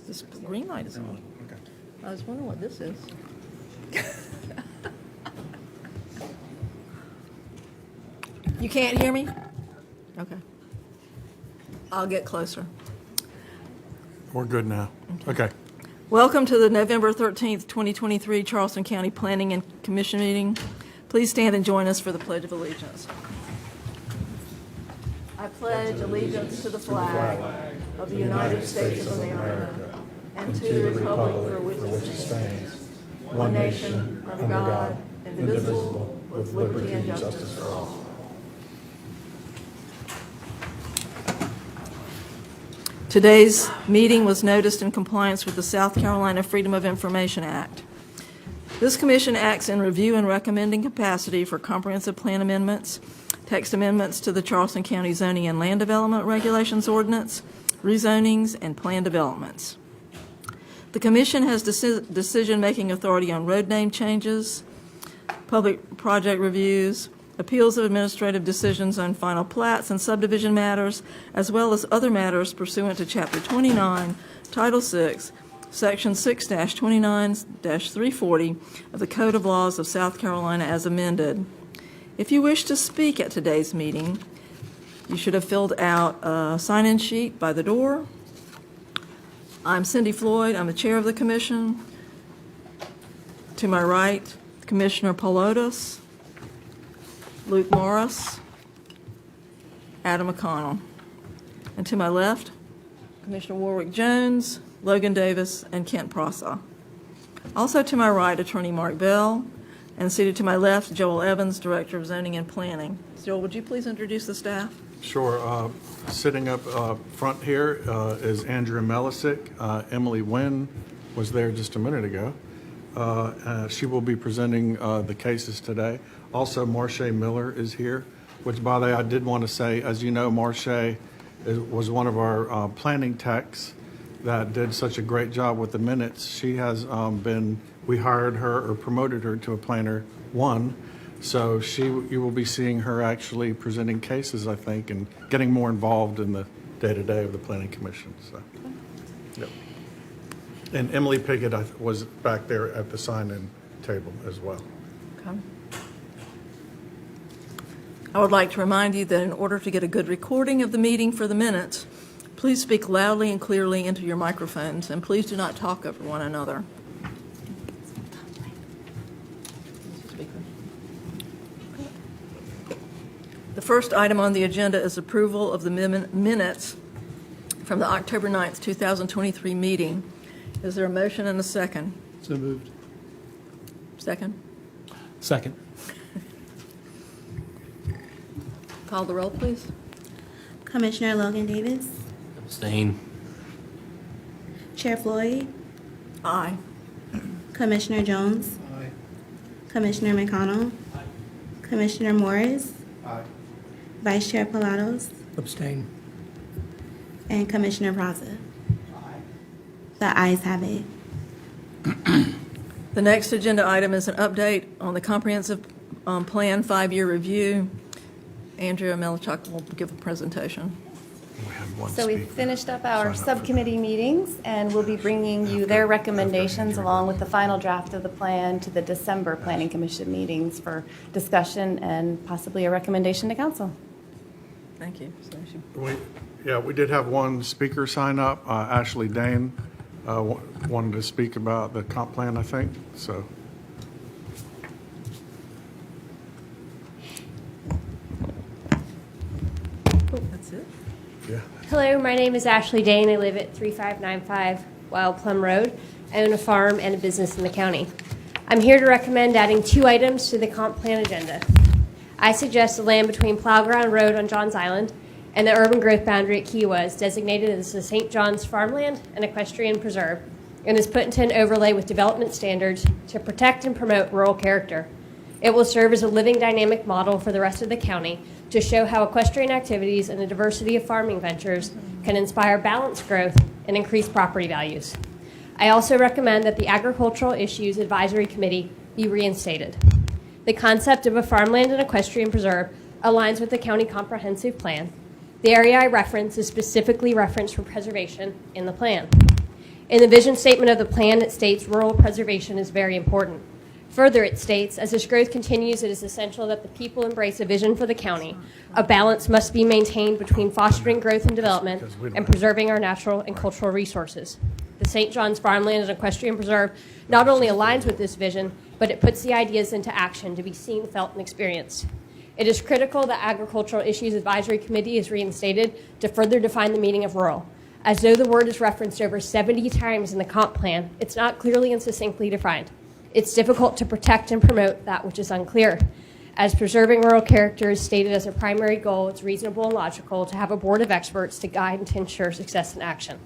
This green light is on. Okay. I was wondering what this is. You can't hear me? Okay. I'll get closer. We're good now. Okay. Welcome to the November 13th, 2023 Charleston County Planning and Commission meeting. Please stand and join us for the Pledge of Allegiance. I pledge allegiance to the flag of the United States of America and to the republic for which it stands, one nation, under God, indivisible, with liberty and justice for all. Today's meeting was noticed in compliance with the South Carolina Freedom of Information Act. This commission acts in review and recommending capacity for comprehensive plan amendments, text amendments to the Charleston County Zoning and Land Development Regulations Ordinance, rezonings, and plan developments. The commission has decision-making authority on road name changes, public project reviews, appeals of administrative decisions on final plats and subdivision matters, as well as other matters pursuant to Chapter 29, Title 6, Section 6-29-340 of the Code of Laws of South Carolina as amended. If you wish to speak at today's meeting, you should have filled out a sign-in sheet by the door. I'm Cindy Floyd. I'm the chair of the commission. To my right, Commissioner Pelotas, Luke Morris, Adam McConnell. And to my left, Commissioner Warwick Jones, Logan Davis, and Kent Prosser. Also to my right, Attorney Mark Bell, and seated to my left, Joel Evans, Director of Zoning and Planning. Joel, would you please introduce the staff? Sure. Sitting up front here is Andrea Melisick. Emily Wynn was there just a minute ago. She will be presenting the cases today. Also, Marche Miller is here, which, by the way, I did want to say, as you know, Marche was one of our planning techs that did such a great job with the minutes. She has we hired her or promoted her to a planner one, so you will be seeing her actually presenting cases, I think, and getting more involved in the day-to-day of the Planning Commission. So, yep. And Emily Pickett was back there at the sign-in table as well. Okay. I would like to remind you that in order to get a good recording of the meeting for the minutes, please speak loudly and clearly into your microphones, and please do not talk over one another. The first item on the agenda is approval of the minutes from the October 9th, 2023 meeting. Is there a motion and a second? So moved. Second? Second. Call the roll, please. Commissioner Logan Davis, Abstain. Chair Floyd, Aye. Commissioner Jones, Aye. Commissioner McConnell, Commissioner Morris, Vice Chair Pilatos, Abstain. and Commissioner Prosser. The ayes have it. The next agenda item is an update on the comprehensive plan 5-year review. Andrea Melichuk will give a presentation. We have one So we've speaker. finished up our Sign up for subcommittee meetings, and we'll be bringing you their recommendations along with the final draft of the plan to the December Planning Commission meetings for discussion and possibly a recommendation to council. Thank you. We did have one speaker sign up. Ashley Dane wanted to speak about the comp plan, I think. So, That's it. yeah. Hello, my name is Ashley Dane. I live at 3595 Wild Plum Road. I own a farm and a business in the county. I'm here to recommend adding 2 items to the comp plan agenda. I suggest the land between Plowground Road on Johns Island and the urban growth boundary at Kiowa is designated as the St. John's Farmland and Equestrian Preserve and is put into an overlay with development standards to protect and promote rural character. It will serve as a living dynamic model for the rest of the county to show how equestrian activities and the diversity of farming ventures can inspire balanced growth and increase property values. I also recommend that the Agricultural Issues Advisory Committee be reinstated. The concept of a farmland and equestrian preserve aligns with the county comprehensive plan. The area I reference is specifically referenced for preservation in the plan. In the vision statement of the plan, it states rural preservation is very important. Further, it states, as this growth continues, it is essential that the people embrace a vision for the county. A balance must be maintained between fostering growth and development and preserving our natural and cultural resources. The St. John's Farmland and Equestrian Preserve not only aligns with this vision, but it puts the ideas into action to be seen, felt, and experienced. It is critical that Agricultural Issues Advisory Committee is reinstated to further define the meaning of rural. As though the word is referenced over 70 times in the comp plan, it's not clearly and succinctly defined. It's difficult to protect and promote that which is unclear. As preserving rural character is stated as a primary goal, it's reasonable and logical to have a board of experts to guide and to ensure success in action.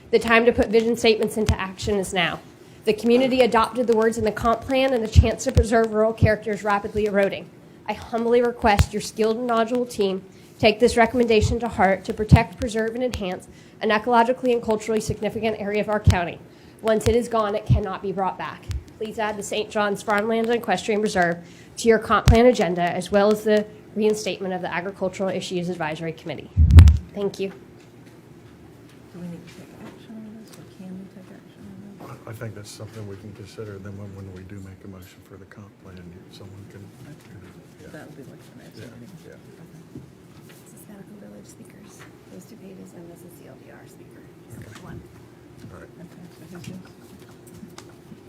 The time to put vision statements into action is now. The community adopted the words in the comp plan, and the chance to preserve rural character is rapidly eroding. I humbly request your skilled and knowledgeable team take this recommendation to heart to protect, preserve, and enhance an ecologically and culturally significant area of our county. Once it is gone, it cannot be brought back. Please add the St. John's Farmland and Equestrian Reserve to your comp plan agenda, as well as the reinstatement of the Agricultural Issues Advisory Committee. Thank you. Do we need to take action on this, or can we take action on this? I think that's something we can consider, then when we do make a motion for the comp plan, someone can. Yeah. That would be like the next Yeah, meeting. yeah. This is Medical Village speakers, those 2 pages, and this is the LDR speaker. Okay. One. All right. Okay, so who's this?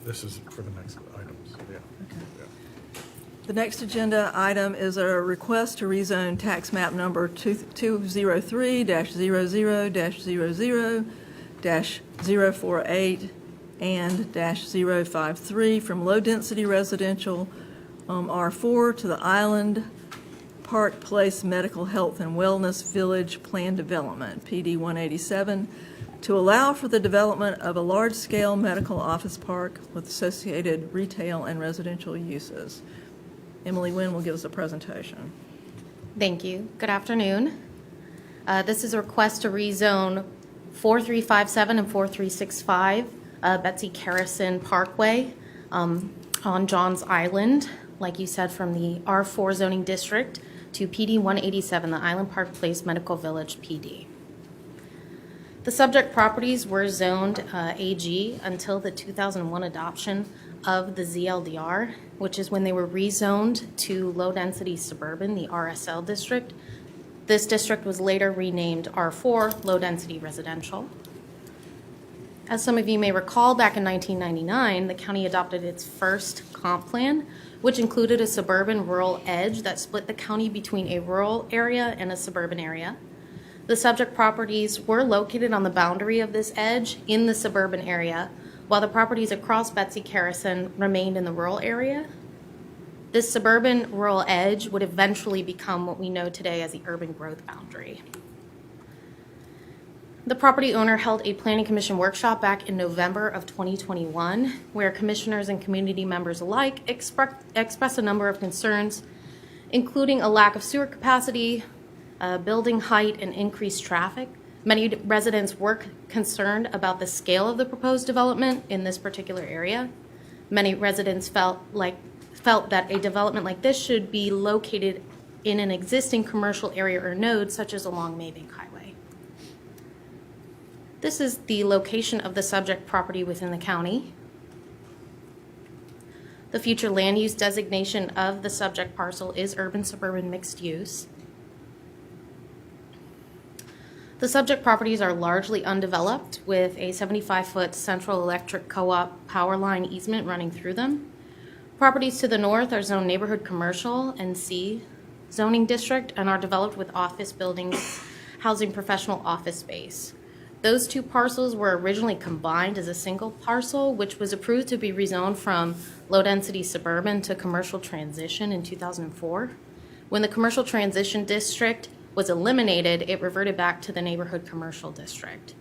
This is for the next items, yeah. Okay. Yeah. The next agenda item is a request to rezone tax map number 203-00-00-048 and -053 from low-density residential R4 to the Island Park Place Medical Health and Wellness Village Plan Development, PD 187, to allow for the development of a large-scale medical office park with associated retail and residential uses. Emily Wynn will give us a presentation. Thank you. Good afternoon. This is a request to rezone 4357 and 4365 Betsy Carrison Parkway on Johns Island, like you said, from the R4 zoning district to PD 187, the Island Park Place Medical Village PD. The subject properties were zoned AG until the 2001 adoption of the ZLDR, which is when they were rezoned to low-density suburban, the RSL district. This district was later renamed R4, low-density residential. As some of you may recall, back in 1999, the county adopted its first comp plan, which included a suburban-rural edge that split the county between a rural area and a suburban area. The subject properties were located on the boundary of this edge in the suburban area, while the properties across Betsy Carrison remained in the rural area. This suburban-rural edge would eventually become what we know today as the urban growth boundary. The property owner held a planning commission workshop back in November of 2021, where commissioners and community members alike expressed a number of concerns, including a lack of sewer capacity, building height, and increased traffic. Many residents were concerned about the scale of the proposed development in this particular area. Many residents felt that a development like this should be located in an existing commercial area or node, such as along Maybank Highway. This is the location of the subject property within the county. The future land use designation of the subject parcel is urban-suburban mixed use. The subject properties are largely undeveloped, with a 75-foot central electric co-op power line easement running through them. Properties to the north are zoned neighborhood commercial and C zoning district and are developed with office buildings housing professional office space. Those two parcels were originally combined as a single parcel, which was approved to be rezoned from low-density suburban to commercial transition in 2004. When the commercial transition district was eliminated, it reverted back to the neighborhood commercial district.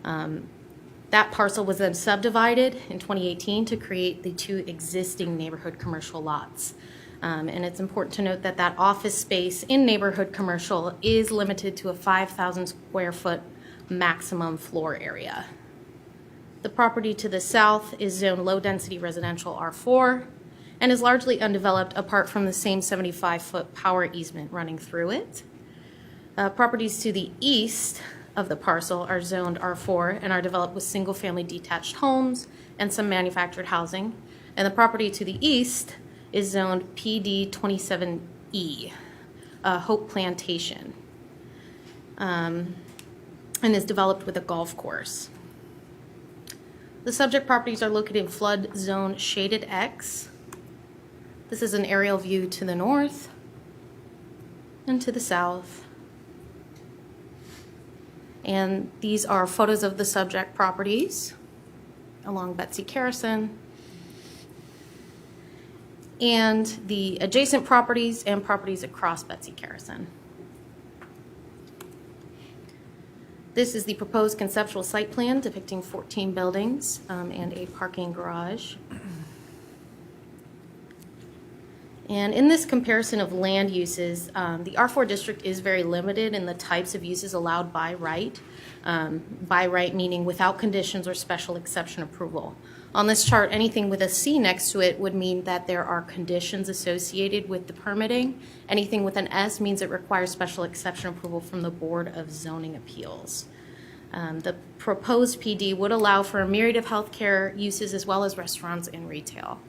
That parcel was then subdivided in 2018 to create the two existing neighborhood commercial lots. And it's important to note that that office space in neighborhood commercial is limited to a 5,000 square foot maximum floor area. The property to the south is zoned low-density residential R4 and is largely undeveloped apart from the same 75-foot power easement running through it. Properties to the east of the parcel are zoned R4 and are developed with single-family detached homes and some manufactured housing. And the property to the east is zoned PD 27E, Hope Plantation, and is developed with a golf course. The subject properties are located in flood zone shaded X. This is an aerial view to the north and to the south. And these are photos of the subject properties along Betsy Carrison, and the adjacent properties and properties across Betsy Carrison. This is the proposed conceptual site plan depicting 14 buildings and a parking garage. And in this comparison of land uses, the R4 district is very limited in the types of uses allowed by right. By right meaning without conditions or special exception approval. On this chart, anything with a C next to it would mean that there are conditions associated with the permitting. Anything with an S means it requires special exception approval from the Board of Zoning Appeals. The proposed PD would allow for a myriad of healthcare uses as well as restaurants and retail.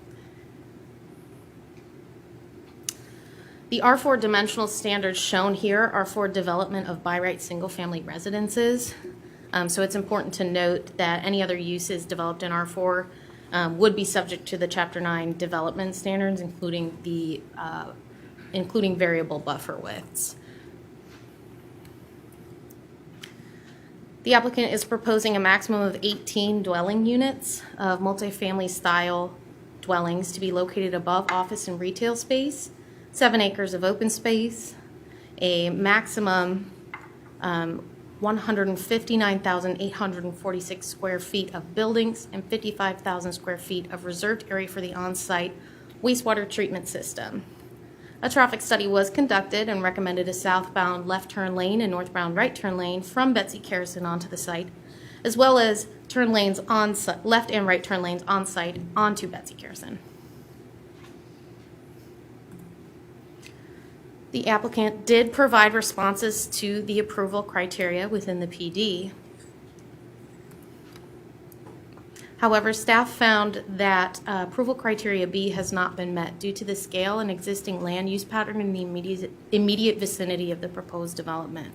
The R4 dimensional standards shown here are for development of by right single-family residences. So it's important to note that any other uses developed in R4 would be subject to the Chapter 9 development standards, including variable buffer widths. The applicant is proposing a maximum of 18 dwelling units of multifamily style dwellings to be located above office and retail space, 7 acres of open space, a maximum 159,846 square feet of buildings, and 55,000 square feet of reserved area for the on-site wastewater treatment system. A traffic study was conducted and recommended a southbound left turn lane and northbound right turn lane from Betsy Carrison onto the site, as well as turn lanes on left and right turn lanes on site onto Betsy Carrison. The applicant did provide responses to the approval criteria within the PD. However, staff found that approval criteria B has not been met due to the scale and existing land use pattern in the immediate vicinity of the proposed development.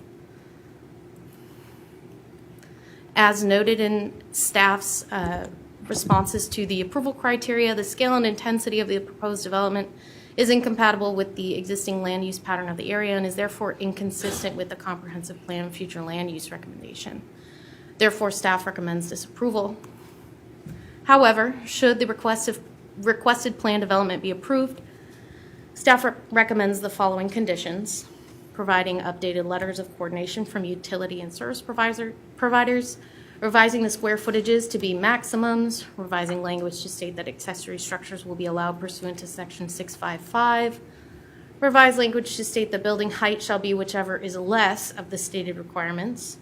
As noted in staff's responses to the approval criteria, the scale and intensity of the proposed development is incompatible with the existing land use pattern of the area and is therefore inconsistent with the comprehensive plan and future land use recommendation. Therefore, staff recommends disapproval. However, should the requested plan development be approved, staff recommends the following conditions: providing updated letters of coordination from utility and service providers, revising the square footages to be maximums, revising language to state that accessory structures will be allowed pursuant to section 655, revise language to state the building height shall be whichever is less of the stated requirements,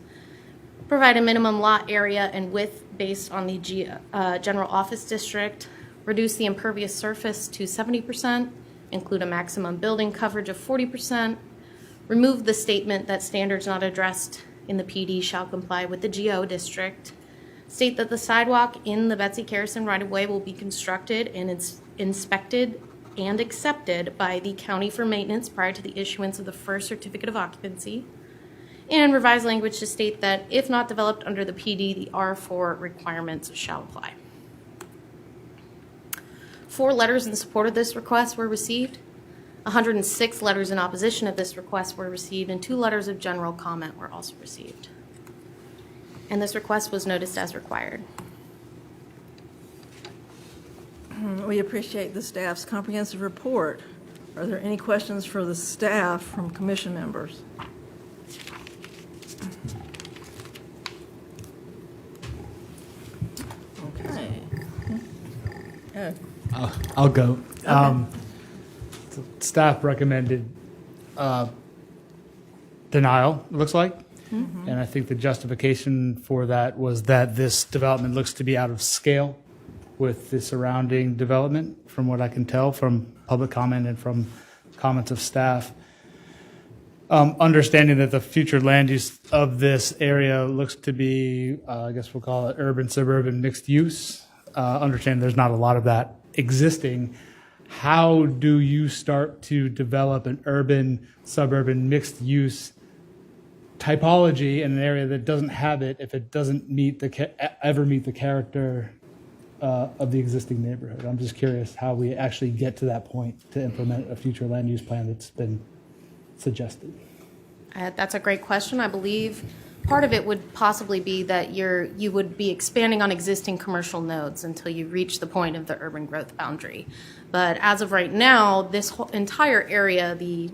provide a minimum lot area and width based on the general office district, reduce the impervious surface to 70%, include a maximum building coverage of 40%, remove the statement that standards not addressed in the PD shall comply with the GO district, state that the sidewalk in the Betsy Carrison right-of-way will be constructed and inspected and accepted by the county for maintenance prior to the issuance of the first certificate of occupancy, and revise language to state that if not developed under the PD, the R4 requirements shall apply. 4 letters in support of this request were received. 106 letters in opposition of this request were received, and 2 letters of general comment were also received. And this request was noticed as required. We appreciate the staff's comprehensive report. Are there any questions for the staff from commission members? Okay. Oh, I'll go. Staff recommended denial, it looks like. And I think the justification for that was that this development looks to be out of scale with the surrounding development, from what I can tell from public comment and from comments of staff. Understanding that the future land use of this area looks to be, I guess we'll call it urban, suburban, mixed use. Understanding there's not a lot of that existing. How do you start to develop an urban, suburban, mixed use typology in an area that doesn't have it if it doesn't ever meet the character of the existing neighborhood? I'm just curious how we actually get to that point to implement a future land use plan that's been suggested. That's a great question. I believe part of it would possibly be that you would be expanding on existing commercial nodes until you reach the point of the urban growth boundary. But as of right now, this whole entire area, the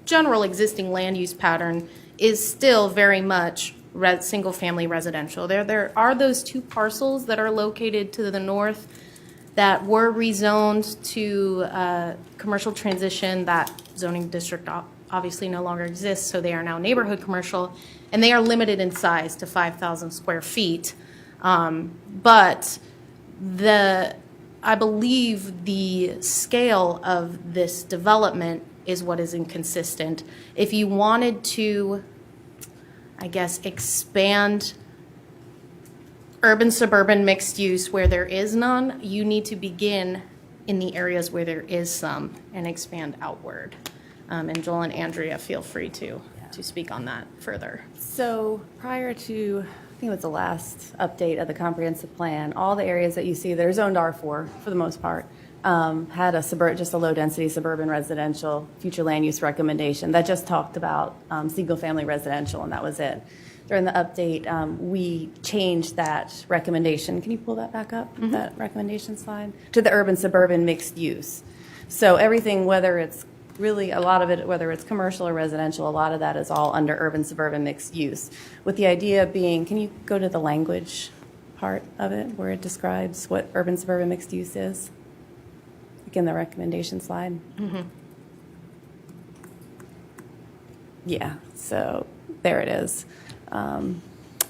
general existing land use pattern is still very much single-family residential. There are those two parcels that are located to the north that were rezoned to commercial transition. That zoning district obviously no longer exists, so they are now neighborhood commercial, and they are limited in size to 5,000 square feet. But I believe the scale of this development is what is inconsistent. If you wanted to, I guess, expand urban suburban mixed use where there is none, you need to begin in the areas where there is some and expand outward. And Joel and Andrea, feel free to speak on that further. So prior to, I think it was the last update of the comprehensive plan, all the areas that you see that are zoned R4 for the most part had just a low-density suburban residential future land use recommendation that just talked about single-family residential, and that was it. During the update, we changed that recommendation. Can you pull that back up, that recommendation slide? To the urban suburban mixed use. So everything, whether it's really a lot of it, whether it's commercial or residential, a lot of that is all under urban suburban mixed use. With the idea being, can you go to the language part of it where it describes what urban suburban mixed use is? Again, the recommendation slide. Yeah, so there it is.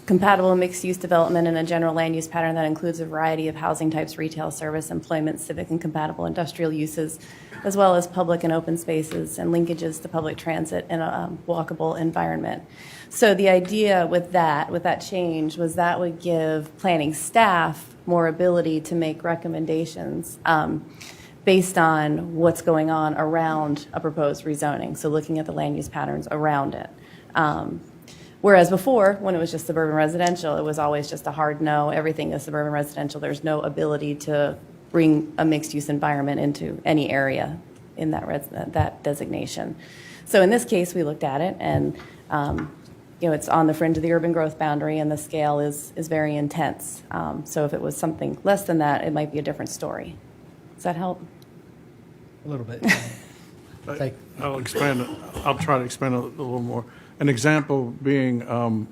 Compatible mixed-use development in a general land use pattern that includes a variety of housing types, retail, service, employment, civic, and compatible industrial uses, as well as public and open spaces and linkages to public transit in a walkable environment. So the idea with that change, was that would give planning staff more ability to make recommendations based on what's going on around a proposed rezoning, so looking at the land use patterns around it. Whereas before, when it was just suburban residential, it was always just a hard no, everything is suburban residential. There's no ability to bring a mixed-use environment into any area in that designation. So in this case, we looked at it, and it's on the fringe of the urban growth boundary, and the scale is very intense. So if it was something less than that, it might be a different story. Does that help? A little bit. I'll try to expand a little more. An example being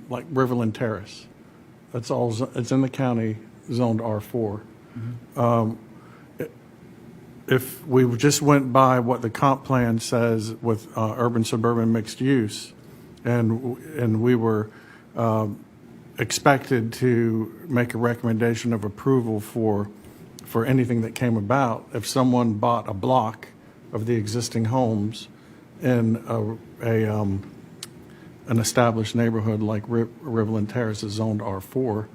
like Riverland Terrace. It's in the county, zoned R4. If we just went by what the comp plan says with urban suburban mixed use, and we were expected to make a recommendation of approval for anything that came about, if someone bought a block of the existing homes in an established neighborhood like Riverland Terrace is zoned R4,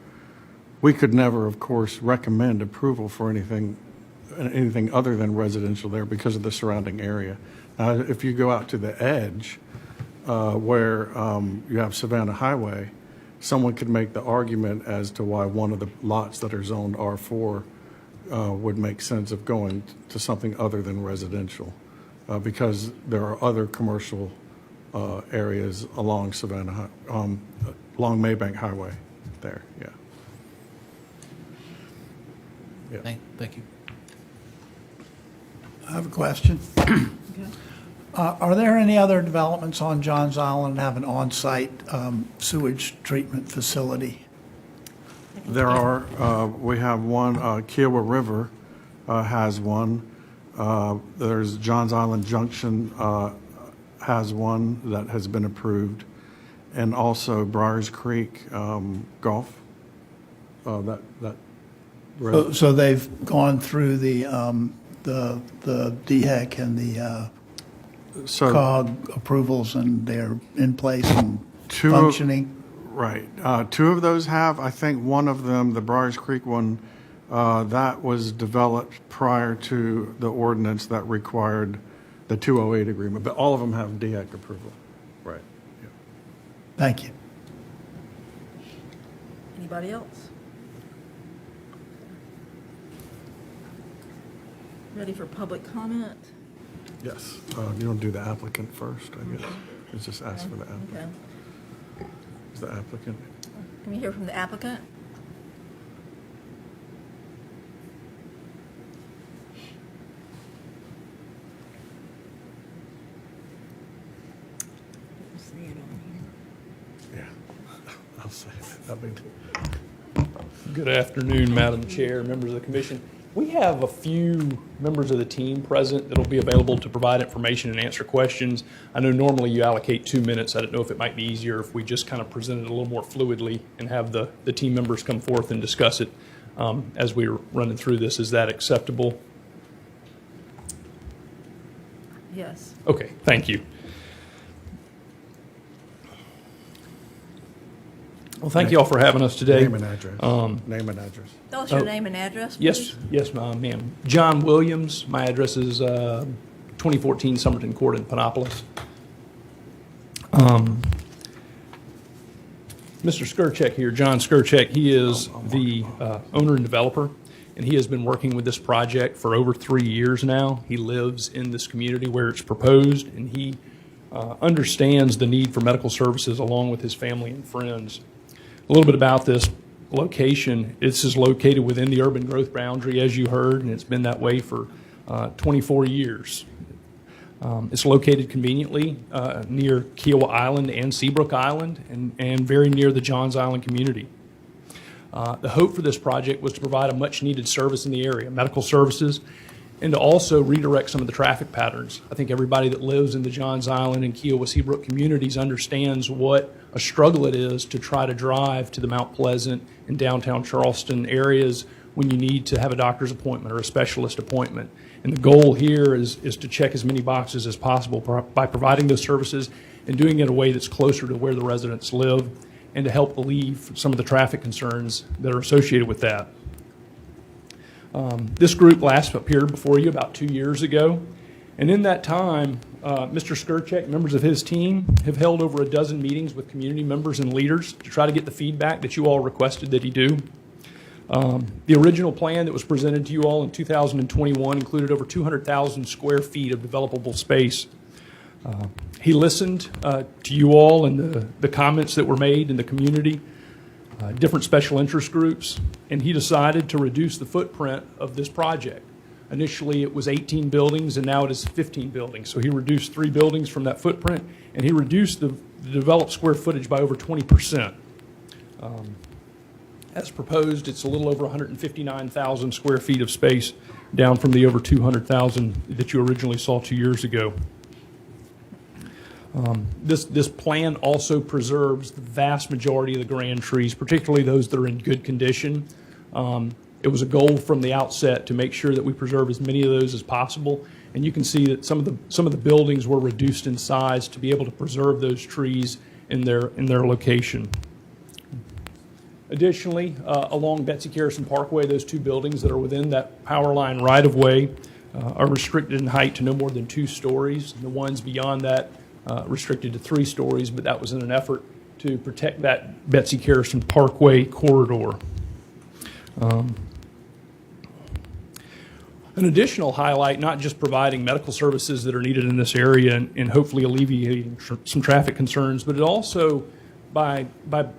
we could never, of course, recommend approval for anything other than residential there because of the surrounding area. Now, if you go out to the edge where you have Savannah Highway, someone could make the argument as to why one of the lots that are zoned R4 would make sense of going to something other than residential because there are other commercial areas along along Maybank Highway there, yeah. Thank you. I have a question. Are there any other developments on Johns Island that have an on-site sewage treatment facility? There are, we have one, Kiowa River has one. There's Johns Island Junction has one that has been approved. And also Briars Creek Golf. So they've gone through the DHEC and the So- COG approvals and they're in place and Two of- functioning? Right. Two of those have. I think one of them, the Briars Creek one, that was developed prior to the ordinance that required the 208 agreement, but all of them have DEC approval. Right. Yeah. Thank you. Anybody else? Ready for public comment? Yes. You don't do the applicant first, I guess. Let's just ask for the applicant. Okay. Is the applicant? Can we hear from the applicant? Yeah. I'll say it. I mean, Good afternoon, Madam Chair, members of the commission. We have a few members of the team present that will be available to provide information and answer questions. I know normally you allocate 2 minutes. I don't know if it might be easier if we just kind of present it a little more fluidly and have the team members come forth and discuss it as we're running through this. Is that acceptable? Yes. Okay, thank you. Well, thank you all for having us today. name and address. Name and address. Tell us your name and address, please. Yes, ma'am. John Williams. My address is 2014 Somerton Court in Panopolis. Mr. Skirchek here, John Skirchek, he is the owner and developer, and he has been working with this project for over 3 years now. He lives in this community where it's proposed, and he understands the need for medical services along with his family and friends. A little bit about this location. This is located within the urban growth boundary, as you heard, and it's been that way for 24 years. It's located conveniently near Kiowa Island and Seabrook Island and very near the Johns Island community. The hope for this project was to provide a much-needed service in the area, medical services, and to also redirect some of the traffic patterns. I think everybody that lives in the Johns Island and Kiowa Seabrook communities understands what a struggle it is to try to drive to the Mount Pleasant and downtown Charleston areas when you need to have a doctor's appointment or a specialist appointment. And the goal here is to check as many boxes as possible by providing those services and doing it in a way that's closer to where the residents live and to help alleviate some of the traffic concerns that are associated with that. This group last appeared before you about 2 years ago, and in that time, Mr. Skirchek, members of his team, have held over a dozen meetings with community members and leaders to try to get the feedback that you all requested that he do. The original plan that was presented to you all in 2021 included over 200,000 square feet of developable space. He listened to you all and the comments that were made in the community, different special interest groups, and he decided to reduce the footprint of this project. Initially, it was 18 buildings, and now it is 15 buildings. So he reduced 3 buildings from that footprint, and he reduced the developed square footage by over 20%. As proposed, it's a little over 159,000 square feet of space, down from the over 200,000 that you originally saw 2 years ago. This plan also preserves the vast majority of the grand trees, particularly those that are in good condition. It was a goal from the outset to make sure that we preserve as many of those as possible, and you can see that some of the buildings were reduced in size to be able to preserve those trees in their location. Additionally, along Betsy Carrison Parkway, those 2 buildings that are within that power line right-of-way are restricted in height to no more than 2 stories. The ones beyond that restricted to 3 stories, but that was in an effort to protect that Betsy Carrison Parkway corridor. An additional highlight, not just providing medical services that are needed in this area and hopefully alleviating some traffic concerns, but it also, by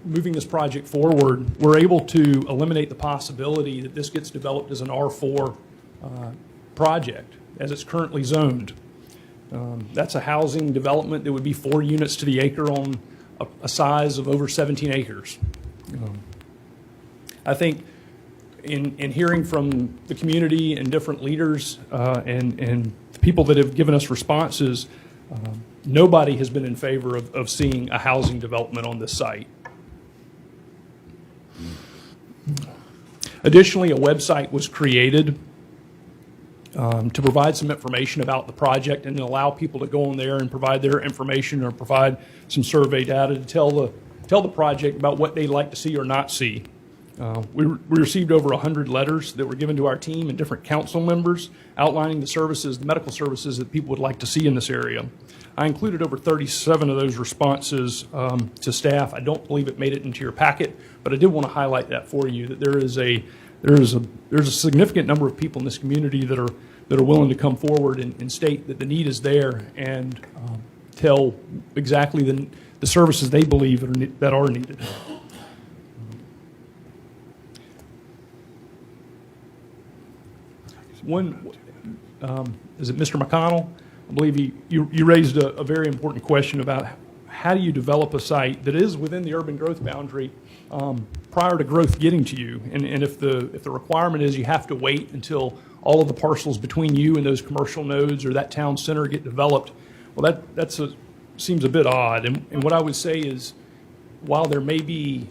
moving this project forward, we're able to eliminate the possibility that this gets developed as an R4 project, as it's currently zoned. That's a housing development that would be 4 units to the acre on a size of over 17 acres. I think in hearing from the community and different leaders and the people that have given us responses, nobody has been in favor of seeing a housing development on this site. Additionally, a website was created to provide some information about the project and allow people to go on there and provide their information or provide some survey data to tell the project about what they'd like to see or not see. We received over 100 letters that were given to our team and different council members outlining the services, the medical services that people would like to see in this area. I included over 37 of those responses to staff. I don't believe it made it into your packet, but I did want to highlight that for you, that there's a significant number of people in this community that are willing to come forward and state that the need is there and tell exactly the services they believe that are needed. One, is it Mr. McConnell? I believe you raised a very important question about how do you develop a site that is within the urban growth boundary prior to growth getting to you? And if the requirement is you have to wait until all of the parcels between you and those commercial nodes or that town center get developed, well, seems a bit odd. And what I would say is, while there may be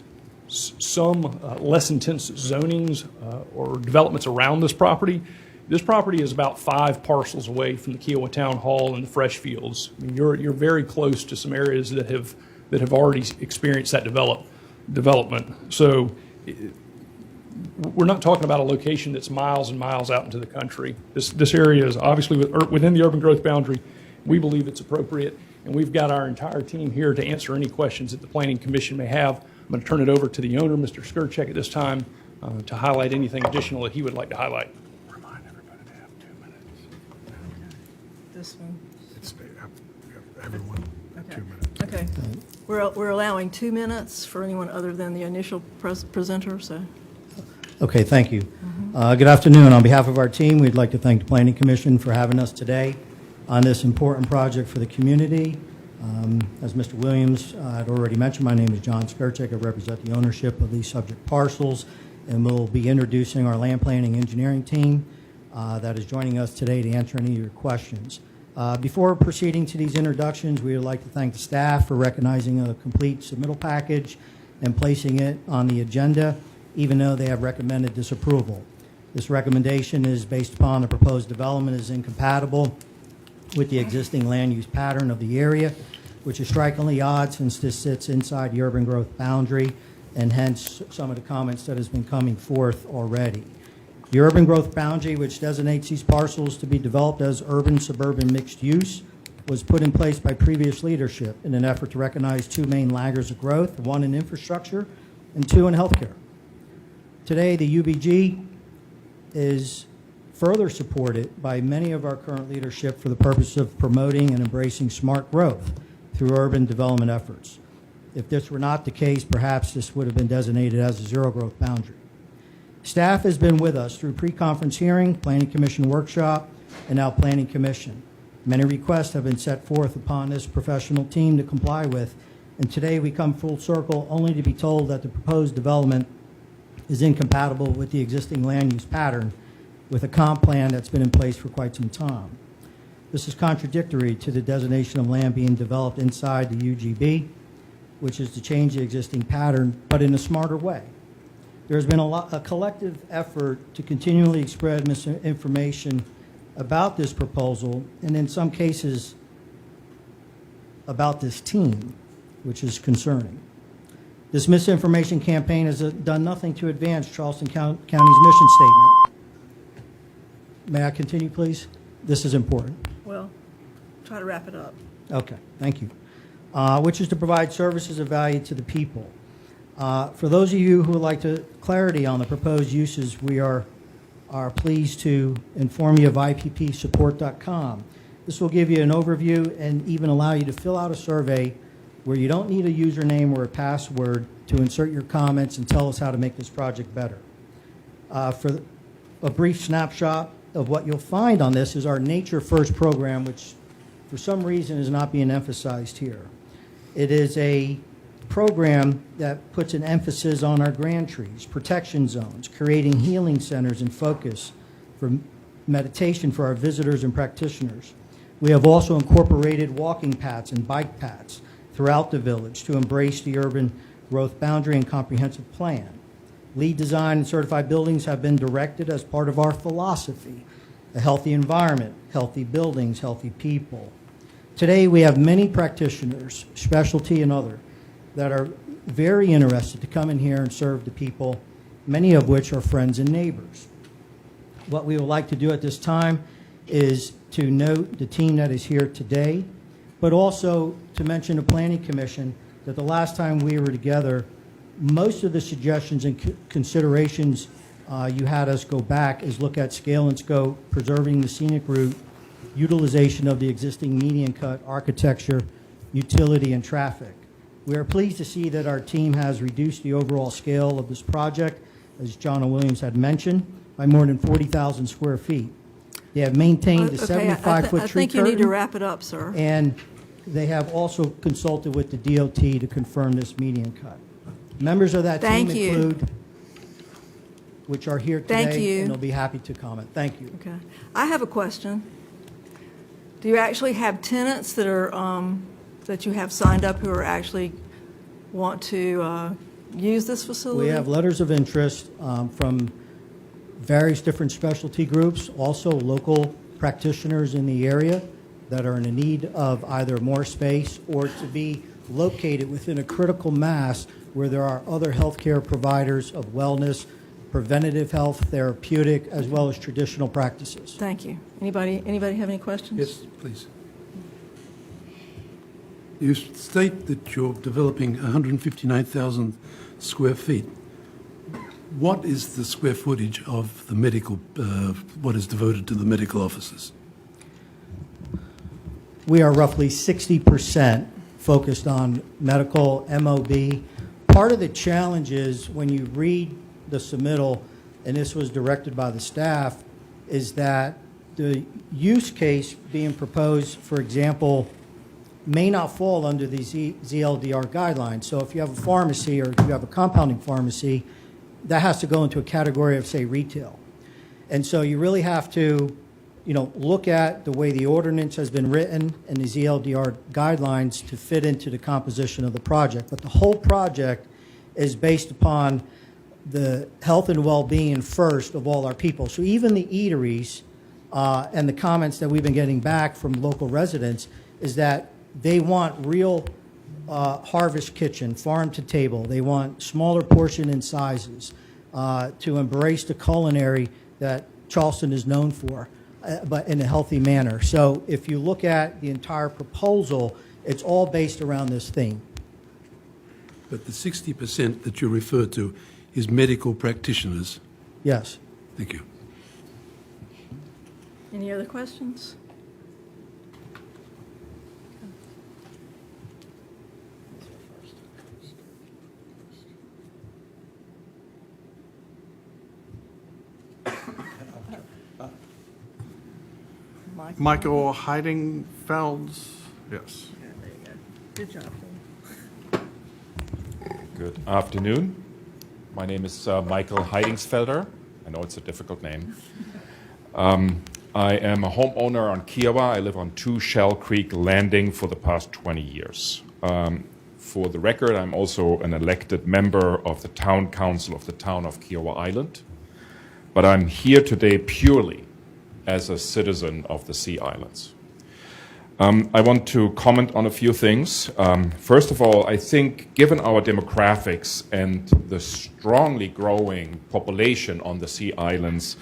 some less intense zonings or developments around this property is about 5 parcels away from the Kiowa Town Hall and the fresh fields. I mean, you're very close to some areas that have already experienced that development. So we're not talking about a location that's miles and miles out into the country. This area is obviously within the urban growth boundary. We believe it's appropriate, and we've got our entire team here to answer any questions that the Planning Commission may have. I'm going to turn it over to the owner, Mr. Skurchek, at this time to highlight anything additional that he would like to highlight. Remind everybody to have 2 minutes. This one. It's everyone, Okay. 2 minutes. Okay. We're allowing 2 minutes for anyone other than the initial presenter, so. Okay, thank you. Good afternoon. On behalf of our team, we'd like to thank the Planning Commission for having us today on this important project for the community. As Mr. Williams had already mentioned, my name is John Skurchek. I represent the ownership of these subject parcels, and we'll be introducing our land planning engineering team that is joining us today to answer any of your questions. Before proceeding to these introductions, we would like to thank the staff for recognizing a complete submittal package and placing it on the agenda, even though they have recommended disapproval. This recommendation is based upon the proposed development is incompatible with the existing land use pattern of the area, which is strikingly odd since this sits inside the urban growth boundary, and hence some of the comments that has been coming forth already. The urban growth boundary, which designates these parcels to be developed as urban-suburban mixed use, was put in place by previous leadership in an effort to recognize 2 main laggers of growth, 1 in infrastructure and 2 in healthcare. Today, the UBG is further supported by many of our current leadership for the purpose of promoting and embracing smart growth through urban development efforts. If this were not the case, perhaps this would have been designated as a zero growth boundary. Staff has been with us through pre-conference hearing, Planning Commission workshop, and now Planning Commission. Many requests have been set forth upon this professional team to comply with, and today we come full circle only to be told that the proposed development is incompatible with the existing land use pattern with a comp plan that's been in place for quite some time. This is contradictory to the designation of land being developed inside the UGB, which is to change the existing pattern, but in a smarter way. There's been a collective effort to continually spread misinformation about this proposal, and in some cases about this team, which is concerning. This misinformation campaign has done nothing to advance Charleston County's mission statement. May I continue, please? This is important. Well, try to wrap it up. Okay, thank you. Which is to provide services of value to the people. For those of you who would like clarity on the proposed uses, we are pleased to inform you of IPPsupport.com. This will give you an overview and even allow you to fill out a survey where you don't need a username or a password to insert your comments and tell us how to make this project better. For a brief snapshot of what you'll find on this is our Nature First program, which for some reason is not being emphasized here. It is a program that puts an emphasis on our grand trees, protection zones, creating healing centers and focus for meditation for our visitors and practitioners. We have also incorporated walking paths and bike paths throughout the village to embrace the urban growth boundary and comprehensive plan. Lead design and certified buildings have been directed as part of our philosophy a healthy environment, healthy buildings, healthy people. Today, we have many practitioners, specialty and other, that are very interested to come in here and serve the people, many of which are friends and neighbors. What we would like to do at this time is to note the team that is here today, but also to mention the Planning Commission that the last time we were together, most of the suggestions and considerations you had us go back is look at scale and scope, preserving the scenic route, utilization of the existing median cut, architecture, utility, and traffic. We are pleased to see that our team has reduced the overall scale of this project, as John and Williams had mentioned, by more than 40,000 square feet. They have maintained the Okay, 75-foot I tree think you need to curtain, wrap it up, sir. and they have also consulted with the DOT to confirm this median cut. Members of that team Thank you. include, which are here today, Thank you. and they'll be happy to comment. Thank you. Okay. I have a question. Do you actually have tenants that are, that you have signed up who are actually want to use this facility? We have letters of interest from various different specialty groups, also local practitioners in the area that are in need of either more space or to be located within a critical mass where there are other healthcare providers of wellness, preventative health, therapeutic, as well as traditional practices. Thank you. Anybody have any questions? Yes, please. You state that you're developing 159,000 square feet. What is the square footage of the medical, what is devoted to the medical offices? We are roughly 60% focused on medical, MOB. Part of the challenge is when you read the submittal, and this was directed by the staff, is that the use case being proposed, for example, may not fall under the ZLDR guidelines. So if you have a pharmacy or if you have a compounding pharmacy, that has to go into a category of, say, retail. And so you really have to, look at the way the ordinance has been written and the ZLDR guidelines to fit into the composition of the project. But the whole project is based upon the health and well-being first of all our people. So even the eateries and the comments that we've been getting back from local residents is that they want real harvest kitchen, farm to table. They want smaller portion and sizes to embrace the culinary that Charleston is known for, but in a healthy manner. So if you look at the entire proposal, it's all based around this theme. But the 60% that you refer to is medical practitioners. Yes. Thank you. Any other questions? Michael Heidingfelds, yes. There you go. Good job. Good afternoon. My name is Michael Heidingsfelder. I know it's a difficult name. I am a homeowner on Kiowa. I live on 2 Shell Creek Landing for the past 20 years. For the record, I'm also an elected member of the Town Council of the town of Kiowa Island. But I'm here today purely as a citizen of the Sea Islands. I want to comment on a few things. First of all, I think given our demographics and the strongly growing population on the Sea Islands,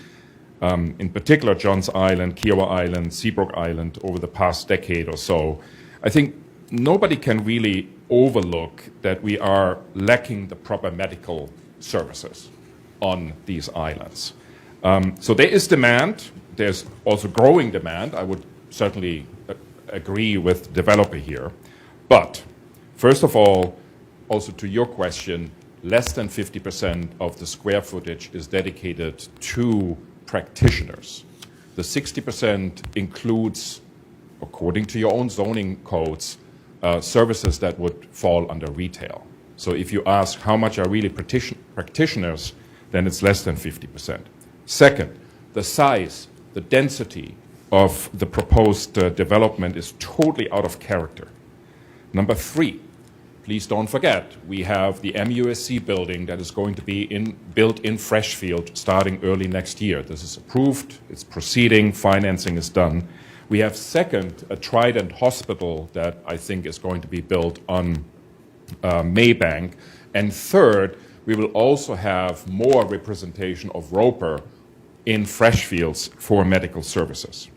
in particular Johns Island, Kiowa Island, Seabrook Island over the past decade or so, I think nobody can really overlook that we are lacking the proper medical services on these islands. So there is demand. There's also growing demand. I would certainly agree with the developer here. But first of all, also to your question, less than 50% of the square footage is dedicated to practitioners. The 60% includes, according to your own zoning codes, services that would fall under retail. So if you ask how much are really practitioners, then it's less than 50%. Second, the size, the density of the proposed development is totally out of character. Number 3, please don't forget, we have the MUSC building that is going to be built in Freshfield starting early next year. This is approved, it's proceeding, financing is done. We have second, a Trident Hospital that I think is going to be built on Maybank. And third, we will also have more representation of Roper in Freshfields for medical services.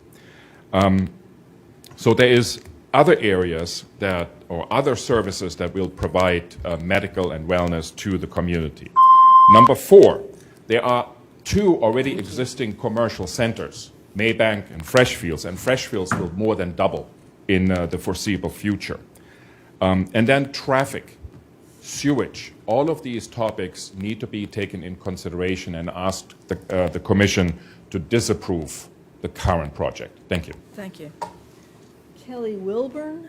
So there is other areas that, or other services that will provide medical and wellness to the community. Number 4, there are 2 already existing commercial centers, Maybank and Freshfields will more than double in the foreseeable future. And then traffic, sewage, all of these topics need to be taken in consideration and asked the Commission to disapprove the current project. Thank you. Thank you. Kelly Wilburn?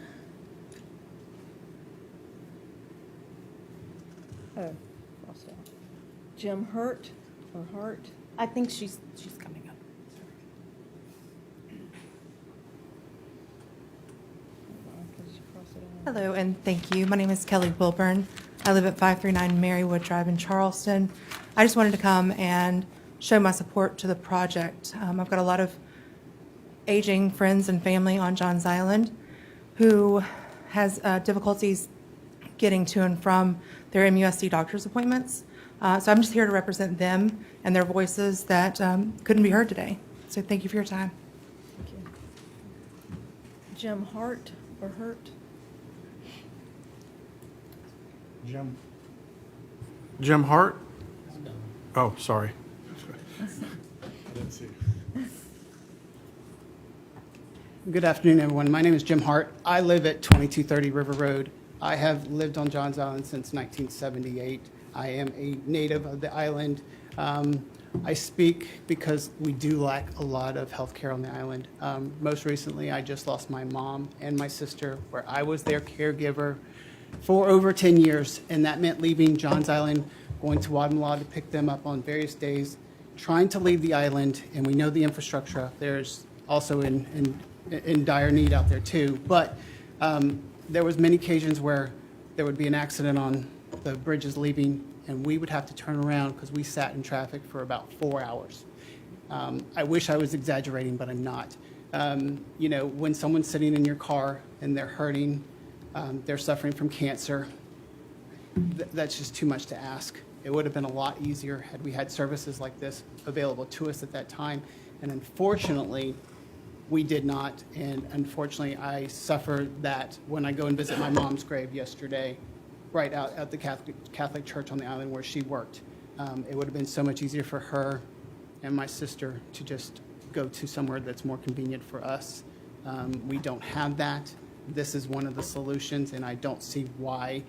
Oh, lost out. Jim Hurt or Hart? I think she's coming up. Hello, and thank you. My name is Kelly Wilburn. I live at 539 Marywood Drive in Charleston. I just wanted to come and show my support to the project. I've got a lot of aging friends and family on Johns Island who has difficulties getting to and from their MUSC doctor's appointments. So I'm just here to represent them and their voices that couldn't be heard today. So thank you for your time. Thank you. Jim Hart or Hurt? Jim Hart? Oh, sorry. Good afternoon, everyone. My name is Jim Hart. I live at 2230 River Road. I have lived on Johns Island since 1978. I am a native of the island. I speak because we do lack a lot of health care on the island. Most recently, I just lost my mom and my sister, where I was their caregiver for over 10 years, and that meant leaving Johns Island, going to Wadmalaw to pick them up on various days, trying to leave the island, and we know the infrastructure out there is also in dire need out there too. But there was many occasions where there would be an accident on the bridges leaving, and we would have to turn around because we sat in traffic for about 4 hours. I wish I was exaggerating, but I'm not. You know, when someone's sitting in your car and they're hurting, they're suffering from cancer, that's just too much to ask. It would have been a lot easier had we had services like this available to us at that time. And unfortunately, we did not. And unfortunately, I suffered that when I go and visit my mom's grave yesterday, right out at the Catholic Church on the island where she worked. It would have been so much easier for her and my sister to just go to somewhere that's more convenient for us. We don't have that. This is one of the solutions, and I don't see why,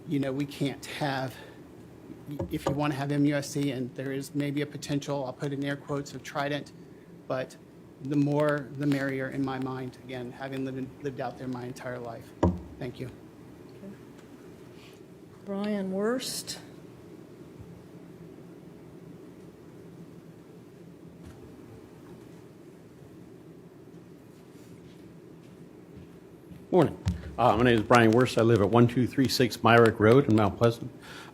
you know, we can't have, if you want to have MUSC, and there is maybe a potential, I'll put in air quotes, of Trident, but the more the merrier in my mind, again, having lived out there my entire life. Thank you. Okay. Brian Worst? Morning. My name is Brian Worst. I live at 1236 Myrick Road in Mount Pleasant.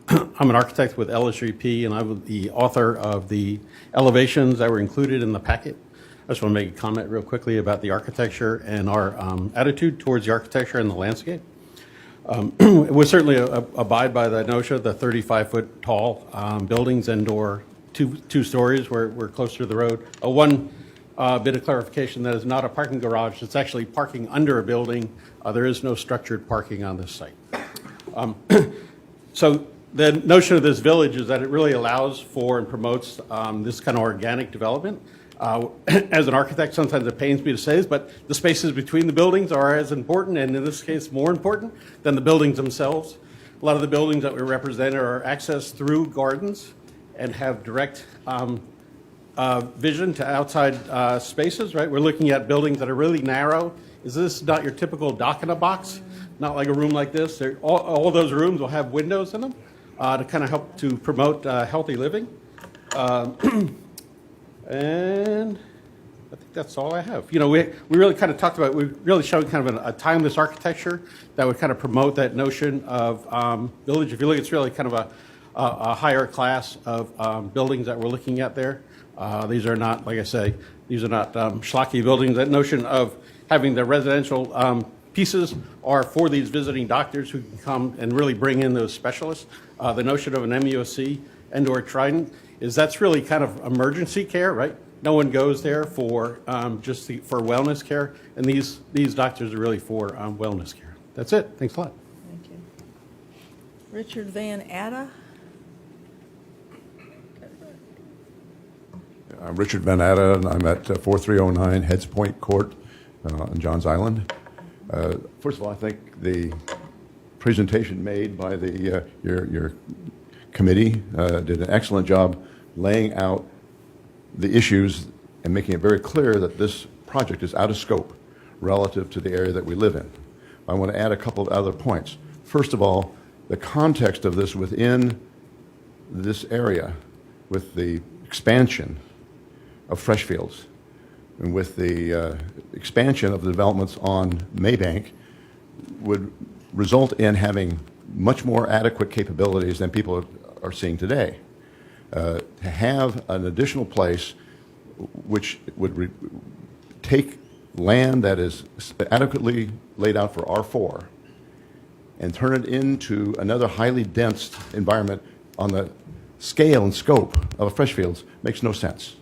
I'm an architect with LSUP, and I'm the author of the elevations that were included in the packet. I just want to make a comment real quickly about the architecture and our attitude towards the architecture and the landscape. We certainly abide by the notion of the 35-foot tall buildings and/or two stories. We're closer to the road. One bit of clarification: that is not a parking garage. It's actually parking under a building. There is no structured parking on this site. So the notion of this village is that it really allows for and promotes this kind of organic development. As an architect, sometimes it pains me to say this, but the spaces between the buildings are as important, and in this case more important, than the buildings themselves. A lot of the buildings that we represent are accessed through gardens and have direct vision to outside spaces, right? We're looking at buildings that are really narrow. Is this not your typical dock in a box? Not like a room like this. All those rooms will have windows in them to kind of help to promote healthy living. And I think that's all I have. You know, we really kind of talked about, we really showed kind of a timeless architecture that would kind of promote that notion of village. If you look, it's really kind of a higher class of buildings that we're looking at there. These are not, like I say, these are not schlocky buildings. That notion of having the residential pieces are for these visiting doctors who can come and really bring in those specialists. The notion of an MUSC and/or Trident is that's really kind of emergency care, right? No one goes there for for wellness care, and these doctors are really for wellness care. That's it. Thanks a lot. Thank you. Richard Van Atta? I'm Richard Van Atta, and I'm at 4309 Heads Point Court on Johns Island. First of all, I think the presentation made by your committee did an excellent job laying out the issues and making it very clear that this project is out of scope relative to the area that we live in. I want to add a couple of other points. First of all, the context of this within this area with the expansion of Freshfields and with the expansion of the developments on Maybank would result in having much more adequate capabilities than people are seeing today. To have an additional place which would take land that is adequately laid out for R4 and turn it into another highly dense environment on the scale and scope of Freshfields makes no sense.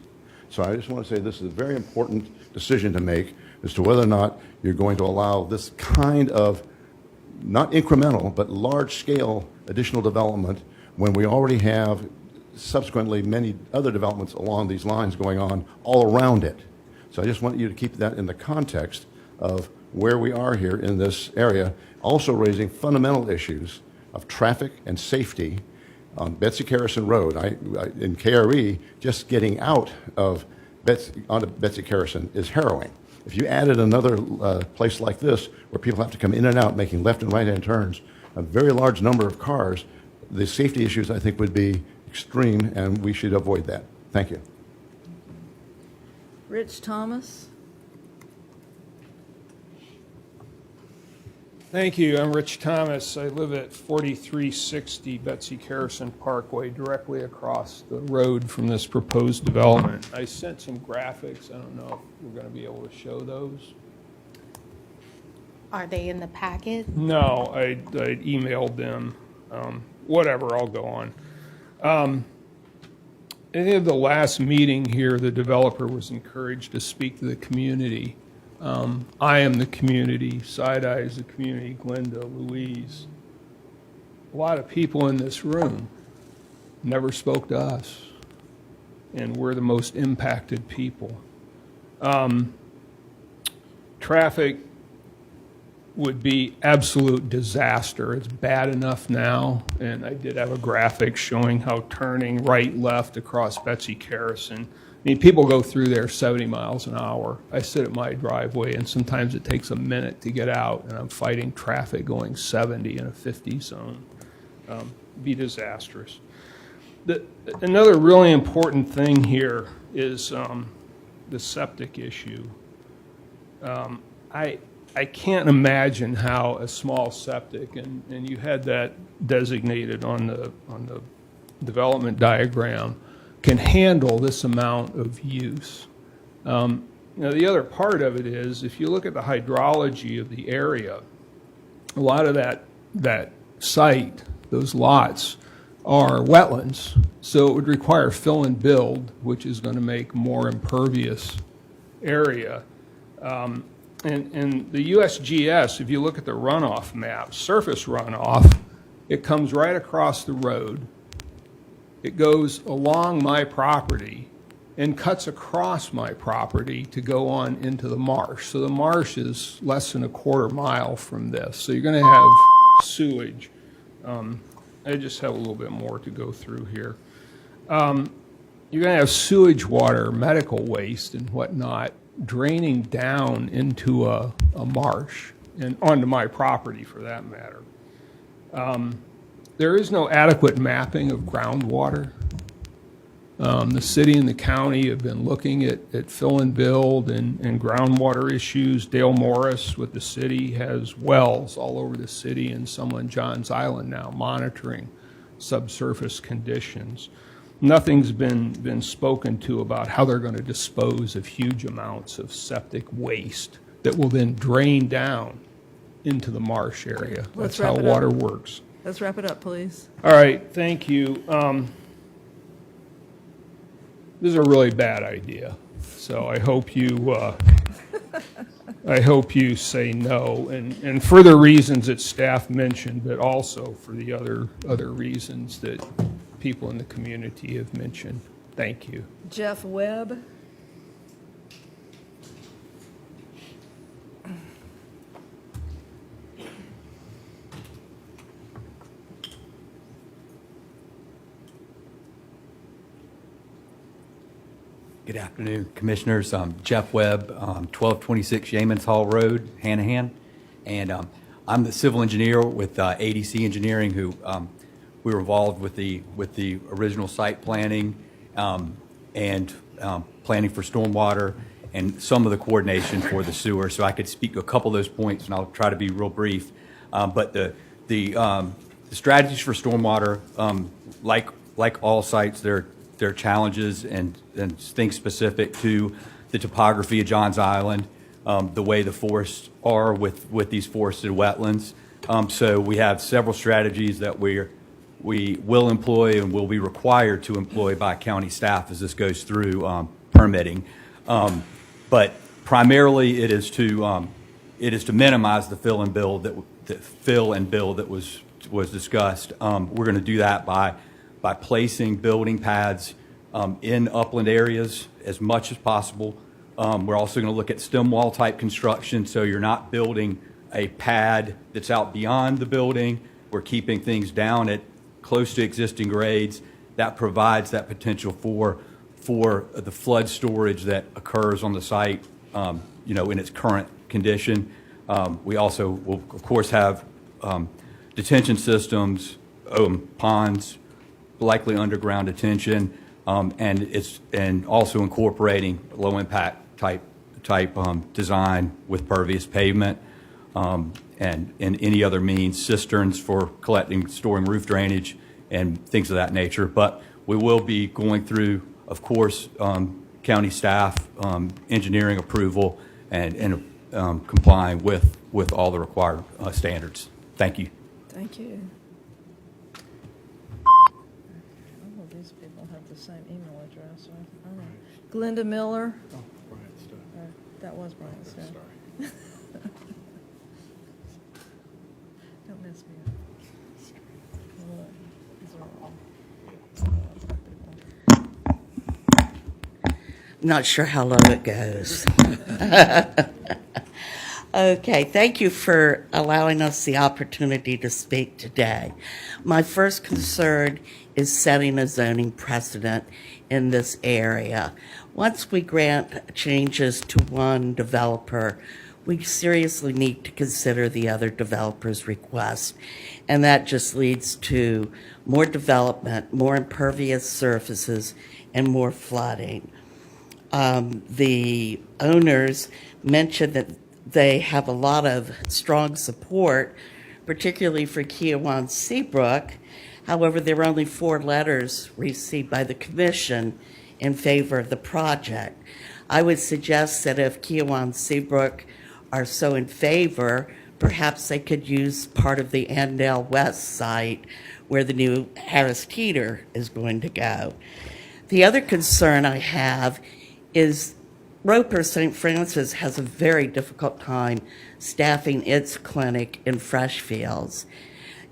So I just want to say this is a very important decision to make as to whether or not you're going to allow this kind of, not incremental, but large-scale additional development when we already have subsequently many other developments along these lines going on all around it. So I just want you to keep that in the context of where we are here in this area, also raising fundamental issues of traffic and safety on Betsy Carrison Road. In KRE, just getting out of onto Betsy Carrison is harrowing. If you added another place like this where people have to come in and out making left and right-hand turns, a very large number of cars, the safety issues I think would be extreme, and we should avoid that. Thank you. Rich Thomas? Thank you. I'm Rich Thomas. I live at 4360 Betsy Carrison Parkway, directly across the road from this proposed development. I sent some graphics. I don't know if we're going to be able to show those. Are they in the packet? No, I emailed them. Whatever, I'll go on. At the last meeting here, the developer was encouraged to speak to the community. I am the community, Side-Eye is the community, Glenda, Louise. A lot of people in this room never spoke to us, and we're the most impacted people. Traffic would be absolute disaster. It's bad enough now, and I did have a graphic showing how turning right, left across Betsy Carrison, I mean, people go through there 70 miles an hour. I sit at my driveway, and sometimes it takes a minute to get out, and I'm fighting traffic going 70 in a 50 zone. Be disastrous. Another really important thing here is the septic issue. I can't imagine how a small septic, and you had that designated on the development diagram, can handle this amount of use. Now, the other part of it is, if you look at the hydrology of the area, a lot of that site, those lots, are wetlands. So it would require fill and build, which is going to make more impervious area. And the USGS, if you look at the runoff map, surface runoff, it comes right across the road. It goes along my property and cuts across my property to go on into the marsh. So the marsh is less than a quarter mile from this. So you're going to have sewage. I just have a little bit more to go through here. You're going to have sewage water, medical waste and whatnot draining down into a marsh and onto my property for that matter. There is no adequate mapping of groundwater. The city and the county have been looking at fill and build and groundwater issues. Dale Morris with the city has wells all over the city and some on Johns Island now monitoring subsurface conditions. Nothing's been spoken to about how they're going to dispose of huge amounts of septic waste that will then drain down into the marsh area. Let's That's how wrap it up. water works. Let's wrap it up, please. All right, thank you. This is a really bad idea, so I hope you say no, and for the reasons that staff mentioned, but also for the other reasons that people in the community have mentioned. Thank you. Jeff Webb. Good afternoon, Commissioners. Jeff Webb, 1226 Yeamans Hall Road, Hanahan. And I'm the civil engineer with ADC Engineering, who we were involved with the original site planning and planning for stormwater and some of the coordination for the sewer. So I could speak to a couple of those points, and I'll try to be real brief. But the strategies for stormwater, like all sites, there are challenges and things specific to the topography of Johns Island, the way the forests are with these forested wetlands. So we have several strategies that we will employ and will be required to employ by county staff as this goes through permitting. But primarily it is to minimize the fill and build that was discussed. We're going to do that by placing building pads in upland areas as much as possible. We're also going to look at stem wall type construction, so you're not building a pad that's out beyond the building. We're keeping things down at close to existing grades. That provides that potential for the flood storage that occurs on the site, in its current condition. We also will, of course, have detention systems, ponds, likely underground detention, and also incorporating low impact type design with pervious pavement, and any other means, cisterns for collecting, storing roof drainage, and things of that nature. But we will be going through, of course, county staff engineering approval and complying with all the required standards. Thank you. Thank you. All of these people have the same email address. I don't know. Glenda Miller. Oh, Brian Stowe. That was Brian Stowe. Sorry. Don't mess me up. Look, these are all Not sure how low it goes. Okay, thank you for allowing us the opportunity to speak today. My first concern is setting a zoning precedent in this area. Once we grant changes to one developer, we seriously need to consider the other developer's request. And that just leads to more development, more impervious surfaces, and more flooding. The owners mentioned that they have a lot of strong support, particularly for Kiowan Seabrook. However, there were only 4 letters received by the commission in favor of the project. I would suggest that if Kiowan Seabrook are so in favor, perhaps they could use part of the Andale West site where the new Harris Teeter is going to go. The other concern I have is Roper St. Francis has a very difficult time staffing its clinic in Freshfields.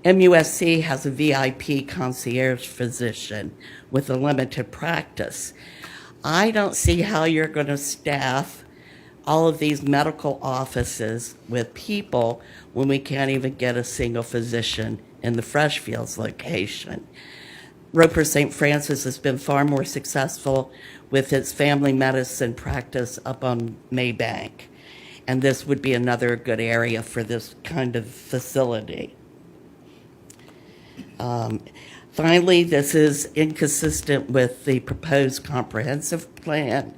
MUSC has a VIP concierge physician with a limited practice. I don't see how you're going to staff all of these medical offices with people when we can't even get a single physician in the Freshfields location. Roper St. Francis has been far more successful with its family medicine practice up on Maybank. And this would be another good area for this kind of facility. Finally, this is inconsistent with the proposed comprehensive plan,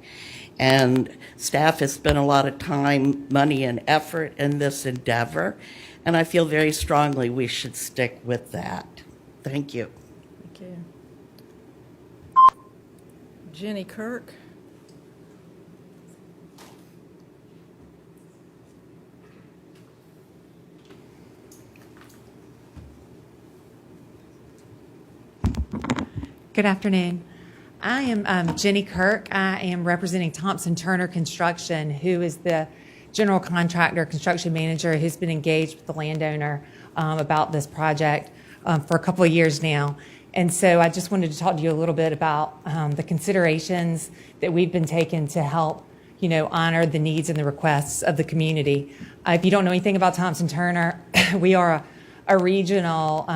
and staff has spent a lot of time, money, and effort in this endeavor, and I feel very strongly we should stick with that. Thank you. Thank you. Jenny Kirk. Good afternoon. I am Jenny Kirk. I am representing Thompson Turner Construction, who is the general contractor, construction manager, who's been engaged with the landowner about this project for a couple of years now. And so I just wanted to talk to you a little bit about the considerations that we've been taking to help, honor the needs and the requests of the community. If you don't know anything about Thompson Turner, we are a regional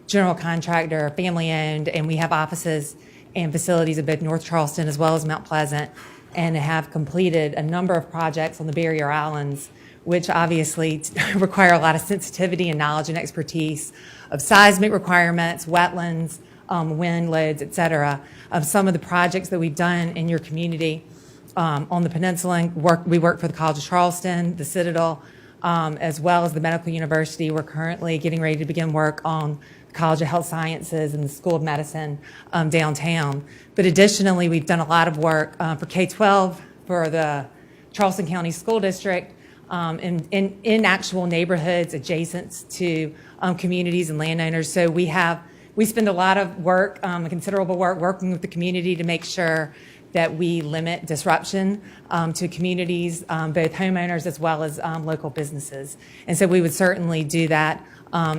general contractor, family owned, and we have offices and facilities in both North Charleston as well as Mount Pleasant, and have completed a number of projects on the barrier islands, which obviously require a lot of sensitivity and knowledge and expertise of seismic requirements, wetlands, wind loads, et cetera. Some of the projects that we've done in your community on the peninsula, we work for the College of Charleston, the Citadel, as well as the Medical University. We're currently getting ready to begin work on College of Health Sciences and the School of Medicine downtown. But additionally, we've done a lot of work for K-12, for the Charleston County School District, in actual neighborhoods adjacent to communities and landowners. So we spend a lot of work, considerable work, working with the community to make sure that we limit disruption to communities, both homeowners as well as local businesses. And so we would certainly do that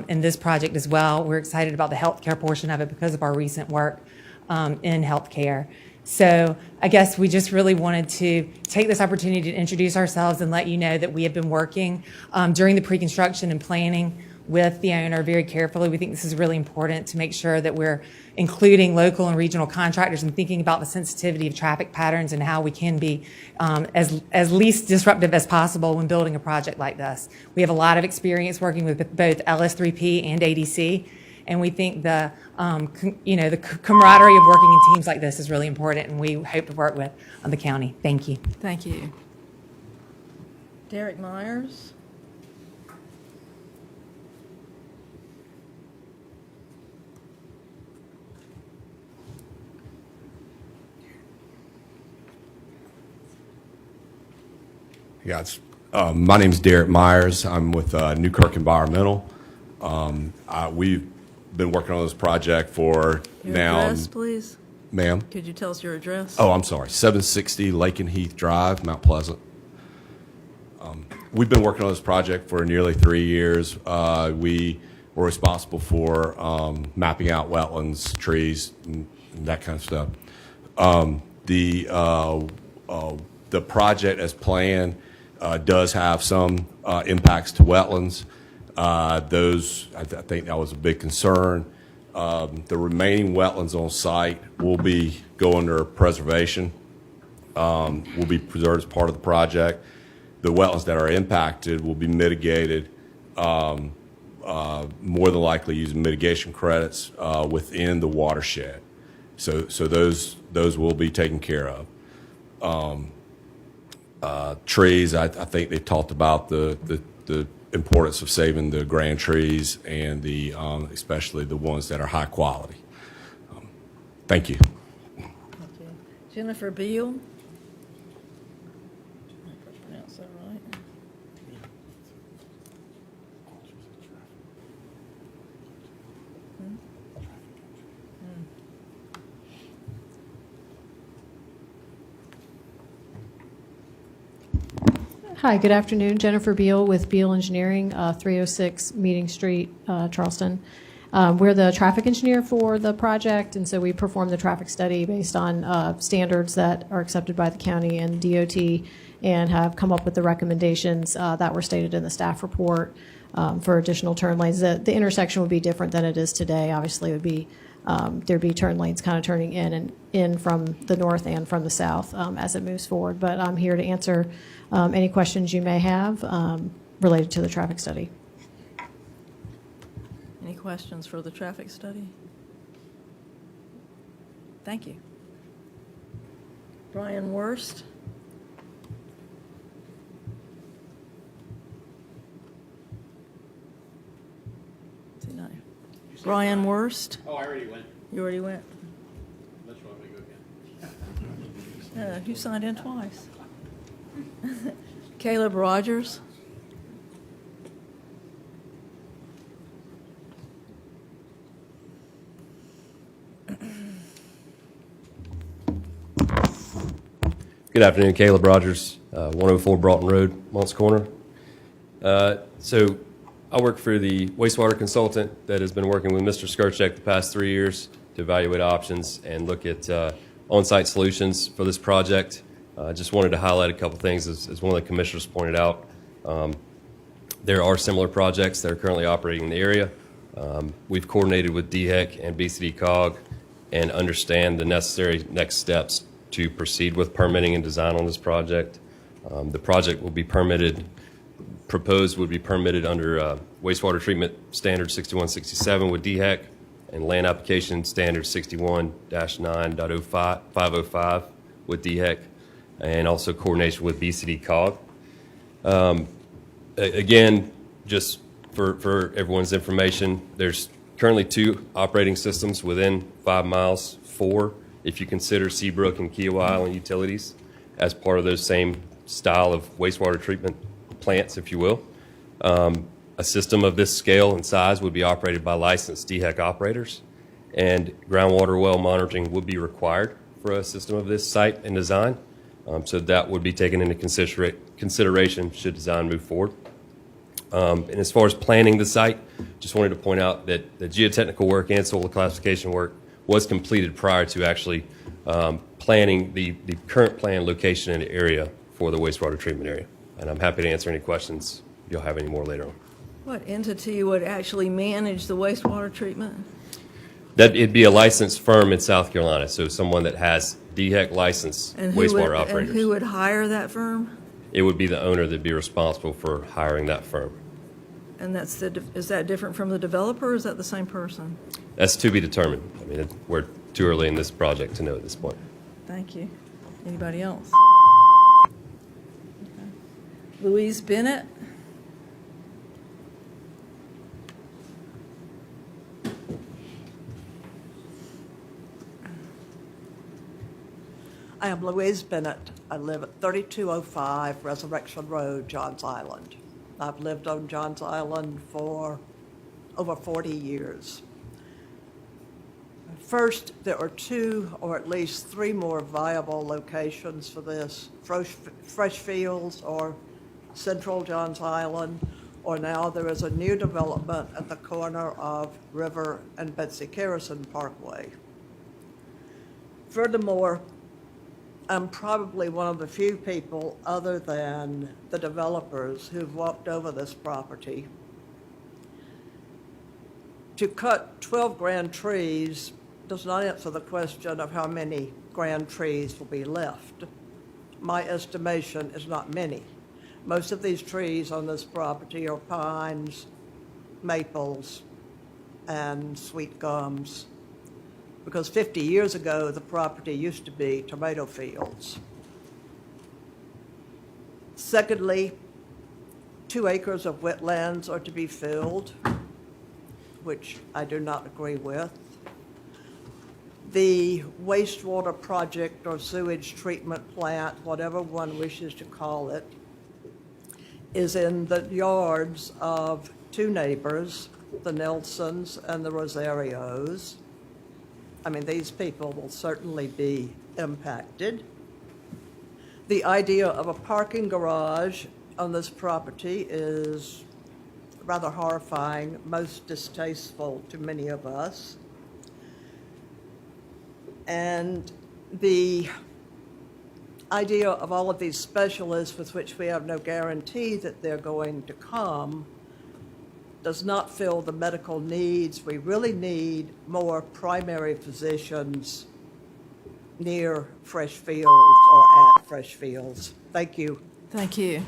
in this project as well. We're excited about the healthcare portion of it because of our recent work in healthcare. So I guess we just really wanted to take this opportunity to introduce ourselves and let you know that we have been working during the pre-construction and planning with the owner very carefully. We think this is really important to make sure that we're including local and regional contractors and thinking about the sensitivity of traffic patterns and how we can be as least disruptive as possible when building a project like this. We have a lot of experience working with both LS3P and ADC, and we think the camaraderie of working in teams like this is really important, and we hope to work with the county. Thank you. Thank you. Derek Myers. Yeah, my name's Derek Myers. I'm with Newkirk Environmental. We've been working on this project for Your now. address, please? Ma'am? Could you tell us your address? Oh, I'm sorry. 760 Lake and Heath Drive, Mount Pleasant. We've been working on this project for nearly 3 years. We were responsible for mapping out wetlands, trees, and that kind of stuff. The project as planned does have some impacts to wetlands. Those, I think that was a big concern. The remaining wetlands on site will be go under preservation, will be preserved as part of the project. The wetlands that are impacted will be mitigated, more than likely using mitigation credits within the watershed. So those will be taken care of. Trees, I think they talked about the importance of saving the grand trees and especially the ones that are high quality. Thank you. Thank you. Jennifer Beal. I pronounced that right. Hi, good afternoon. Jennifer Beal with Beal Engineering, 306 Meeting Street, Charleston. We're the traffic engineer for the project, and so we perform the traffic study based on standards that are accepted by the county and DOT, and have come up with the recommendations that were stated in the staff report for additional turn lanes. The intersection would be different than it is today. Obviously, it would be there'd be turn lanes kind of turning in and in from the north and from the south as it moves forward. But I'm here to answer any questions you may have related to the traffic study. Any questions for the traffic study? Thank you. Brian Worst. Is he not here? Brian Worst. Oh, I already went. You already went? Unless you want me to go again. You signed in twice. Caleb Rogers. Good afternoon, Caleb Rogers, 104 Broughton Road, Mont's Corner. So I work for the wastewater consultant that has been working with Mr. Skirchek the past 3 years to evaluate options and look at on-site solutions for this project. I just wanted to highlight a couple things as one of the commissioners pointed out. There are similar projects that are currently operating in the area. We've coordinated with DHEC and BCD-COG and understand the necessary next steps to proceed with permitting and design on this project. The project will be permitted, proposed would be permitted under wastewater treatment standard 6167 with DHEC and land application standard 61-9.505 with DHEC, and also coordination with BCD-COG. Again, just for everyone's information, there's currently 2 operating systems within 5 miles, 4 if you consider Seabrook and Kiowa Island utilities as part of those same style of wastewater treatment plants, if you will. A system of this scale and size would be operated by licensed DHEC operators, and groundwater well monitoring would be required for a system of this site and design. So that would be taken into consideration should design move forward. And as far as planning the site, just wanted to point out that the geotechnical work and soil classification work was completed prior to actually planning the current plan location and area for the wastewater treatment area. And I'm happy to answer any questions if you'll have any more later on. What entity would actually manage the wastewater treatment? That it'd be a licensed firm in South Carolina, so someone that has DHEC licensed And who wastewater would, operators. and who would hire that firm? It would be the owner that'd be responsible for hiring that firm. And is that different from the developer, or is that the same person? That's to be determined. I mean, we're too early in this project to know at this point. Thank you. Anybody else? Okay. Louise Bennett? I am Louise Bennett. I live at 3205 Resurrection Road, Johns Island. I've lived on Johns Island for over 40 years. First, there are 2 or at least 3 more viable locations for this. Fresh Fields or Central Johns Island, or now there is a new development at the corner of River and Betsy Carrison Parkway. Furthermore, I'm probably one of the few people other than the developers who've walked over this property. To cut 12 grand trees does not answer the question of how many grand trees will be left. My estimation is not many. Most of these trees on this property are pines, maples, and sweet gums, because 50 years ago, the property used to be tomato fields. Secondly, 2 acres of wetlands are to be filled, which I do not agree with. The wastewater project or sewage treatment plant, whatever one wishes to call it, is in the yards of 2 neighbors, the Nelsons and the Rosarios. I mean, these people will certainly be impacted. The idea of a parking garage on this property is rather horrifying, most distasteful to many of us. And the idea of all of these specialists with which we have no guarantee that they're going to come does not fill the medical needs. We really need more primary physicians near fresh fields or at fresh fields. Thank you. Thank you.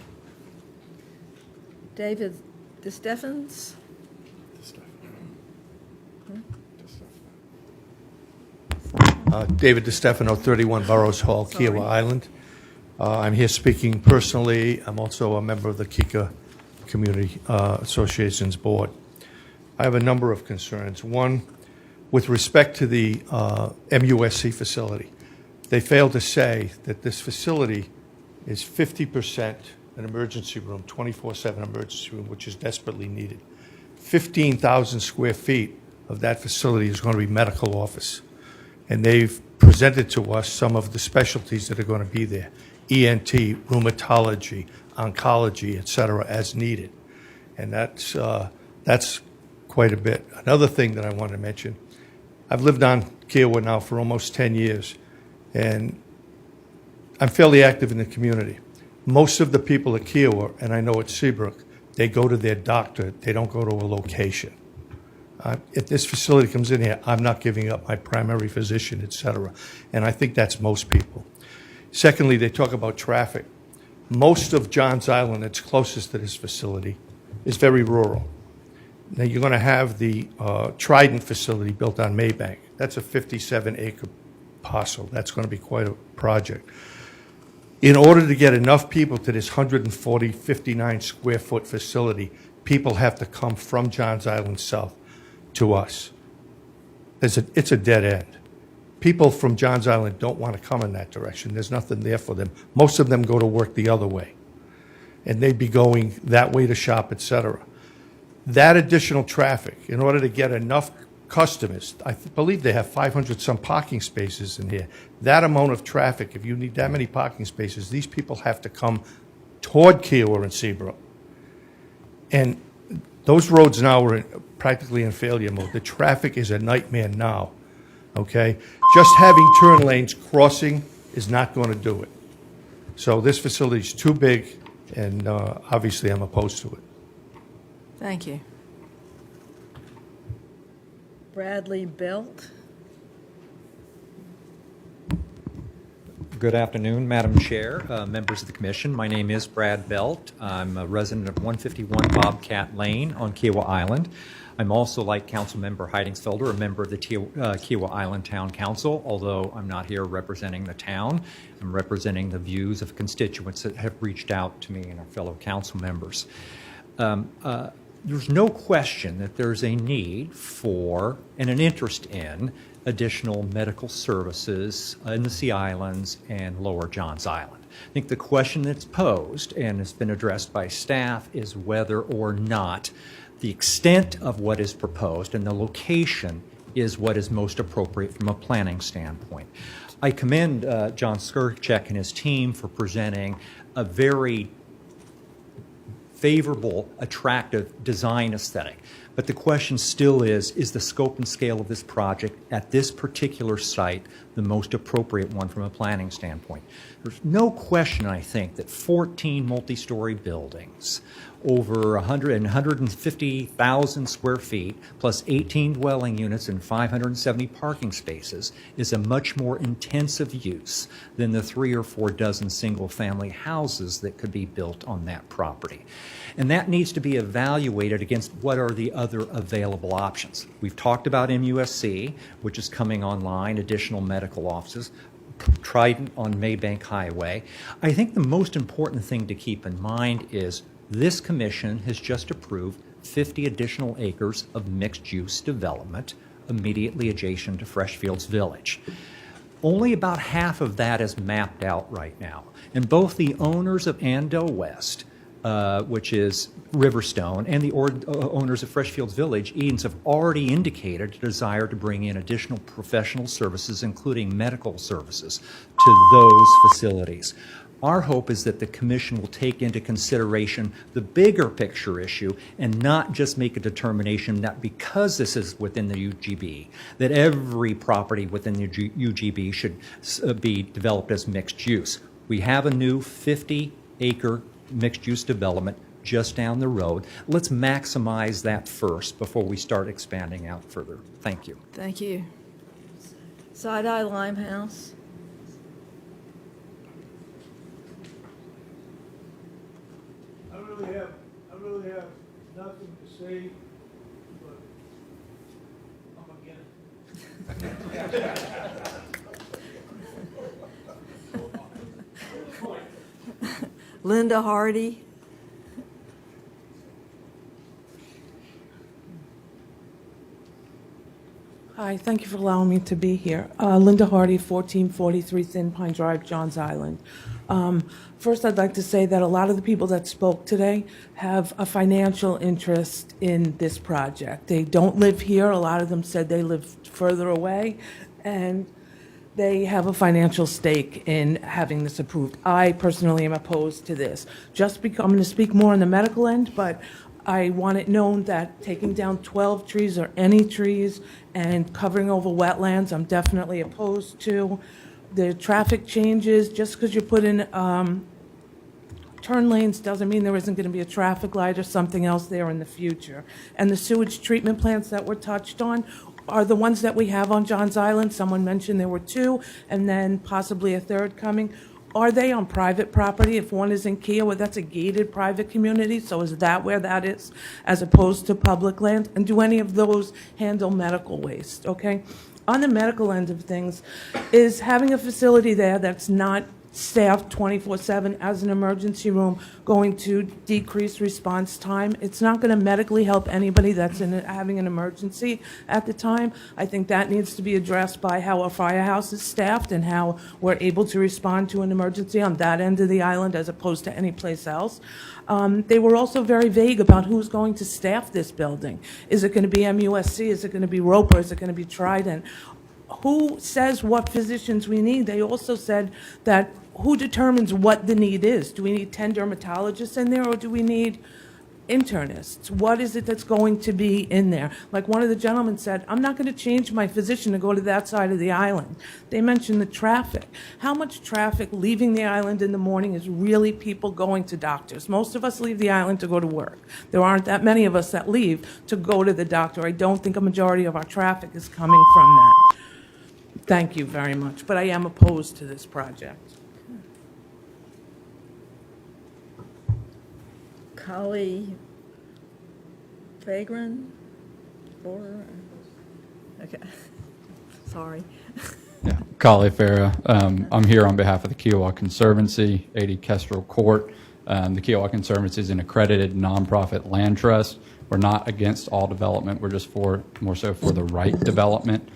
David DeSteffens? David DiStefano, 31 Burroughs Hall, Kiowa Island. I'm here speaking personally. I'm also a member of the Kika Community Association's board. I have a number of concerns. One, with respect to the MUSC facility, they failed to say that this facility is 50% an emergency room, 24/7 emergency room, which is desperately needed. 15,000 square feet of that facility is going to be medical office. And they've presented to us some of the specialties that are going to be there: ENT, rheumatology, oncology, et cetera, as needed. And that's quite a bit. Another thing that I want to mention, I've lived on Kiowa now for almost 10 years, and I'm fairly active in the community. Most of the people at Kiowa, and I know at Seabrook, they go to their doctor. They don't go to a location. If this facility comes in here, I'm not giving up my primary physician, et cetera. And I think that's most people. Secondly, they talk about traffic. Most of Johns Island, that's closest to this facility, is very rural. Now, you're going to have the Trident facility built on Maybank. That's a 57-acre parcel. That's going to be quite a project. In order to get enough people to this 140, 59-square-foot facility, people have to come from Johns Island South to us. It's a dead end. People from Johns Island don't want to come in that direction. There's nothing there for them. Most of them go to work the other way, and they'd be going that way to shop, et cetera. That additional traffic, in order to get enough customers, I believe they have 500-some parking spaces in here. That amount of traffic, if you need that many parking spaces, these people have to come toward Kiowa and Seabrook. And those roads now are practically in failure mode. The traffic is a nightmare now, okay? Just having turn lanes crossing is not going to do it. So this facility is too big, and obviously I'm opposed to it. Thank you. Bradley Belt. Good afternoon, Madam Chair, members of the Commission. My name is Brad Belt. I'm a resident of 151 Bobcat Lane on Kiowa Island. I'm also, like Councilmember Heidingsfelder, a member of the Kiowa Island Town Council, although I'm not here representing the town. I'm representing the views of constituents that have reached out to me and our fellow council members. There's no question that there's a need for and an interest in additional medical services in the Sea Islands and Lower Johns Island. I think the question that's posed and has been addressed by staff is whether or not the extent of what is proposed and the location is what is most appropriate from a planning standpoint. I commend John Skurchek and his team for presenting a very favorable, attractive design aesthetic. But the question still is the scope and scale of this project at this particular site the most appropriate one from a planning standpoint? There's no question, I think, that 14 multi-story buildings over 150,000 square feet plus 18 dwelling units and 570 parking spaces is a much more intensive use than the 3 or 4 dozen single-family houses that could be built on that property. And that needs to be evaluated against what are the other available options. We've talked about MUSC, which is coming online, additional medical offices, Trident on Maybank Highway. I think the most important thing to keep in mind is this commission has just approved 50 additional acres of mixed-use development immediately adjacent to Freshfields Village. Only about half of that is mapped out right now. And both the owners of Andell West, which is Riverstone, and the owners of Freshfields Village, Edens, have already indicated a desire to bring in additional professional services, including medical services, to those facilities. Our hope is that the Commission will take into consideration the bigger picture issue and not just make a determination that because this is within the UGB, that every property within the UGB should be developed as mixed use. We have a new 50-acre mixed-use development just down the road. Let's maximize that first before we start expanding out further. Thank you. Thank you. Side-Eye Limehouse. I really have nothing to say, but I'm against it. Linda Hardy. Hi, thank you for allowing me to be here. Linda Hardy, 1443 Thin Pine Drive, Johns Island. First, I'd like to say that a lot of the people that spoke today have a financial interest in this project. They don't live here. A lot of them said they live further away, and they have a financial stake in having this approved. I personally am opposed to this. Just because I'm going to speak more on the medical end, but I want it known that taking down 12 trees or any trees and covering over wetlands, I'm definitely opposed to. The traffic changes, just because you put in turn lanes doesn't mean there isn't going to be a traffic light or something else there in the future. And the sewage treatment plants that were touched on are the ones that we have on Johns Island. Someone mentioned there were 2, and then possibly a 3rd coming. Are they on private property? If one is in Kiowa, that's a gated private community, so is that where that is, as opposed to public land? And do any of those handle medical waste, okay? On the medical end of things, is having a facility there that's not staffed 24/7 as an emergency room going to decrease response time? It's not going to medically help anybody that's having an emergency at the time. I think that needs to be addressed by how a firehouse is staffed and how we're able to respond to an emergency on that end of the island as opposed to any place else. They were also very vague about who's going to staff this building. Is it going to be MUSC? Is it going to be Roper? Is it going to be Trident? Who says what physicians we need? They also said that who determines what the need is? Do we need 10 dermatologists in there, or do we need internists? What is it that's going to be in there? Like one of the gentlemen said, I'm not going to change my physician to go to that side of the island. They mentioned the traffic. How much traffic leaving the island in the morning is really people going to doctors? Most of us leave the island to go to work. There aren't that many of us that leave to go to the doctor. I don't think a majority of our traffic is coming from that. Thank you very much, but I am opposed to this project. Kali Fagran? Okay, sorry. Yeah, Kali Farah. I'm here on behalf of the Kiowa Conservancy, 80 Kestrel Court. The Kiowa Conservancy is an accredited nonprofit land trust. We're not against all development. We're just more so for the right development.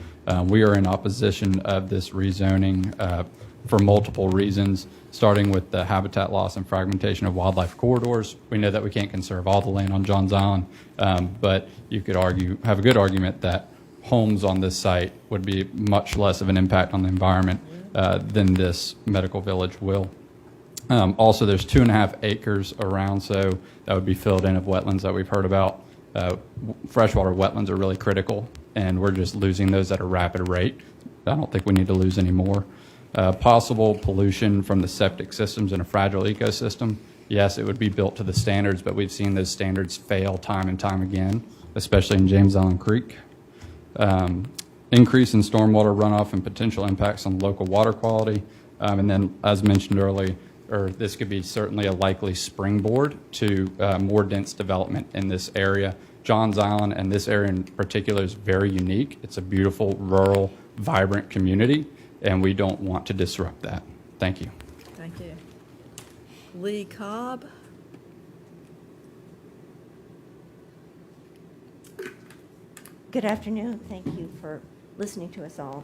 We are in opposition of this rezoning for multiple reasons, starting with the habitat loss and fragmentation of wildlife corridors. We know that we can't conserve all the land on Johns Island, but you could have a good argument that homes on this site would be much less of an impact on the environment than this medical village will. Also, there's 2.5 acres around, so that would be filled in of wetlands that we've heard about. Freshwater wetlands are really critical, and we're just losing those at a rapid rate. I don't think we need to lose any more. Possible pollution from the septic systems in a fragile ecosystem. Yes, it would be built to the standards, but we've seen those standards fail time and time again, especially in James Island Creek. Increase in stormwater runoff and potential impacts on local water quality. And then, as mentioned earlier, this could be certainly a likely springboard to more dense development in this area. Johns Island and this area in particular is very unique. It's a beautiful, rural, vibrant community, and we don't want to disrupt that. Thank you. Thank you. Lee Cobb? Good afternoon. Thank you for listening to us all.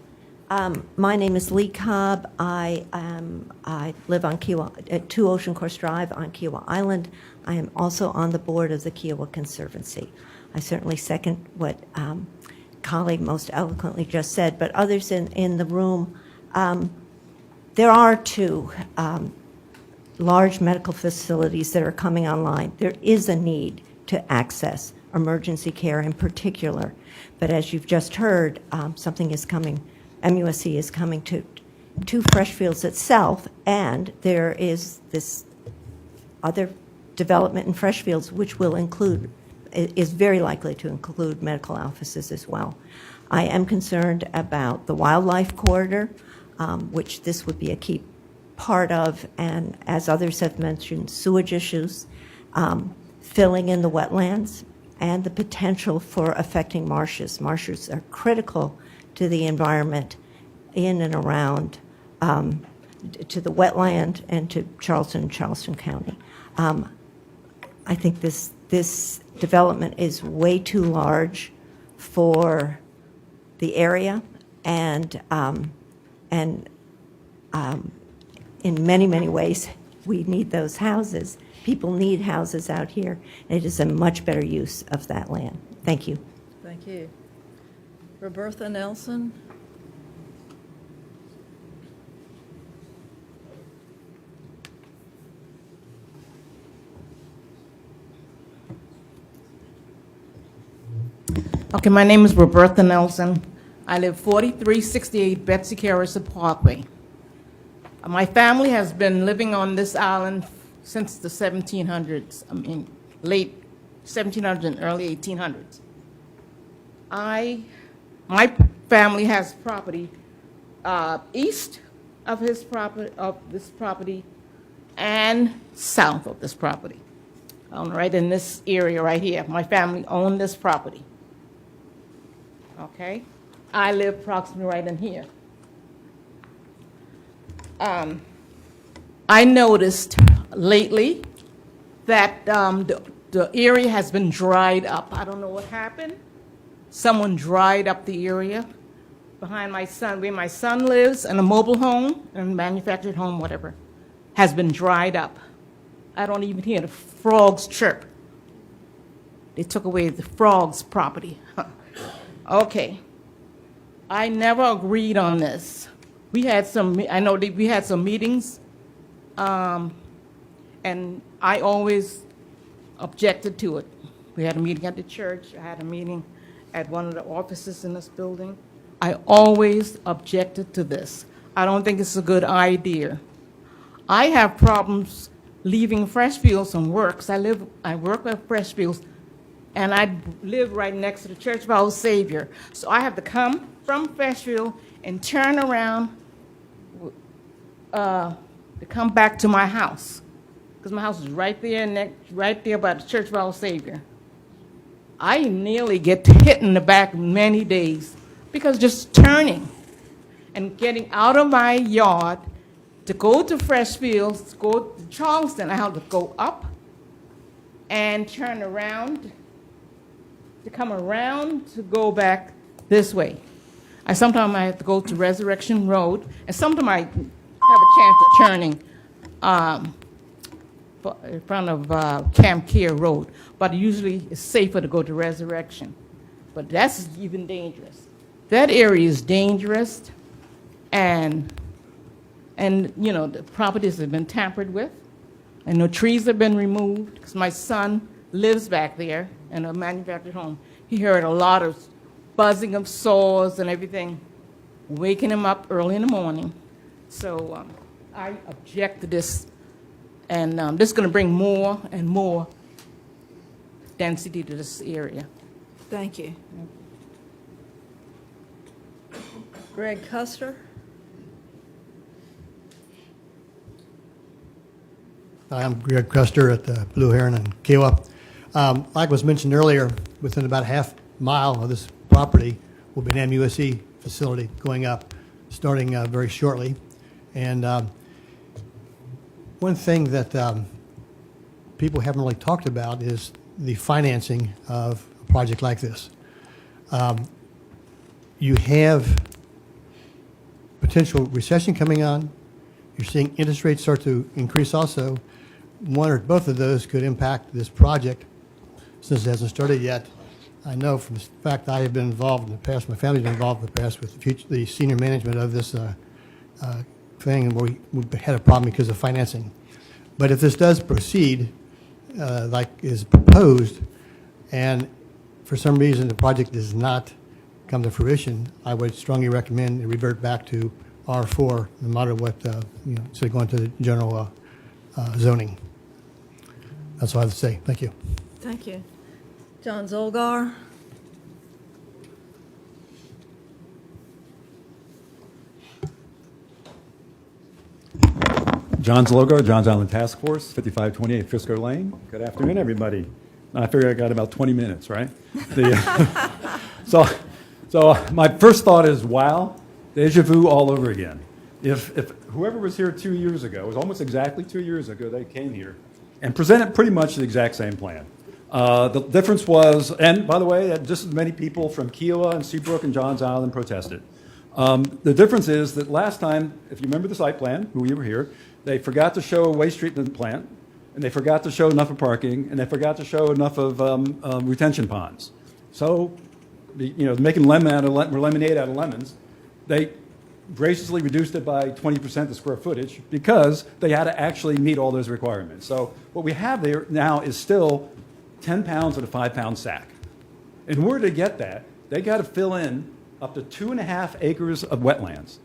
My name is Lee Cobb. I live on Kiowa, at 2 Ocean Course Drive on Kiowa Island. I am also on the board of the Kiowa Conservancy. I certainly second what colleague most eloquently just said, but others in the room, there are 2 large medical facilities that are coming online. There is a need to access emergency care in particular, but as you've just heard, something is coming. MUSC is coming to Freshfields itself, and there is this other development in Freshfields which will include, is very likely to include medical offices as well. I am concerned about the wildlife corridor, which this would be a key part of, and as others have mentioned, sewage issues, filling in the wetlands, and the potential for affecting marshes. Marshes are critical to the environment in and around to the wetland and to Charleston and Charleston County. I think this development is way too large for the area, and in many, many ways, we need those houses. People need houses out here, and it is a much better use of that land. Thank you. Thank you. Roberta Nelson? Okay, my name is Roberta Nelson. I live 4368 Betsy Harrison Parkway. My family has been living on this island since the 1700s, late 1700s and early 1800s. My family has property east of this property and south of this property. Right in this area right here, my family owned this property. Okay, I live approximately right in here. I noticed lately that the area has been dried up. I don't know what happened. Someone dried up the area behind my son, where my son lives, in a mobile home, a manufactured home, whatever, has been dried up. I don't even hear the frogs chirp. They took away the frogs' property. Okay. I never agreed on this. We had some, I know that we had some meetings, and I always objected to it. We had a meeting at the church. I had a meeting at one of the offices in this building. I always objected to this. I don't think it's a good idea. I have problems leaving Freshfields from work, 'cause I work at Freshfields, and I live right next to the Church of Our Savior. So I have to come from Freshfield and turn around to come back to my house, because my house is right there by the Church of Our Savior. I nearly get hit in the back many days because just turning and getting out of my yard to go to Freshfields, to go to Charleston, I have to go up and turn around to come around to go back this way. Sometimes I have to go to Resurrection Road, and sometimes I have a chance of turning in front of Camp Keir Road, but usually it's safer to go to Resurrection. But that's even dangerous. That area is dangerous, and you know, the properties have been tampered with, and the trees have been removed, because my son lives back there in a manufactured home. He heard a lot of buzzing of saws and everything, waking him up early in the morning. So I object to this, and this is going to bring more and more density to this area. Thank you. Greg Custer? Hi, I'm Greg Custer at Blue Heron and Kiowa. Like was mentioned earlier, within about a half mile of this property will be an MUSC facility going up, starting very shortly. And one thing that people haven't really talked about is the financing of a project like this. You have potential recession coming on. You're seeing interest rates start to increase also. One or both of those could impact this project since it hasn't started yet. I know from the fact I have been involved in the past, my family's been involved in the past with the senior management of this thing, and we had a problem because of financing. But if this does proceed like is proposed, and for some reason the project does not come to fruition, I would strongly recommend it revert back to R4, no matter what, instead of going to the general zoning. That's all I have to say. Thank you. Thank you. John Zolgar? John's Logo, John's Island Task Force, 5528 Frisco Lane. Good afternoon, everybody. I figure I got about 20 minutes, right? So my first thought is, wow, deja vu all over again. if whoever was here 2 years ago, it was almost exactly 2 years ago, they came here and presented pretty much the exact same plan. The difference was, and by the way, just as many people from Kiowa and Seabrook and Johns Island protested. The difference is that last time, if you remember the site plan, who you were here, they forgot to show a waste treatment plant, and they forgot to show enough of parking, and they forgot to show enough of retention ponds. So, making lemonade out of lemons, they graciously reduced it by 20% the square footage because they had to actually meet all those requirements. So what we have there now is still 10 pounds in a 5-pound sack. In order to get that, they got to fill in up to 2.5 acres of wetlands,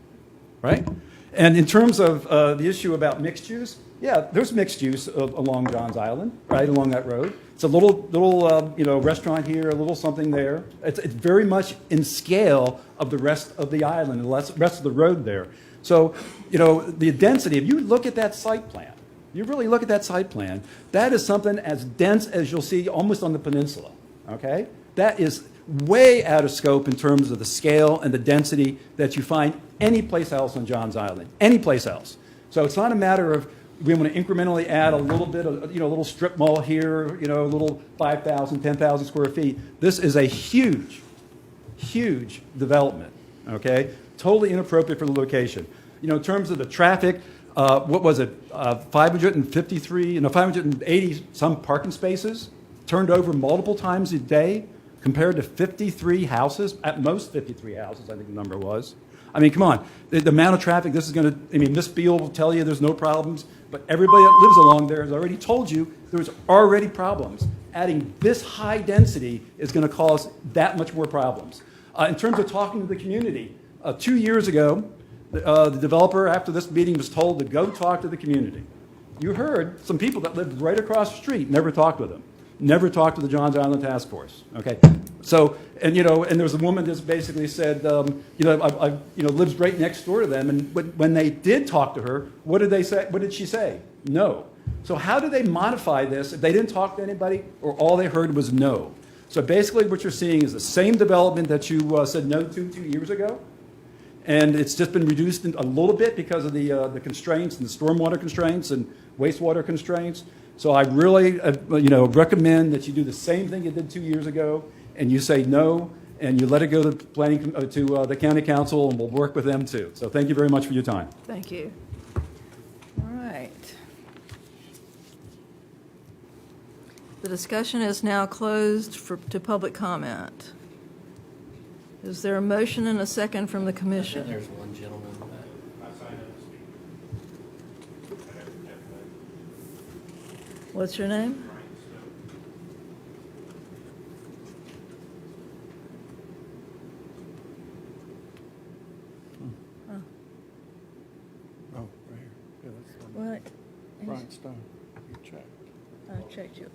right? And in terms of the issue about mixed use, yeah, there's mixed use along Johns Island, right, along that road. It's a little restaurant here, a little something there. It's very much in scale of the rest of the island and the rest of the road there. So, the density, if you look at that site plan, you really look at that site plan, that is something as dense as you'll see almost on the peninsula, okay? That is way out of scope in terms of the scale and the density that you find any place else on Johns Island, any place else. So it's not a matter of we want to incrementally add a little bit of, a little strip mall here, a little 5,000, 10,000 square feet. This is a huge, huge development, okay? Totally inappropriate for the location. In terms of the traffic, what was it, 580 some parking spaces turned over multiple times a day compared to 53 houses, at most 53 houses, I think the number was. I mean, come on, the amount of traffic this is going to, Miss Beal will tell you there's no problems, but everybody that lives along there has already told you there's already problems. Adding this high density is going to cause that much more problems. In terms of talking to the community, 2 years ago, the developer, after this meeting, was told to go talk to the community. You heard some people that lived right across the street, never talked with them. Never talked to the Johns Island Task Force. Okay, so and there was a woman that basically said, I lives right next door to them, and when they did talk to her, what did they say? What did she say? No. So how do they modify this if they didn't talk to anybody, or all they heard was no? So basically, what you're seeing is the same development that you said no to 2 years ago, and it's just been reduced a little bit because of the constraints and the stormwater constraints and wastewater constraints. So I really, recommend that you do the same thing you did 2 years ago, and you say no, and you let it go to the county council, and we'll work with them too. So thank you very much for your time. Thank you. All right. The discussion is now closed to public comment. Is there a motion and a second from the commission? There's one gentleman. What's your name? Oh, right here. Yeah, that's the What? Brian Stone. You checked. I checked you.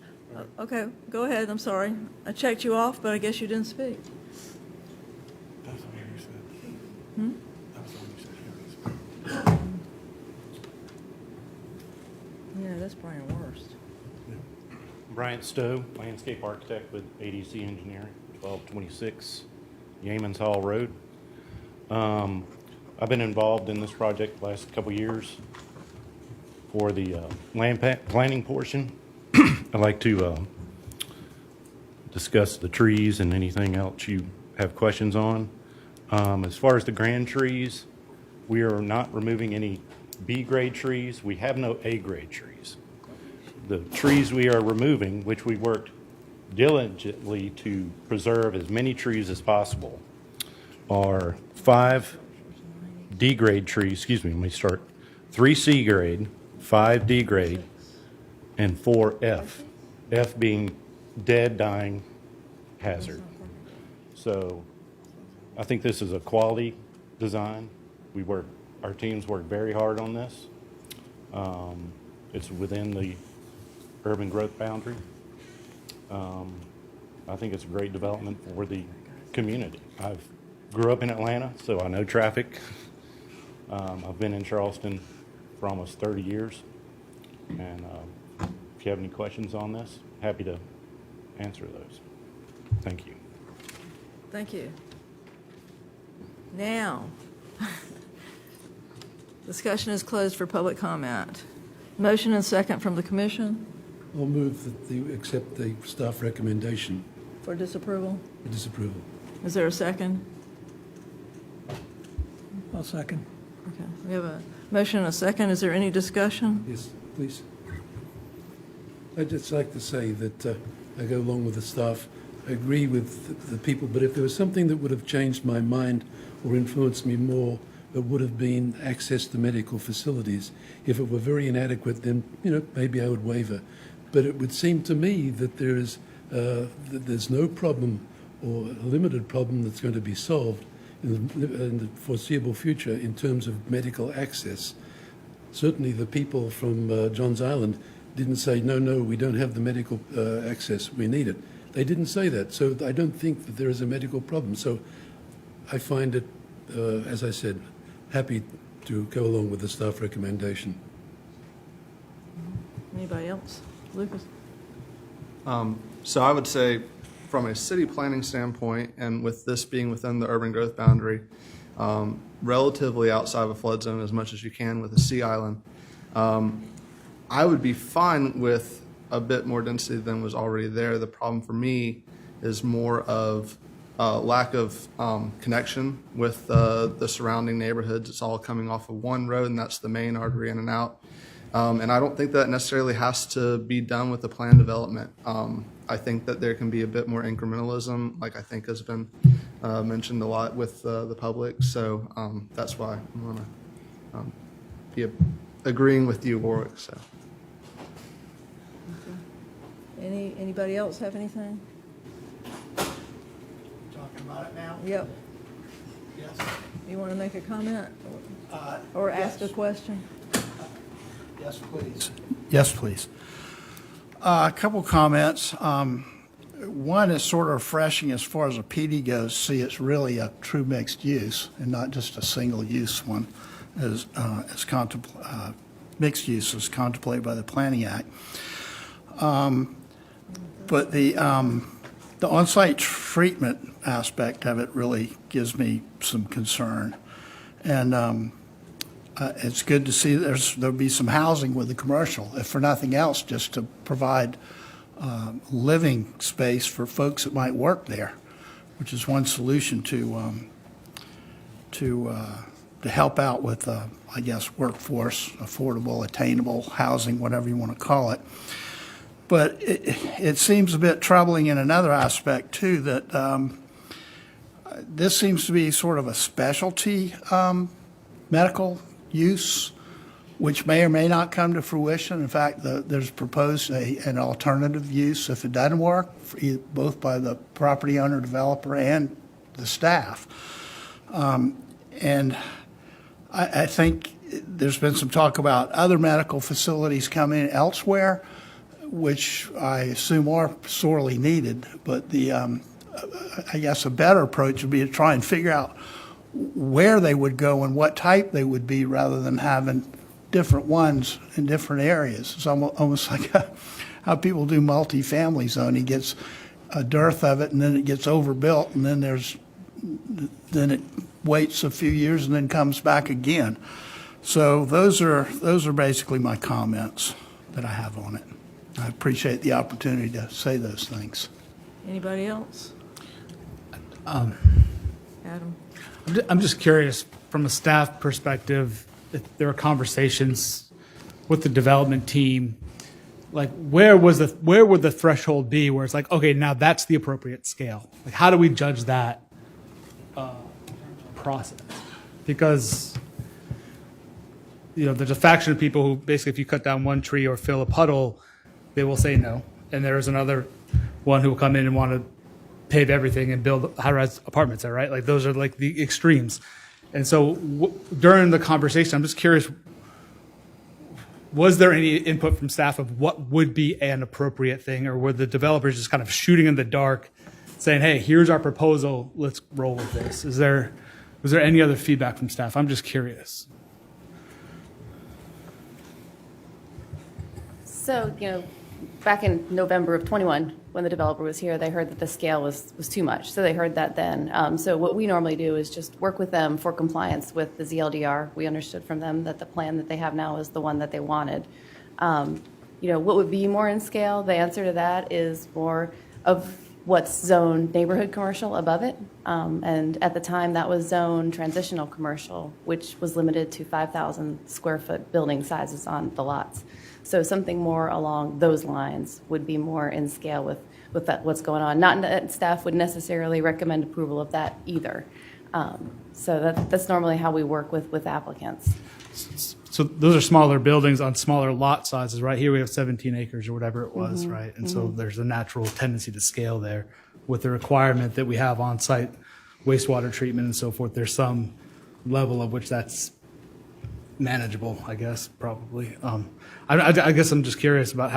Okay, go ahead, I'm sorry. I checked you off, but I guess you didn't speak. That's the one you said. Hmm? That was the one you said. Yeah, that's Brian Worst. Bryant Stowe, landscape architect with ADC Engineering, 1226 Yeamans Hall Road. I've been involved in this project the last couple years for the land planning portion. I'd like to discuss the trees and anything else you have questions on. As far as the grand trees, we are not removing any B-grade trees. We have no A-grade trees. The trees we are removing, which we worked diligently to preserve as many trees as possible, are 5 D-grade trees, 3 C-grade, 5 D-grade, and 4 F. F being dead, dying, hazard. So I think this is a quality design. Our teams work very hard on this. It's within the urban growth boundary. I think it's a great development for the community. I grew up in Atlanta, so I know traffic. I've been in Charleston for almost 30 years. And if you have any questions on this, happy to answer those. Thank you. Thank you. Now, Discussion is closed for public comment. Motion and second from the commission I'll move that they accept the staff recommendation for disapproval. for disapproval. Is there a second? I'll second. Okay, we have a motion and a second. Is there any discussion? Yes, please. I'd just like to say that I go along with the staff. I agree with the people, but if there was something that would have changed my mind or influenced me more, it would have been access to medical facilities. If it were very inadequate, then maybe I would waver. But it would seem to me that there's no problem or a limited problem that's going to be solved in the foreseeable future in terms of medical access. Certainly, the people from Johns Island didn't say, no, we don't have the medical access, we need it. They didn't say that, so I don't think that there is a medical problem. So I find it, as I said, happy to go along with the staff recommendation. Anybody else? Lucas? So I would say from a city planning standpoint, and with this being within the urban growth boundary, relatively outside of a flood zone as much as you can with a sea island, I would be fine with a bit more density than was already there. The problem for me is more of lack of connection with the surrounding neighborhoods. It's all coming off of one road, and that's the main artery in and out. And I don't think that necessarily has to be done with the plan development. I think that there can be a bit more incrementalism, like I think has been mentioned a lot with the public. So that's why I'm going to be agreeing with you, Warwick. So. Anybody else have anything? Talking about it now? Yep. Yes. You want to make a comment or ask a question? Yes, please. Yes, please. A couple comments. One is sort of refreshing as far as a PD goes. See, it's really a true mixed use and not just a single use one, as mixed use is contemplated by the Planning Act. But the on-site treatment aspect of it really gives me some concern, and it's good to see there'll be some housing with the commercial, if for nothing else, just to provide living space for folks that might work there, which is one solution to help out with, I guess, workforce, affordable, attainable housing, whatever you want to call it. But it seems a bit troubling in another aspect, too, that this seems to be sort of a specialty medical use, which may or may not come to fruition. In fact, there's proposed an alternative use if it doesn't work, both by the property owner, developer, and the staff. And I think there's been some talk about other medical facilities coming elsewhere, which I assume are sorely needed. But I guess a better approach would be to try and figure out where they would go and what type they would be, rather than having different ones in different areas. It's almost like how people do multifamily zoning. Gets a dearth of it, and then it gets overbuilt, and then it waits a few years and then comes back again. So those are basically my comments that I have on it. I appreciate the opportunity to say those things. Anybody else? Adam? I'm just curious, from a staff perspective, if there are conversations with the development team, like where would the threshold be where it's like, okay, now that's the appropriate scale? Like, how do we judge that process? Because there's a faction of people who basically, if you cut down one tree or fill a puddle, they will say no. And there's another one who will come in and want to pave everything and build high-rise apartments there, right? Like, those are like the extremes. And so during the conversation, I'm just curious, was there any input from staff of what would be an appropriate thing, or were the developers just kind of shooting in the dark, saying, hey, here's our proposal, let's roll with this? Was there any other feedback from staff? I'm just curious. So, back in November of 21, when the developer was here, they heard that the scale was too much. So they heard that then. So what we normally do is just work with them for compliance with the ZLDR. We understood from them that the plan that they have now is the one that they wanted. What would be more in scale? The answer to that is more of what's zoned neighborhood commercial above it. And at the time, that was zoned transitional commercial, which was limited to 5,000 square foot building sizes on the lots. So something more along those lines would be more in scale with that, what's going on. Not that staff would necessarily recommend approval of that either. So that's normally how we work with applicants. So those are smaller buildings on smaller lot sizes, right? Here we have 17 acres or whatever it was, right? And so there's a natural tendency to scale there with the requirement that we have on-site wastewater treatment and so forth. There's some level of which that's manageable, I guess, probably. I guess I'm just curious about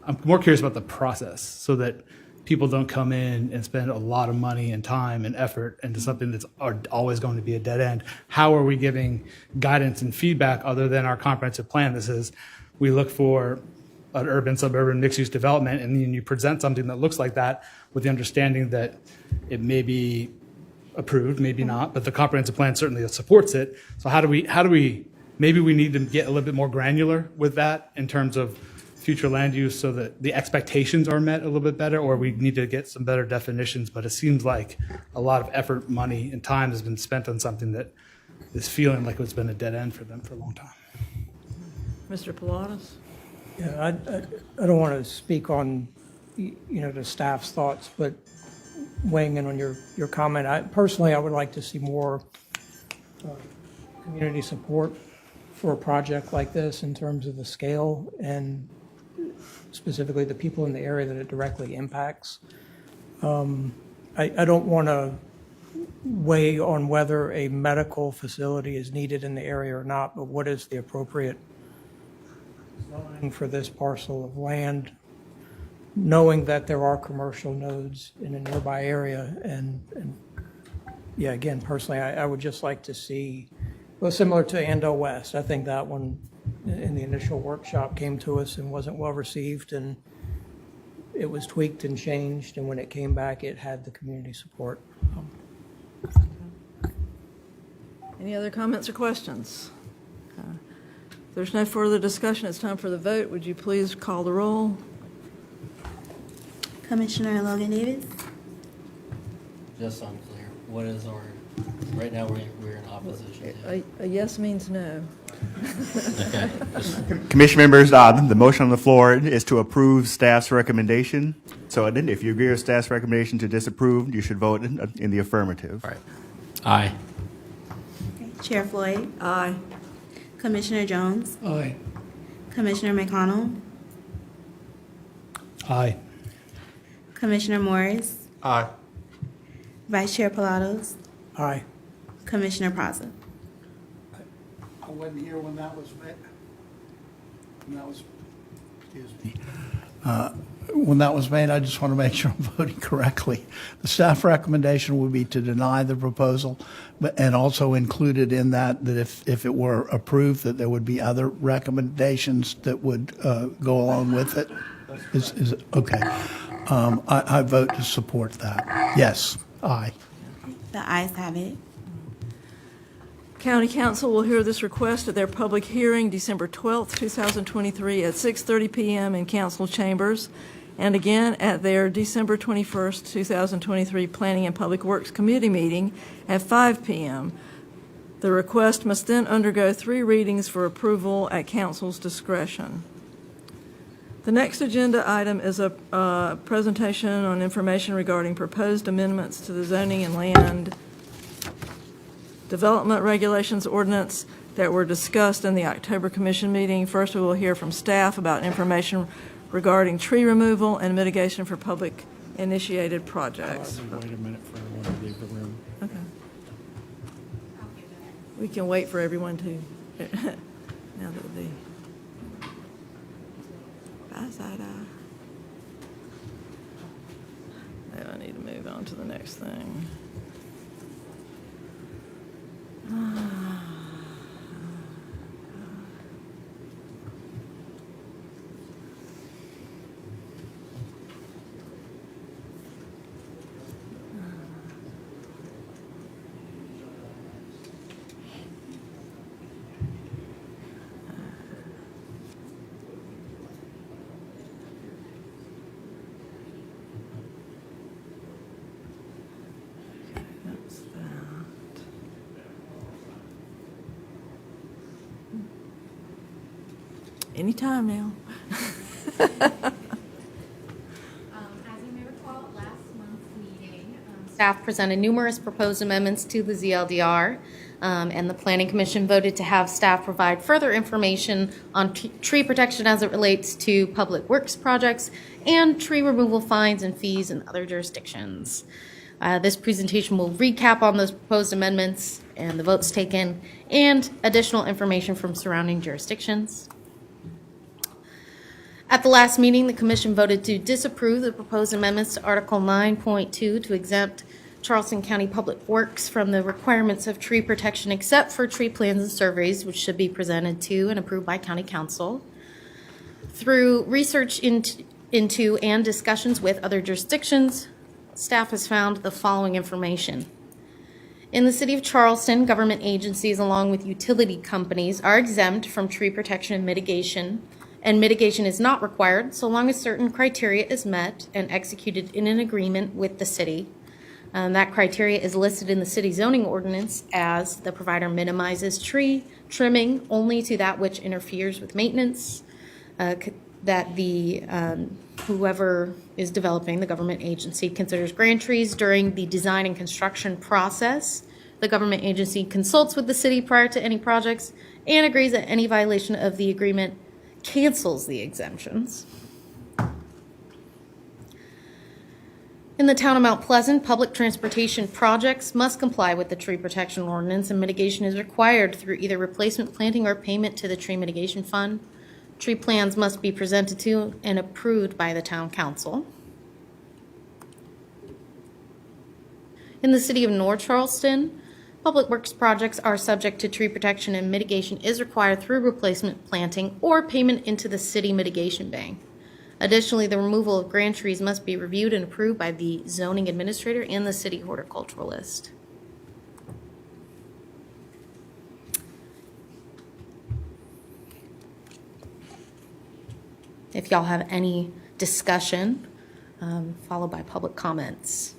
I'm more curious about the process so that people don't come in and spend a lot of money and time and effort into something that's always going to be a dead end. How are we giving guidance and feedback other than our comprehensive plan that says we look for an urban, suburban, mixed-use development, and then you present something that looks like that with the understanding that it may be approved, maybe not, but the comprehensive plan certainly supports it. So how do we, maybe we need to get a little bit more granular with that in terms of future land use so that the expectations are met a little bit better, or we need to get some better definitions. But it seems like a lot of effort, money, and time has been spent on something that is feeling like it's been a dead end for them for a long time. Mr. Pilatus? Yeah, I don't want to speak on, the staff's thoughts, but weighing in on your comment, I would like to see more community support for a project like this in terms of the scale and specifically the people in the area that it directly impacts. I don't want to weigh on whether a medical facility is needed in the area or not, but what is the appropriate zoning for this parcel of land, knowing that there are commercial nodes in a nearby area. And yeah, again, personally, I would just like to see, well, similar to Ando West. I think that one in the initial workshop came to us and wasn't well received, and it was tweaked and changed, and when it came back, it had the community support. Any other comments or questions? If there's no further discussion, it's time for the vote. Would you please call the roll? Commissioner Logan Davis. Just so I'm clear, what is our, right now we're in opposition to? A yes means no. Okay. Commission members, the motion on the floor is to approve staff's recommendation. So if you agree with staff's recommendation to disapprove, you should vote in the affirmative. All right. Aye. Okay. Chair Floyd. Aye. Commissioner Jones. Aye. Commissioner McConnell. Aye. Commissioner Morris. Aye. Vice Chair Pilatos. Aye. Commissioner Praza. I wasn't here when that was made. When that was made, I just want to make sure I'm voting correctly. The staff recommendation would be to deny the proposal, and also included in that if it were approved, that there would be other recommendations that would go along with it. Is it okay? I vote to support that. Yes, aye. The ayes have it. County Council will hear this request at their public hearing December 12th, 2023 at 6:30 p.m. in council chambers, and again at their December 21st, 2023 Planning and Public Works Committee meeting at 5 p.m. The request must then undergo 3 readings for approval at council's discretion. The next agenda item is a presentation on information regarding proposed amendments to the zoning and land development regulations ordinance that were discussed in the October Commission meeting. First, we will hear from staff about information regarding tree removal and mitigation for public initiated projects. Wait a minute for everyone to leave the room. Okay. We can wait for everyone to, now that the, I need to move on to the next thing. Anytime now. As you may recall, at last month's meeting, staff presented numerous proposed amendments to the ZLDR, and the Planning Commission voted to have staff provide further information on tree protection as it relates to public works projects and tree removal fines and fees in other jurisdictions. This presentation will recap on those proposed amendments and the votes taken, and additional information from surrounding jurisdictions. At the last meeting, the Commission voted to disapprove the proposed amendments to Article 9.2 to exempt Charleston County Public Works from the requirements of tree protection except for tree plans and surveys, which should be presented to and approved by County Council. Through research into and discussions with other jurisdictions, staff has found the following information. In the city of Charleston, government agencies along with utility companies are exempt from tree protection and mitigation is not required so long as certain criteria is met and executed in an agreement with the city. That criteria is listed in the city zoning ordinance as the provider minimizes tree trimming only to that which interferes with maintenance, that the whoever is developing, the government agency, considers grand trees during the design and construction process. The government agency consults with the city prior to any projects and agrees that any violation of the agreement cancels the exemptions. In the town of Mount Pleasant, public transportation projects must comply with the tree protection ordinance, and mitigation is required through either replacement planting or payment to the tree mitigation fund. Tree plans must be presented to and approved by the town council. In the city of North Charleston, public works projects are subject to tree protection, and mitigation is required through replacement planting or payment into the city mitigation bank. Additionally, the removal of grand trees must be reviewed and approved by the zoning administrator and the city horticulturalist. If y'all have any discussion, followed by public comments,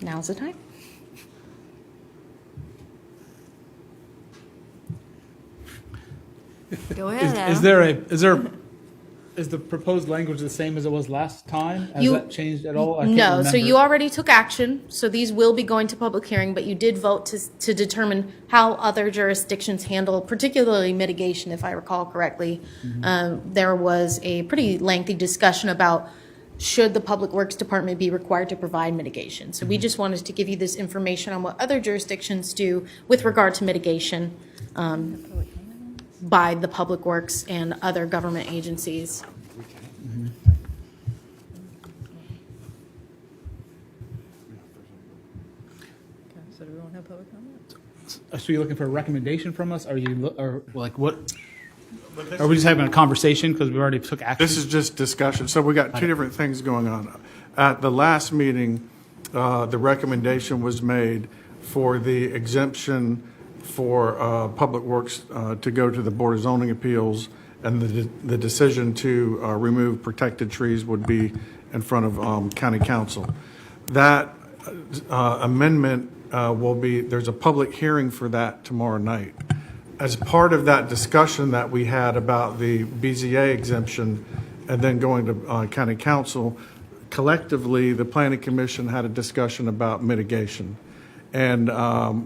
now's the time. Go ahead, Adam. Is the proposed language the same as it was last time? Has You- that changed at all? I can't No, so remember. you already took action, so these will be going to public hearing, but you did vote to determine how other jurisdictions handle, particularly mitigation, if I recall correctly. There was a pretty lengthy discussion about should the Public Works Department be required to provide mitigation. So we just wanted to give you this information on what other jurisdictions do with regard to mitigation by the Public Works and other government agencies. So do we want to have public comment? So you're looking for a recommendation from us? Are you, or like what? Are we just having a conversation because we already took action? This is just discussion. So we got two different things going on. At the last meeting, the recommendation was made for the exemption for Public Works to go to the Board of Zoning Appeals, and the decision to remove protected trees would be in front of County Council. That amendment will be, there's a public hearing for that tomorrow night. As part of that discussion that we had about the BZA exemption and then going to County Council, collectively, the Planning Commission had a discussion about mitigation. And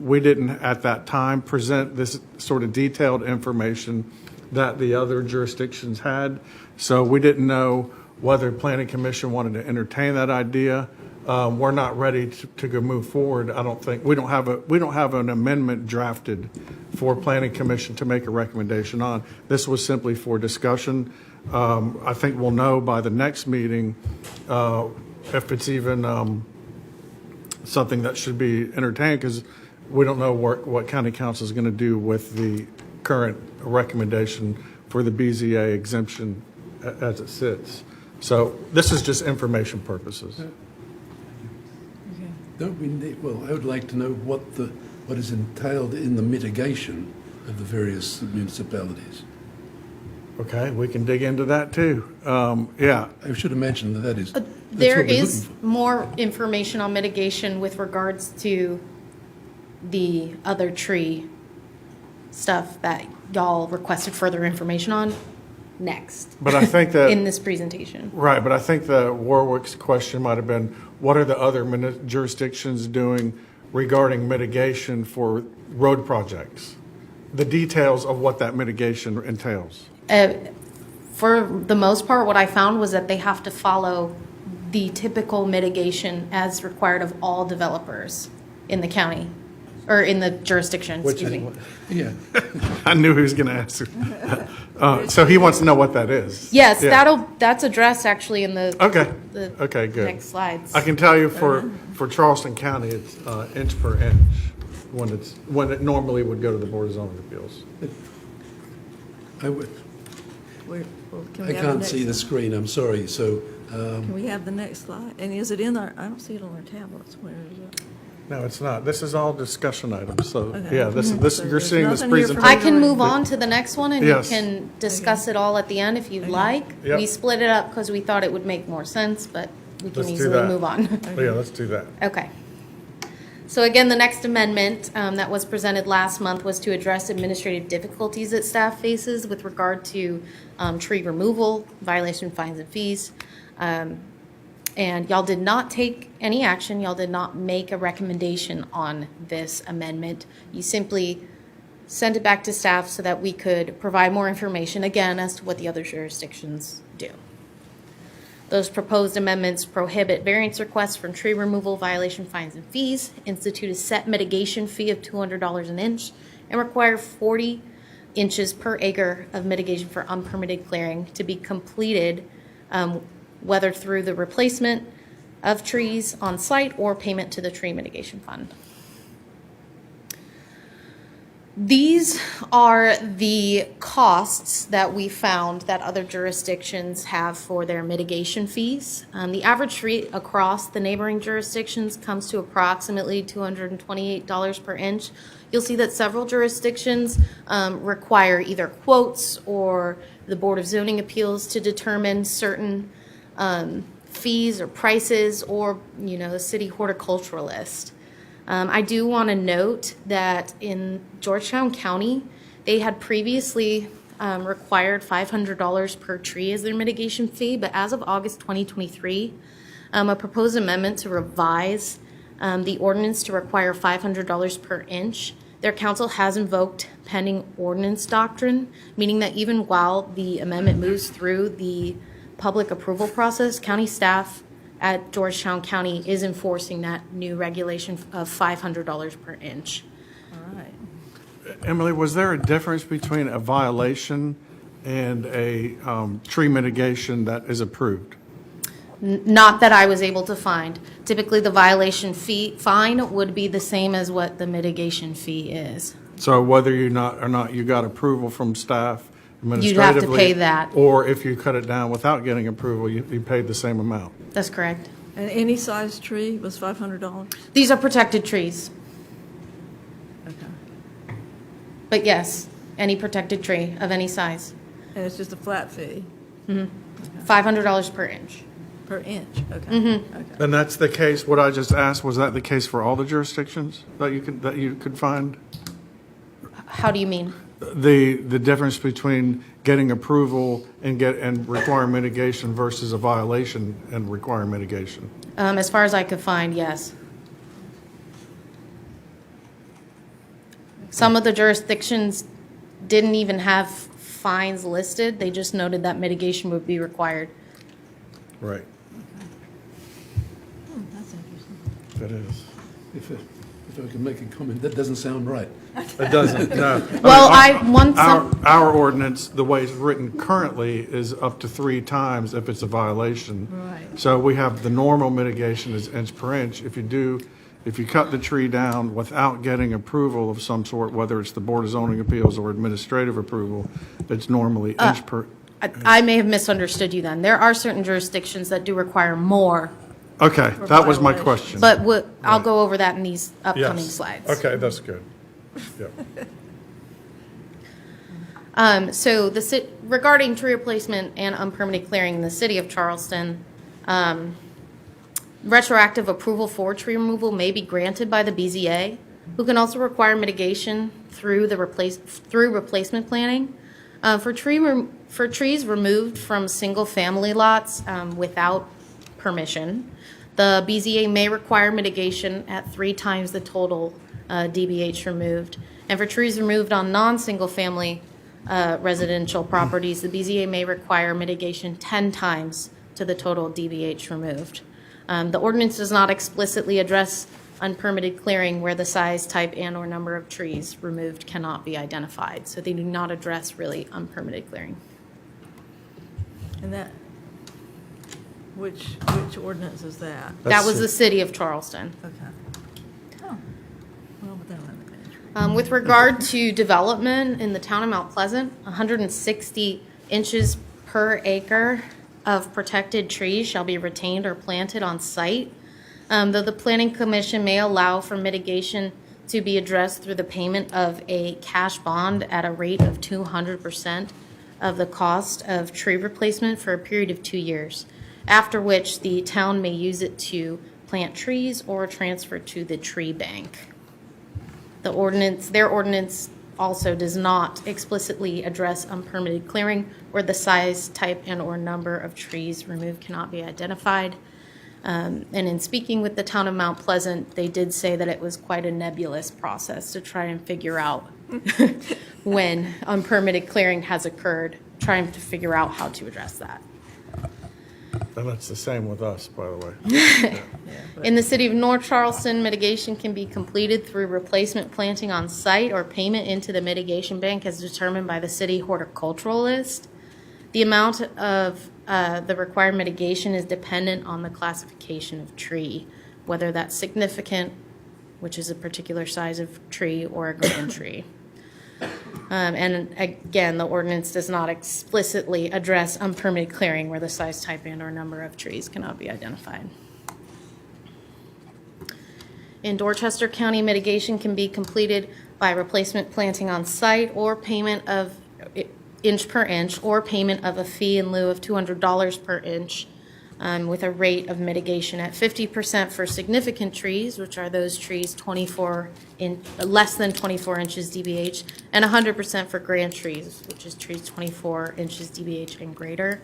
we didn't, at that time, present this sort of detailed information that the other jurisdictions had. So we didn't know whether Planning Commission wanted to entertain that idea. We're not ready to go move forward. I don't think, we don't have an amendment drafted for Planning Commission to make a recommendation on. This was simply for discussion. I think we'll know by the next meeting if it's even something that should be entertained, because we don't know what County Council is going to do with the current recommendation for the BZA exemption as it sits. So this is just information purposes. Don't we need, well, I would like to know what is entailed in the mitigation of the various municipalities. Okay, we can dig into that too. Yeah. I should have mentioned that is. There is more information on mitigation with regards to the other tree stuff that y'all requested further information on. next. But I think that in this presentation. Right, but I think the Warwick's question might have been, what are the other jurisdictions doing regarding mitigation for road projects? The details of what that mitigation entails. For the most part, what I found was that they have to follow the typical mitigation as required of all developers in the county, or in the jurisdiction, excuse me. Yeah. I knew he was going to ask. So he wants to know what that is. Yes, Yeah. that's addressed actually in the Okay, good. next slides. I can tell you for Charleston County, it's inch per inch when it normally would go to the Board of Zoning Appeals. I would, Can I we have can't the see next- the screen, I'm sorry, so, Can we have the next slide? And is it in our, I don't see it on our tablets. Where is it? No, it's not. This is all discussion items, so, Okay. yeah, this, So you're there's seeing this nothing here for me presentation. I can move on to the next one, and Yes. you can discuss it all at the end if you'd like. Yep. We split it up because we thought it would make more sense, but we can Let's do easily that. move on. Yeah, let's do that. Okay. So again, the next amendment that was presented last month was to address administrative difficulties that staff faces with regard to tree removal, violation fines and fees. And y'all did not take any action. Y'all did not make a recommendation on this amendment. You simply sent it back to staff so that we could provide more information, again, as to what the other jurisdictions do. Those proposed amendments prohibit variance requests from tree removal, violation fines and fees, institute a set mitigation fee of $200 an inch, and require 40 inches per acre of mitigation for unpermitted clearing to be completed, whether through the replacement of trees on site or payment to the tree mitigation fund. These are the costs that we found that other jurisdictions have for their mitigation fees. The average fee across the neighboring jurisdictions comes to approximately $228 per inch. You'll see that several jurisdictions require either quotes or the Board of Zoning Appeals to determine certain fees or prices, or, the city horticulturalist. I do want to note that in Georgetown County, they had previously required $500 per tree as their mitigation fee, but as of August 2023, a proposed amendment to revise the ordinance to require $500 per inch. Their council has invoked pending ordinance doctrine, meaning that even while the amendment moves through the public approval process, county staff at Georgetown County is enforcing that new regulation of $500 per inch. All right. Emily, was there a difference between a violation and a tree mitigation that is approved? Not that I was able to find. Typically, the violation fine would be the same as what the mitigation fee is. So whether or not you got approval from staff administratively? You'd have to pay that. Or if you cut it down without getting approval, you paid the same amount? That's correct. And any size tree was $500? These are protected trees. Okay. But yes, any protected tree of any size. And it's just a flat fee? $500 per inch. Per inch, okay. Mm-hmm. Okay. And that's the case, what I just asked, was that the case for all the jurisdictions that you could find? How do you mean? The difference between getting approval and requiring mitigation versus a violation and requiring mitigation? As far as I could find, yes. Some of the jurisdictions didn't even have fines listed. They just noted that mitigation would be required. Right. That's interesting. That is. If I can make a comment, that doesn't sound right. It doesn't, no. Well, Our ordinance, the way it's written currently, is up to 3 times if it's a violation. Right. So we have the normal mitigation is inch per inch. If you cut the tree down without getting approval of some sort, whether it's the Board of Zoning Appeals or administrative approval, it's normally inch per. I may have misunderstood you then. There are certain jurisdictions that do require more, Okay, that was my question. but I'll go over that in these upcoming Yes. slides. Okay, that's good. Yep. So regarding tree replacement and unpermitted clearing in the city of Charleston, retroactive approval for tree removal may be granted by the BZA, who can also require mitigation through replacement planning. For tree For trees removed from single-family lots without permission, the BZA may require mitigation at 3 times the total DBH removed. And for trees removed on non-single-family residential properties, the BZA may require mitigation 10 times to the total DBH removed. The ordinance does not explicitly address unpermitted clearing where the size, type, and/or number of trees removed cannot be identified. So they do not address really unpermitted clearing. And that, which ordinance is that? That was the city of Charleston. Okay. Oh. Well, but they don't have the grand tree. With regard to development in the town of Mount Pleasant, 160 inches per acre of protected trees shall be retained or planted on site. Though the Planning Commission may allow for mitigation to be addressed through the payment of a cash bond at a rate of 200% of the cost of tree replacement for a period of 2 years, after which the town may use it to plant trees or transfer to the tree bank. Their ordinance also does not explicitly address unpermitted clearing where the size, type, and/or number of trees removed cannot be identified. And in speaking with the town of Mount Pleasant, they did say that it was quite a nebulous process to try and figure out when unpermitted clearing has occurred, trying to figure out how to address that. And that's the same with us, by the way. In the city of North Charleston, mitigation can be completed through replacement planting on site or payment into the mitigation bank as determined by the city horticulturalist. The amount of the required mitigation is dependent on the classification of tree, whether that's significant, which is a particular size of tree, or a grand tree. And again, the ordinance does not explicitly address unpermitted clearing where the size, type, and/or number of trees cannot be identified. In Dorchester County, mitigation can be completed by replacement planting on site or payment of inch per inch, or payment of a fee in lieu of $200 per inch, with a rate of mitigation at 50% for significant trees, which are those trees less than 24 inches DBH, and 100% for grand trees, which is trees 24 inches DBH and greater.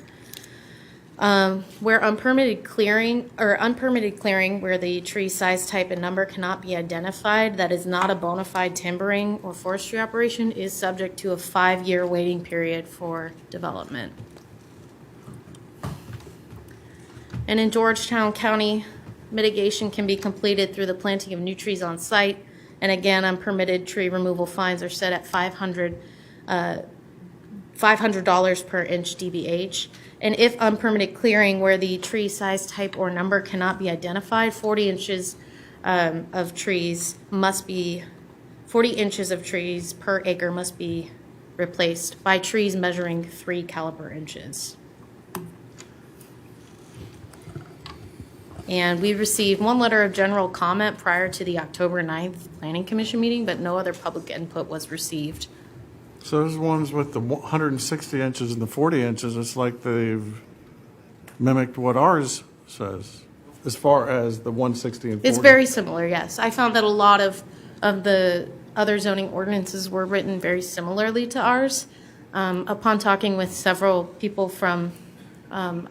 Where unpermitted clearing where the tree size, type, and number cannot be identified, that is not a bona fide timbering or forestry operation, is subject to a 5-year waiting period for development. And in Georgetown County, mitigation can be completed through the planting of new trees on site. And again, unpermitted tree removal fines are set at $500 per inch DBH. And if unpermitted clearing where the tree size, type, or number cannot be identified, 40 inches of trees per acre must be replaced by trees measuring 3 caliber inches. And we received 1 letter of general comment prior to the October 9th Planning Commission meeting, but no other public input was received. So those ones with the 160 inches and the 40 inches, it's like they've mimicked what ours says, as far as the 160 and 40. It's very similar, yes. I found that a lot of the other zoning ordinances were written very similarly to ours. Upon talking with several people from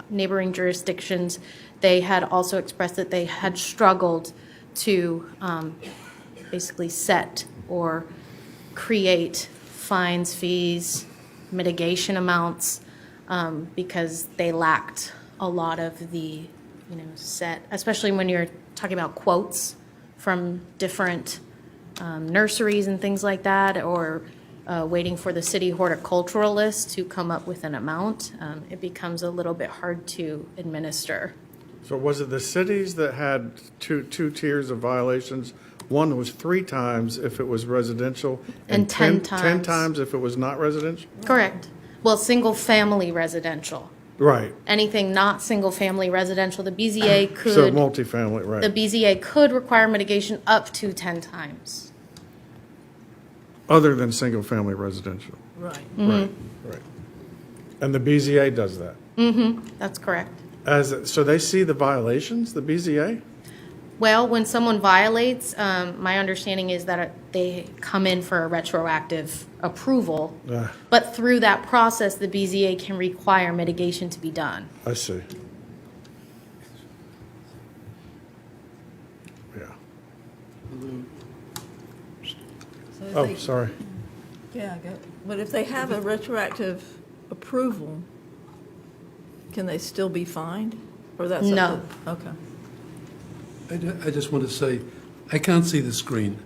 neighboring jurisdictions, they had also expressed that they had struggled to basically set or create fines, fees, mitigation amounts, because they lacked a lot of the, set, especially when you're talking about quotes from different nurseries and things like that, or waiting for the city horticulturalist to come up with an amount. It becomes a little bit hard to administer. So was it the cities that had two tiers of violations? One was 3 times if it was residential, And 10 times. 10 times if it was not residential? Correct. Well, single-family residential. Right. Anything not single-family residential, the BZA could. So multifamily, right. The BZA could require mitigation up to 10 times. Other than single-family residential. Right. Right. And the BZA does that? That's correct. So they see the violations, the BZA? Well, when someone violates, my understanding is that they come in for a retroactive approval. But through that process, the BZA can require mitigation to be done. I see. Yeah. Oh, sorry. Yeah, but if they have a retroactive approval, can they still be fined? Or that's up No. to- Okay. I just want to say, I can't see the screen.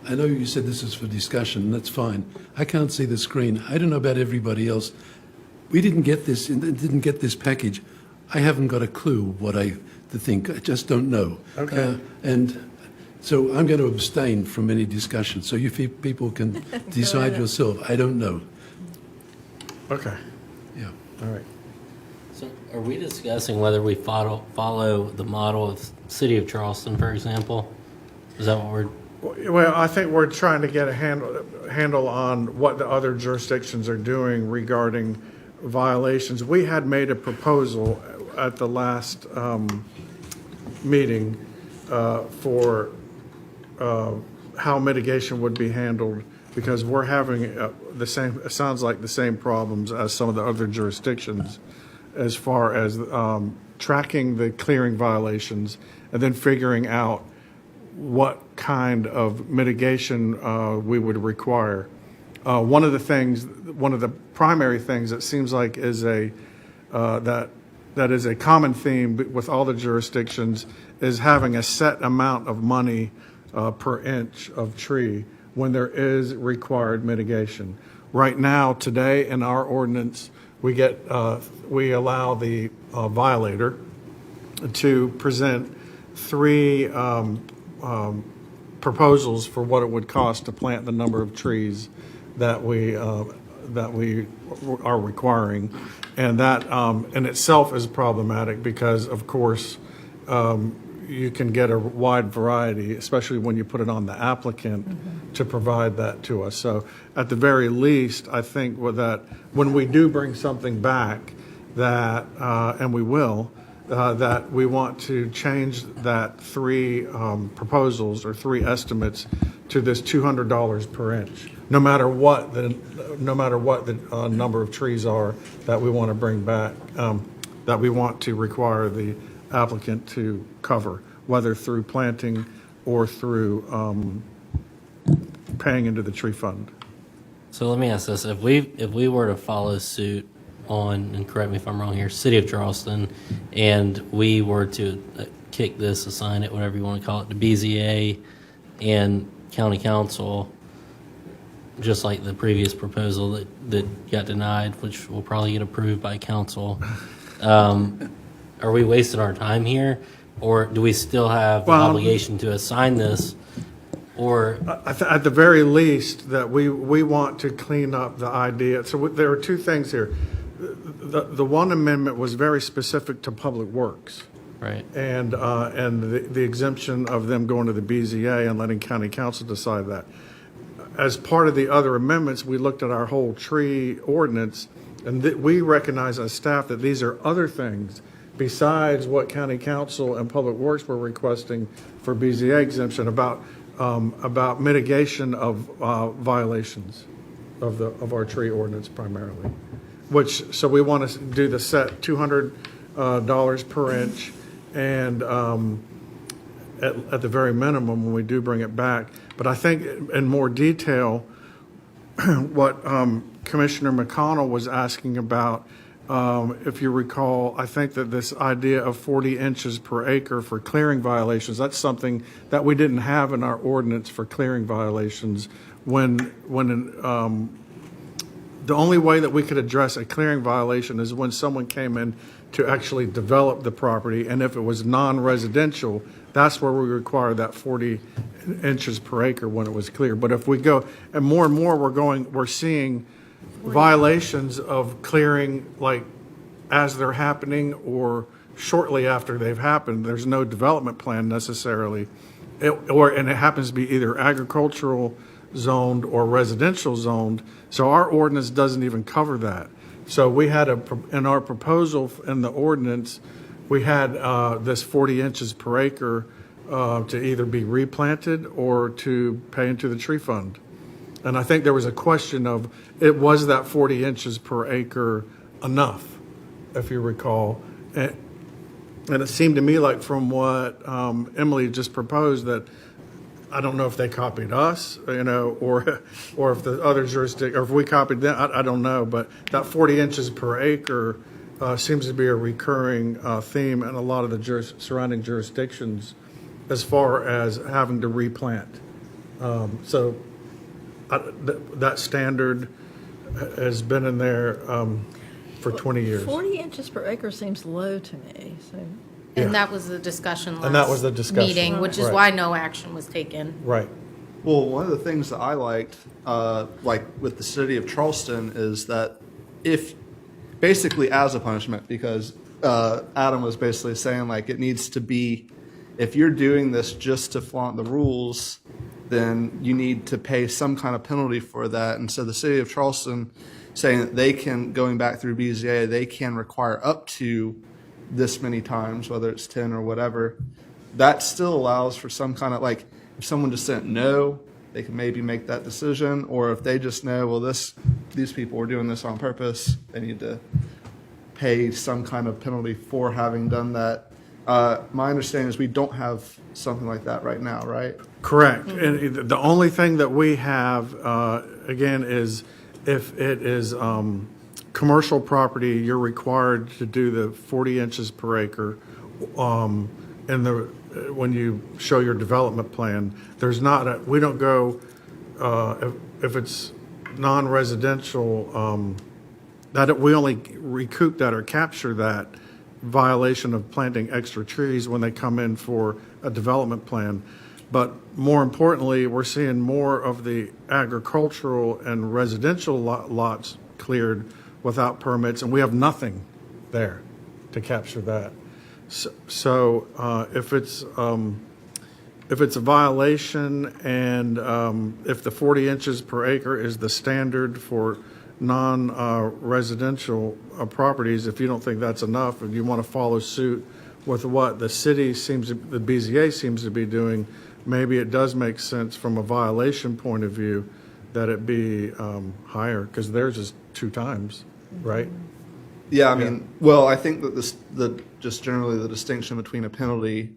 I know you said this is for discussion, and that's fine. I can't see the screen. I don't know about everybody else. We didn't get this package. I haven't got a clue what to think. I just don't know. Okay. And so I'm going to abstain from any discussion, so you people can decide yourself. I don't know. Okay. Yeah. All right. So are we discussing whether we follow the model of City of Charleston, for example? Is that what we're... Well, I think we're trying to get a handle on what the other jurisdictions are doing regarding violations. We had made a proposal at the last meeting for how mitigation would be handled, because we're having it sounds like the same problems as some of the other jurisdictions as far as tracking the clearing violations and then figuring out what kind of mitigation we would require. One of the primary things that seems like is that is a common theme with all the jurisdictions is having a set amount of money per inch of tree when there is required mitigation. Right now, today in our ordinance, we allow the violator to present 3 proposals for what it would cost to plant the number of trees that we are requiring, and that in itself is problematic because, of course, you can get a wide variety, especially when you put it on the applicant to provide that to us. So at the very least, I think that when we do bring something back, that and we will, that we want to change that 3 proposals or 3 estimates to this $200 per inch, no matter what the number of trees are that we want to bring back, that we want to require the applicant to cover, whether through planting or through paying into the tree fund. So let me ask this: if we were to follow suit on, and correct me if I'm wrong here, City of Charleston, and we were to kick this, assign it, whatever you want to call it, to BZA and County Council, just like the previous proposal that got denied, which will probably get approved by Council, are we wasting our time here, or do we still have the obligation to assign this? Or at the very least, that we want to clean up the idea. So there are 2 things here. The one amendment was very specific to public works, right, and the exemption of them going to the BZA and letting county council decide that. As part of the other amendments, we looked at our whole tree ordinance, and we recognize as staff that these are other things besides what county council and public works were requesting for BZA exemption about mitigation of violations of our tree ordinance primarily. So we want to do the set $200 per inch, and at the very minimum when we do bring it back. But I think in more detail, what Commissioner McConnell was asking about, if you recall, I think that this idea of 40 inches per acre for clearing violations, that's something that we didn't have in our ordinance for clearing violations. The only way that we could address a clearing violation is when someone came in to actually develop the property, and if it was non-residential, that's where we require that 40 inches per acre when it was clear. But if we go, and more we're seeing violations of clearing, like as they're happening or shortly after they've happened. There's no development plan necessarily, and it happens to be either agricultural zoned or residential zoned. So our ordinance doesn't even cover that. So we had in our proposal in the ordinance, we had this 40 inches per acre to either be replanted or to pay into the tree fund. And I think there was a question of, was that 40 inches per acre enough, if you recall? And it seemed to me like from what Emily just proposed that, I don't know if they copied us, or if the other jurisdiction, or if we copied them, I don't know. But that 40 inches per acre seems to be a recurring theme in a lot of the surrounding jurisdictions as far as having to replant. So that standard has been in there for 20 years. 40 inches per acre seems low to me, so. And that was the discussion And that last was the discussion. meeting, which is Right. why no action was taken. Right. Well, one of the things that I liked, like with the city of Charleston, is that if basically as a punishment, because Adam was basically saying like it needs to be, if you're doing this just to flaunt the rules, then you need to pay some kind of penalty for that. And so the city of Charleston saying that they can, going back through BZA, they can require up to this many times, whether it's 10 or whatever, that still allows for some kind of, like, if someone just said no, they can maybe make that decision, or if they just know, well, these people were doing this on purpose, they need to pay some kind of penalty for having done that. My understanding is we don't have something like that right now, right? Correct. And the only thing that we have, again, is if it is commercial property, you're required to do the 40 inches per acre. When you show your development plan, there's not we don't go, if it's non-residential, that we only recoup that or capture that violation of planting extra trees when they come in for a development plan. But more importantly, we're seeing more of the agricultural and residential lots cleared without permits, and we have nothing there to capture that. So if it's a violation, and if the 40 inches per acre is the standard for non-residential properties, if you don't think that's enough and you want to follow suit with what the city the BZA seems to be doing, maybe it does make sense from a violation point of view that it be higher, because theirs is 2 times, right? Yeah, I mean, well, I think that just generally the distinction between a penalty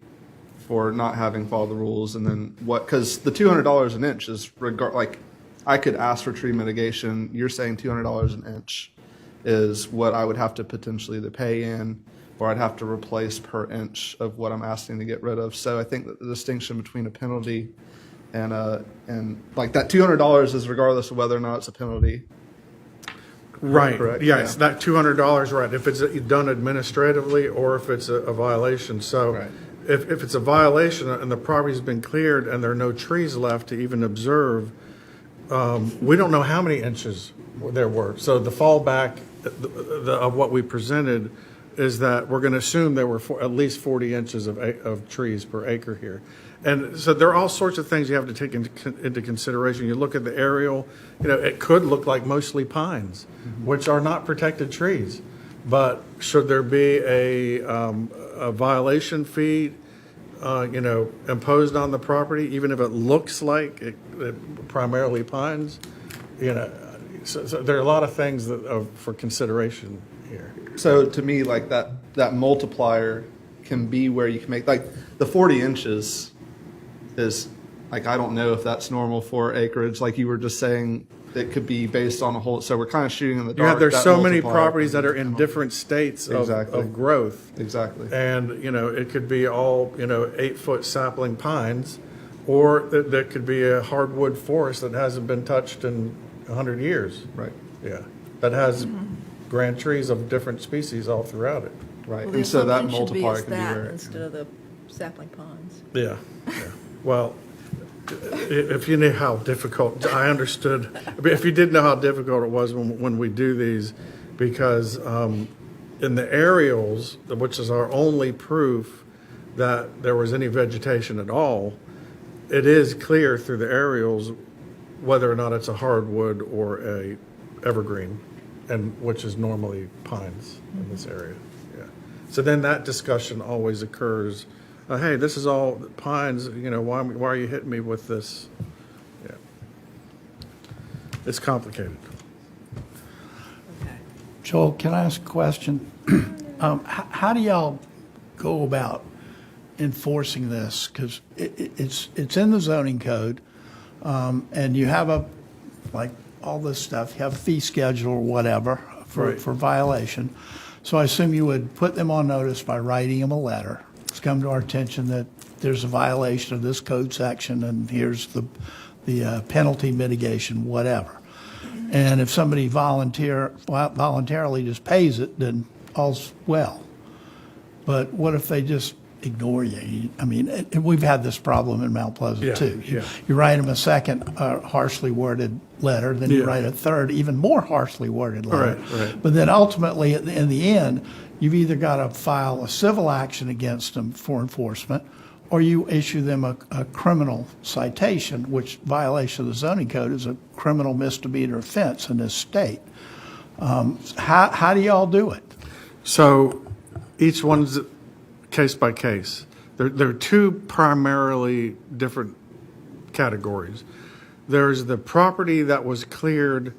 for not having followed the rules and then because the $200 an inch is like, I could ask for tree mitigation. You're saying $200 an inch is what I would have to potentially either pay in, or I'd have to replace per inch of what I'm asking to get rid of. So I think that the distinction between a penalty and like that $200 is regardless of whether or not it's a penalty. Right. Correct? Yes, that $200, right, if it's done administratively or if it's a violation. So Right. if it's a violation and the property's been cleared and there are no trees left to even observe, we don't know how many inches there were. So the fallback of what we presented is that we're going to assume there were at least 40 inches of trees per acre here. And so there are all sorts of things you have to take into consideration. You look at the aerial, it could look like mostly pines, which are not protected trees. But should there be a violation fee, imposed on the property, even if it looks like it primarily pines? So there are a lot of things that for consideration here. So to me, like that multiplier can be where you can make, like, the 40 inches is, like, I don't know if that's normal for acreage. Like you were just saying, it could be based on a whole, so we're kind of shooting in the dark. There's That so many multiplier properties can that are be in on. different states of growth. Exactly. And, it could be all, 8-foot sapling pines, or that could be a hardwood forest that hasn't been touched in 100 years. Right. Yeah. That has grand trees of different species all throughout it. Right. Well, the And so that assumption should be multiplier is can be that where. instead of the sapling pines. Yeah. Well, if you knew how difficult, I understood, if you did know how difficult it was when we do these, because in the aerials, which is our only proof that there was any vegetation at all, it is clear through the aerials whether or not it's a hardwood or a evergreen, and which is normally pines in this area. Yeah. So then that discussion always occurs hey, this is all pines, why are you hitting me with this? Yeah. It's complicated. Joel, can I ask a question? How do y'all go about enforcing this? Because it's in the zoning code, and you have like all this stuff, you have a fee schedule or whatever for violation. So I assume you would put them on notice by writing them a letter. It's come to our attention that there's a violation of this code section, and here's the penalty mitigation, whatever. And if somebody voluntarily just pays it, then all's well. But what if they just ignore you? I mean, and we've had this problem in Mount Pleasant too. You write them a second harshly worded letter, then you write a third, even more harshly worded letter. Right. But then ultimately, in the end, you've either got to file a civil action against them for enforcement, or you issue them a criminal citation, which violation of the zoning code is a criminal misdemeanor offense in this state. How do y'all do it? So each one's case by case. There are two primarily different categories. There's the property that was cleared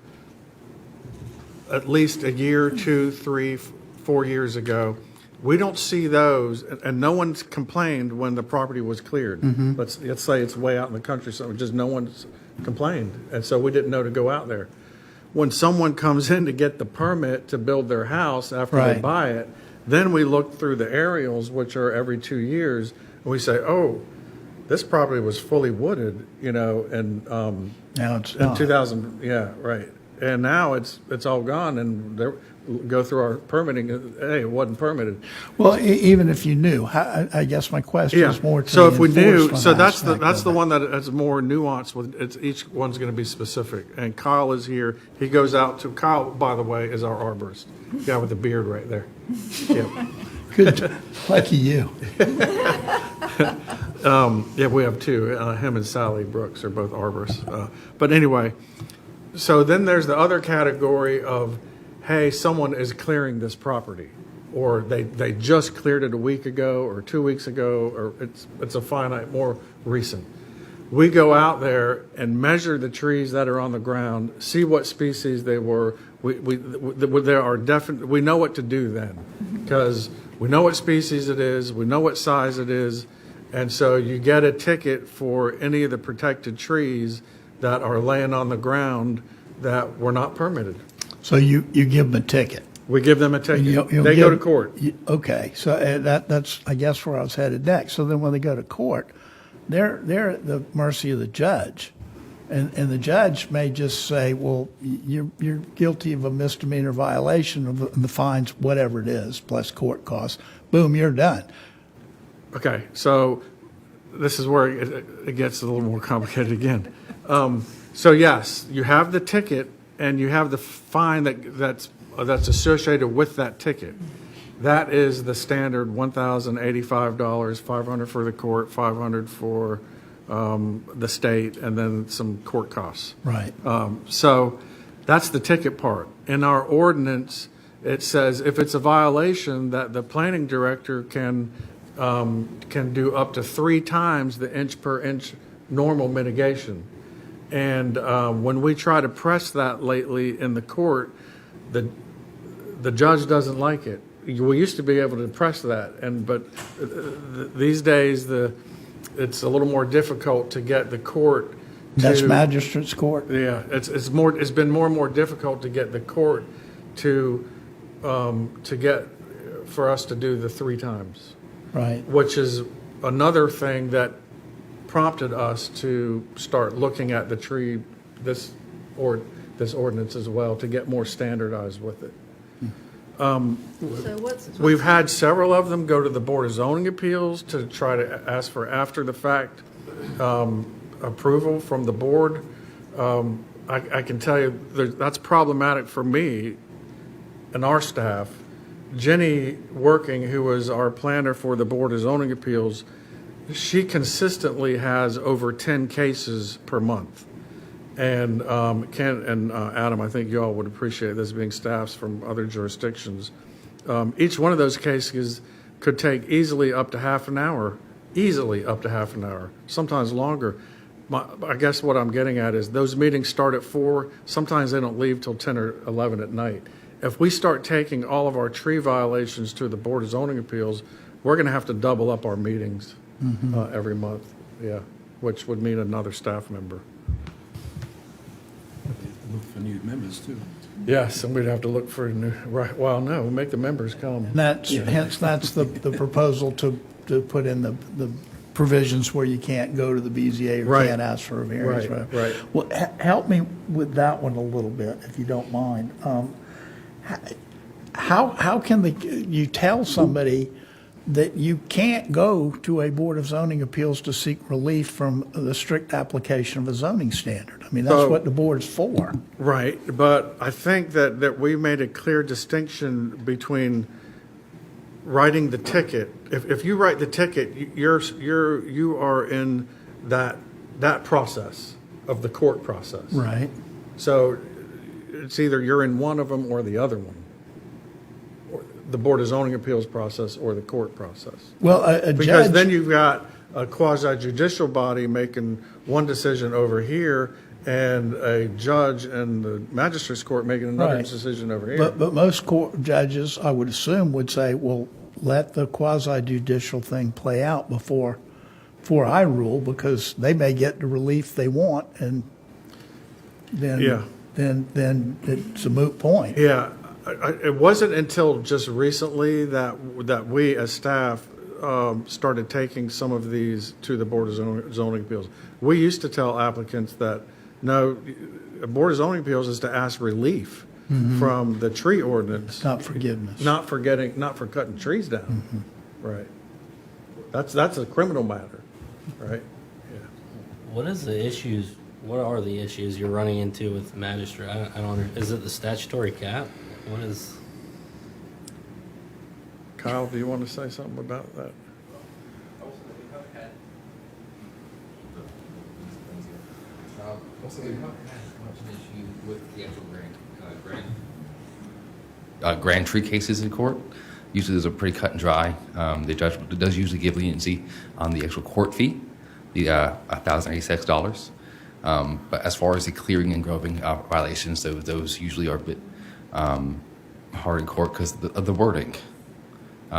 at least a year, 2, 3, 4 years ago. We don't see those, and no one's complained when the property was cleared. Mm-hmm. Let's say it's way out in the country, so just no one's complained, and so we didn't know to go out there. When someone comes in to get the permit to build their house after they buy it, then we look through the aerials, which are every 2 years, and we say, oh, this property was fully wooded, and now it's in 2000, right. And now it's all gone, and go through our permitting. Hey, it wasn't permitted. Well, even if you knew, I guess my question is more to so the if we knew, enforcement so that's aspect the of one that's more nuanced. With each one's going to be specific. And Kyle is here. He goes out to Kyle. By the way, is our arborist, guy with the beard right there. Yeah. Good, lucky you. We have two. Him and Sally Brooks are both arborists. But anyway, so then there's the other category of, hey, someone is clearing this property, or they just cleared it a week ago or 2 weeks ago, or it's a finite, more recent. We go out there and measure the trees that are on the ground, see what species they were. There are definite. We know what to do then, because we know what species it is, we know what size it is, and so you get a ticket for any of the protected trees that are laying on the ground that were not permitted. So you give them a ticket. We give them a ticket. You'll They go to court. Okay, so that's I guess where I was headed next. So then when they go to court, they're at the mercy of the judge, and the judge may just say, well, you're guilty of a misdemeanor violation of the fines, whatever it is, plus court costs. Boom, you're done. Okay, so this is where it gets a little more complicated again. So yes, you have the ticket and you have the fine that's associated with that ticket. That is the standard $1,085, $500 for the court, $500 for the state, and then some court costs. Right. So that's the ticket part. In our ordinance, it says if it's a violation, that the planning director can do up to 3 times the inch per inch normal mitigation. And when we try to press that lately in the court, the judge doesn't like it. We used to be able to press that, but these days it's a little more difficult to get the court to, that's magistrate's court. Yeah, it's been more and more difficult to get the court to get for us to do the 3 times. Right. Which is another thing that prompted us to start looking at the tree, this ordinance as well, to get more standardized with it. We've had several of them go to the Board of Zoning Appeals to try to ask for after the fact approval from the board. I can tell you that's problematic for me and our staff. Jenny Working, who was our planner for the Board of Zoning Appeals, she consistently has over 10 cases per month. And Ken and Adam, I think you all would appreciate this, being staffs from other jurisdictions. Each one of those cases could take easily up to half an hour easily up to half an hour, sometimes longer. I guess what I'm getting at is those meetings start at 4. Sometimes they don't leave till 10 or 11 at night. If we start taking all of our tree violations to the Board of Zoning Appeals, we're going to have to double up our meetings every month. Yeah, which would mean another staff member. Look for new members, too. Yes, and we'd have to look for a new, right, well, no, we'll make the members come. And hence, that's the proposal to put in the provisions where you can't go to the BZA or Right. can't ask for a variance. Right. Well, help me with that one a little bit, if you don't mind. How can you tell somebody that you can't go to a Board of Zoning Appeals to seek relief from the strict application of a zoning standard? I mean, that's So- what the board's for. Right, but I think that we made a clear distinction between writing the ticket. If you write the ticket, you are in that process of the court process. Right. So it's either you're in one of them or the other one, or the Board of Zoning Appeals process or the court process. Well, a Because judge. then you've got a quasi-judicial body making one decision over here, and a judge and the magistrate's court making another Right. decision over here. But most court judges, I would assume, would say, well, let the quasi-judicial thing play out before I rule, because they may get the relief they want, and Yeah. then it's a moot point. Yeah, it wasn't until just recently that we as staff started taking some of these to the Board of Zoning Appeals. We used to tell applicants that, no, a Board of Zoning Appeals is to ask relief from the tree ordinance. Not forgiveness. Not for cutting trees down. Right. That's a criminal matter, right? Yeah. What is the issues? What are the issues you're running into with the magistrate? I don't. Is it the statutory cap? What is? Kyle, do you want to say something about that? Also, we haven't had much of an issue with the actual grand tree cases in court. Usually those are pretty cut and dry. The judge does usually give leniency on the actual court fee, the $1,086. But as far as the clearing and groving violations, those usually are a bit hard in court because of the wording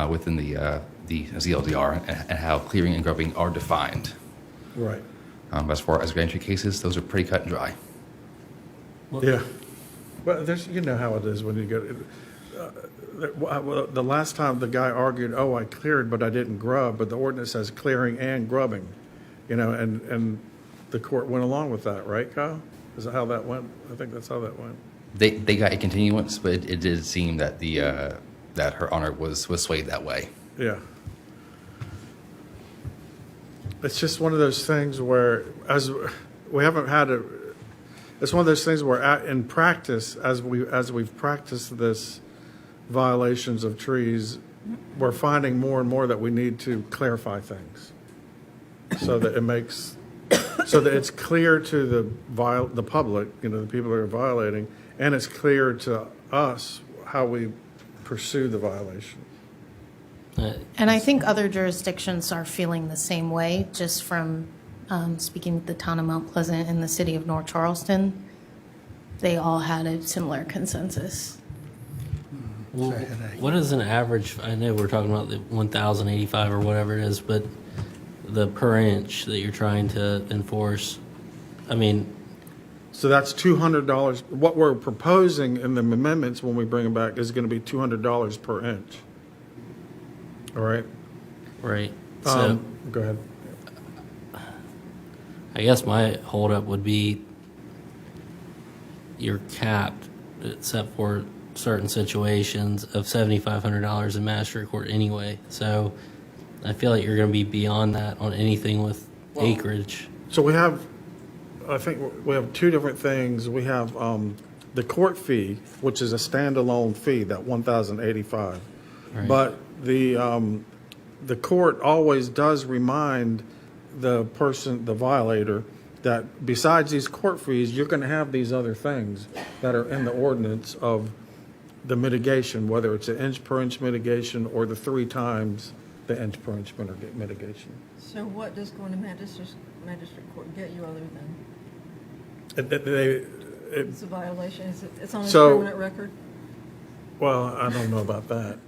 within the ZLDR and how clearing and groving are defined. Right. As far as grand tree cases, those are pretty cut and dry. Yeah. Well, you know how it is when you go. The last time the guy argued, oh, I cleared, but I didn't grub, but the ordinance says clearing and grubbing, and the court went along with that, right, Kyle? Is that how that went? I think that's how that went. They got a continuance, but it did seem that that Her Honor was swayed that way. Yeah. It's just one of those things where, as we haven't had a, it's one of those things where in practice, as we've practiced this violations of trees, we're finding more and more that we need to clarify things so that it's clear to the public, the people that are violating, and it's clear to us how we pursue the violation. And I think other jurisdictions are feeling the same way, just from speaking with the town of Mount Pleasant and the city of North Charleston. They all had a similar consensus. Well, what is an average? I know we're talking about the 1,085 or whatever it is, but the per inch that you're trying to enforce, I mean. So that's $200. What we're proposing in the amendments when we bring them back is going to be $200 per inch. All right? Right. So go ahead. I guess my holdup would be you're capped, except for certain situations, of $7,500 in magistrate court anyway. So I feel like you're going to be beyond that on anything with acreage. So I think we have two different things. We have the court fee, which is a standalone fee, that $1,085. Right. But the court always does remind the person, the violator, that besides these court fees, you're going to have these other things that are in the ordinance of the mitigation, whether it's an inch per inch mitigation or the 3 times the inch per inch mitigation. So what does going to magistrate court get you other than, it's a violation, it's on his So- permanent record? Well, I don't know about that.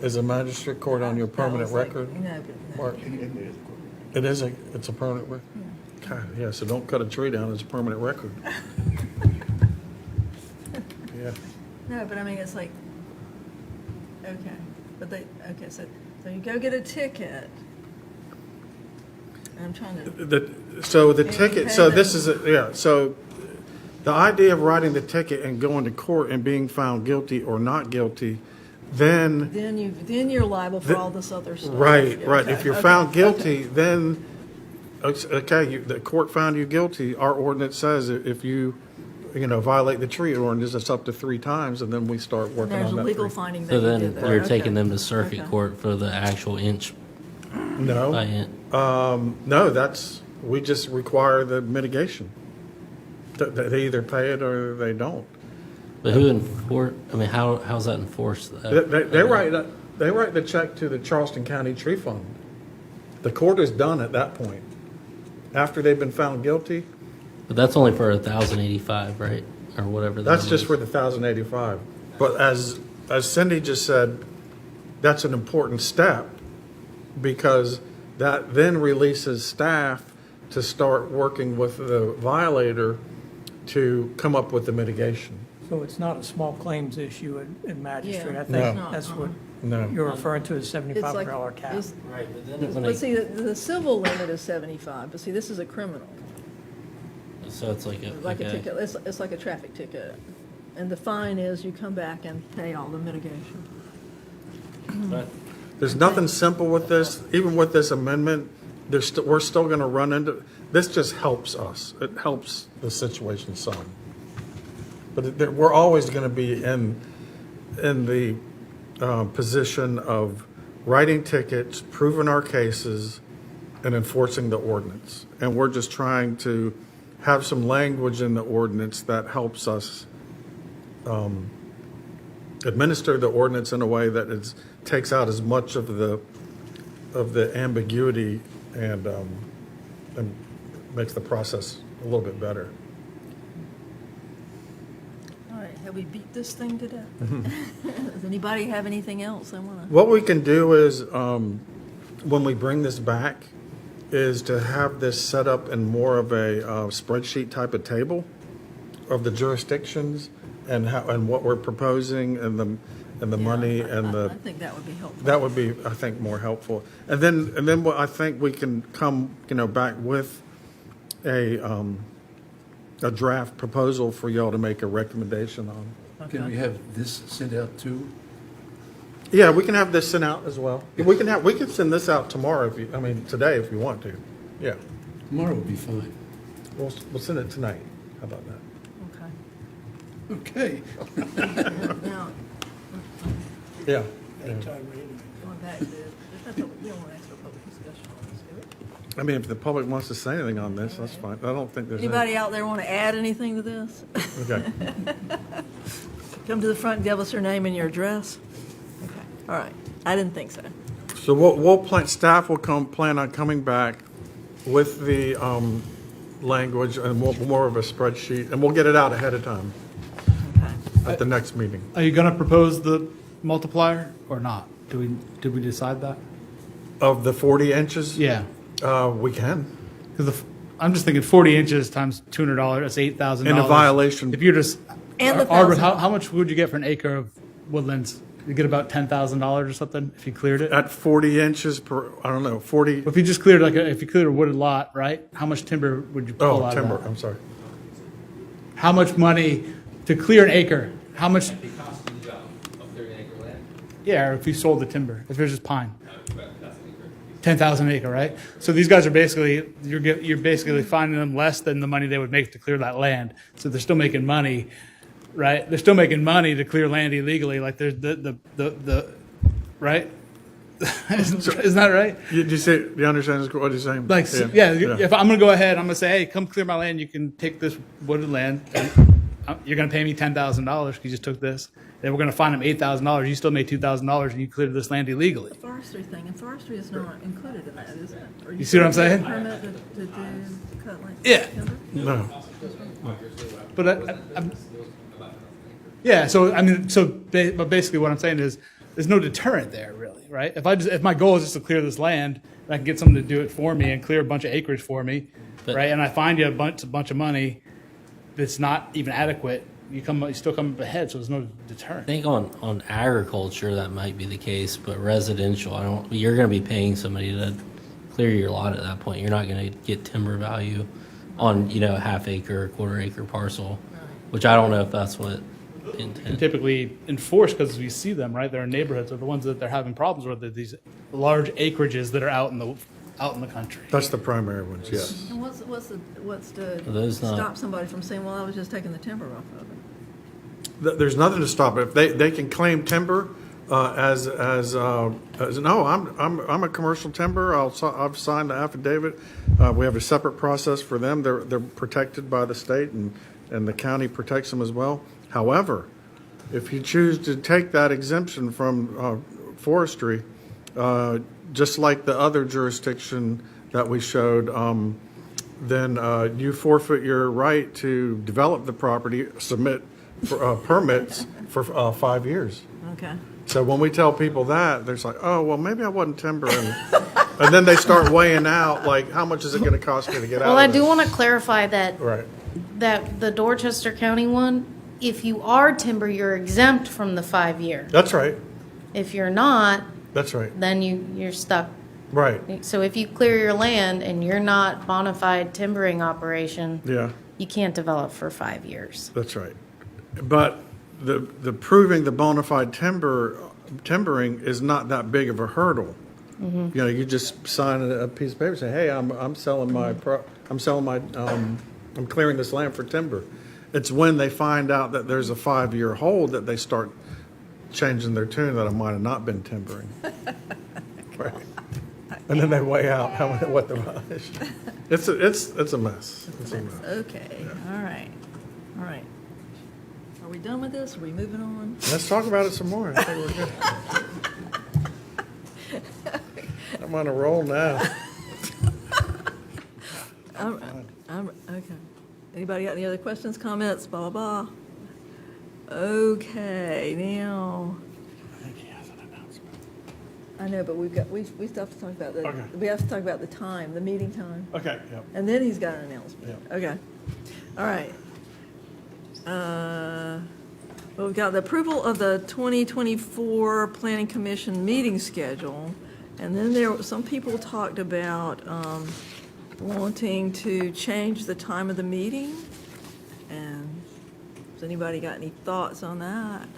Is a magistrate court on your permanent record? No, but, Mark? It's a permanent record? God, yeah, so don't cut a tree down, it's a permanent record. Yeah. no, but I mean, it's like, okay, so you go get a ticket. I'm trying to. So the And you ticket, pay so this them. is, so the idea of writing the ticket and going to court and being found guilty or not guilty, then, Then you're liable for all this other stuff. right. Okay, If you're okay, found okay. guilty, then, okay, the court found you guilty. Our ordinance says if you violate the tree ordinance, it's up to 3 times, and then we start working There's on a that. legal finding that So you then did that. you're Okay. taking them to circuit Okay. court for the actual inch No. by inch. No, we just require the mitigation. They either pay it or they don't. But who enforce? I mean, how's that enforced? They write the check to the Charleston County Tree Fund. The court is done at that point. After they've been found guilty, But that's only for 1,085, right, or whatever. that's that just is. for the 1,085. But as Cindy just said, that's an important step because that then releases staff to start working with the violator to come up with the mitigation. So it's not a small claims issue in magistrate. Yeah, I it's think not, that's what No. you're referring to as It's $75 cap. Right, but then when But see, the civil limit is 75, but see, this is a criminal, so it's like a a ticket, it's like a traffic ticket. And the fine is you come back and pay all the mitigation. But There's nothing simple with this. Even with this amendment, we're still going to run into, this just helps us. It helps the situation some. But we're always going to be in the position of writing tickets, proving our cases, and enforcing the ordinance. And we're just trying to have some language in the ordinance that helps us administer the ordinance in a way that takes out as much of the ambiguity and makes the process a little bit better. All right, have we beat this thing to death? Does anybody have anything else they want to? What we can do is, when we bring this back, is to have this set up in more of a spreadsheet type of table of the jurisdictions and what we're proposing and the money and I think that would be helpful. that would be, I think, more helpful. And then what I think we can come, back with a draft proposal for y'all to make a recommendation on. Can we have this sent out too? Yeah, we can have this sent out as well. We can send this out tomorrow today if you want to. Yeah. Tomorrow would be fine. We'll send it tonight. How about that? Okay. Now, Yeah. going back to, we don't want to ask for public discussion on this, do we? If the public wants to say anything on this, that's fine. I don't think there's Anybody out there want to add anything to this? Okay. Come to the front and give us your name and your address. Okay, all right. I didn't think so. So we'll plan. Staff will plan on coming back with the language and more of a spreadsheet, and we'll get it out ahead of time at the next meeting. Are you going to propose the multiplier or not? Did we decide that? Of the 40 inches? Yeah. We can. Because I'm just thinking 40 inches times $200, that's $8,000. In a violation. If you're just, And the Arbor, 1,000. how much would you get for an acre of woodlands? You get about $10,000 or something if you cleared it? At 40 inches per, I don't know, 40. If you just cleared if you cleared a wooded lot, right? How much timber would you pull out timber, of that? I'm sorry. How much money to clear an acre? How much? Yeah, or if you sold the timber, if it was just pine. 10,000 an acre, right? So these guys are basically, you're basically finding them less than the money they would make to clear that land. So they're still making money, right? They're still making money to clear land illegally. Like there's the right? Isn't that right? Do you understand what he's saying? Like, yeah, if I'm going to go ahead, I'm going to say, hey, come clear my land. You can take this wooded land you're going to pay me $10,000 because you just took this. Then we're going to fine them $8,000. You still made $2,000 and you cleared this land illegally. The forestry thing, and forestry is not included in that, is it? Or You see what I'm saying? Permit to do cut like Yeah. timber? No. But yeah, so I mean, but basically what I'm saying is there's no deterrent there really, right? If my goal is just to clear this land, and I can get someone to do it for me and clear a bunch of acreage for me, right? And I find you a bunch of money that's not even adequate, you still come up ahead, so there's no deterrent. I think on agriculture that might be the case, but residential, you're going to be paying somebody to clear your lot at that point. You're not going to get timber value on a half acre, quarter acre parcel, which I don't know if that's what And typically enforced because we see them, right? They're in neighborhoods are the ones that they're having problems with. These large acreages that are out in the country. That's the primary ones, yes. And what's to those not- stop somebody from saying, well, I was just taking the timber off of it? There's nothing to stop it. If they can claim timber as no, I'm a commercial timber. I've signed the affidavit. We have a separate process for them. They're protected by the state and the county protects them as well. However, if you choose to take that exemption from forestry, just like the other jurisdiction that we showed, then you forfeit your right to develop the property, submit permits for 5 years. Okay. So when we tell people that, they're just like, oh, well, maybe I wasn't timbering. And then they start weighing out, like, how much is it going to cost me to get out Well, of I this? do want to clarify that Right. that the Dorchester County one, if you are timber, you're exempt from the 5 year. That's right. If you're not, That's right. then you're stuck. Right. So if you clear your land and you're not bona fide timbering operation, Yeah, you can't develop for 5 years. that's right. But the proving the bona fide timbering is not that big of a hurdle. Mm-hmm. You just sign a piece of paper and say, hey, I'm selling my I'm clearing this land for timber. It's when they find out that there's a 5-year hold that they start changing their tune that I might have not been timbering. Right. And then they weigh out what the violation. It's a mess. It's a mess. Okay, all right. Are we done with this? Are we moving on? Let's talk about it some more. I think we're good. I'm on a roll now. Okay. Anybody got any other questions, comments, blah, blah, blah? Okay, now. I think he has an announcement. I know, but we still have to talk about Okay. we have to talk about the time, the meeting time. Okay, yep. And then he's got an announcement. Yep. Okay. All right. Well, we've got the approval of the 2024 Planning Commission meeting schedule. And then some people talked about wanting to change the time of the meeting. And has anybody got any thoughts on that?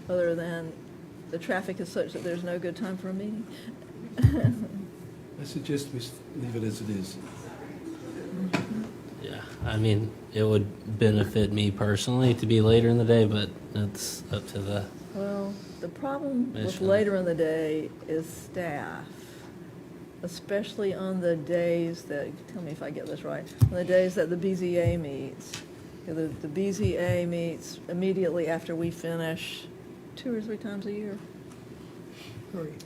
Other than the traffic is such that there's no good time for a meeting? I suggest we leave it as it is. Yeah, I mean, it would benefit me personally to be later in the day, but that's up to the. Well, the problem with Mission. later in the day is staff, especially on the days that, tell me if I get this right, on the days that the BZA meets. The BZA meets immediately after we finish 2 or 3 times a year.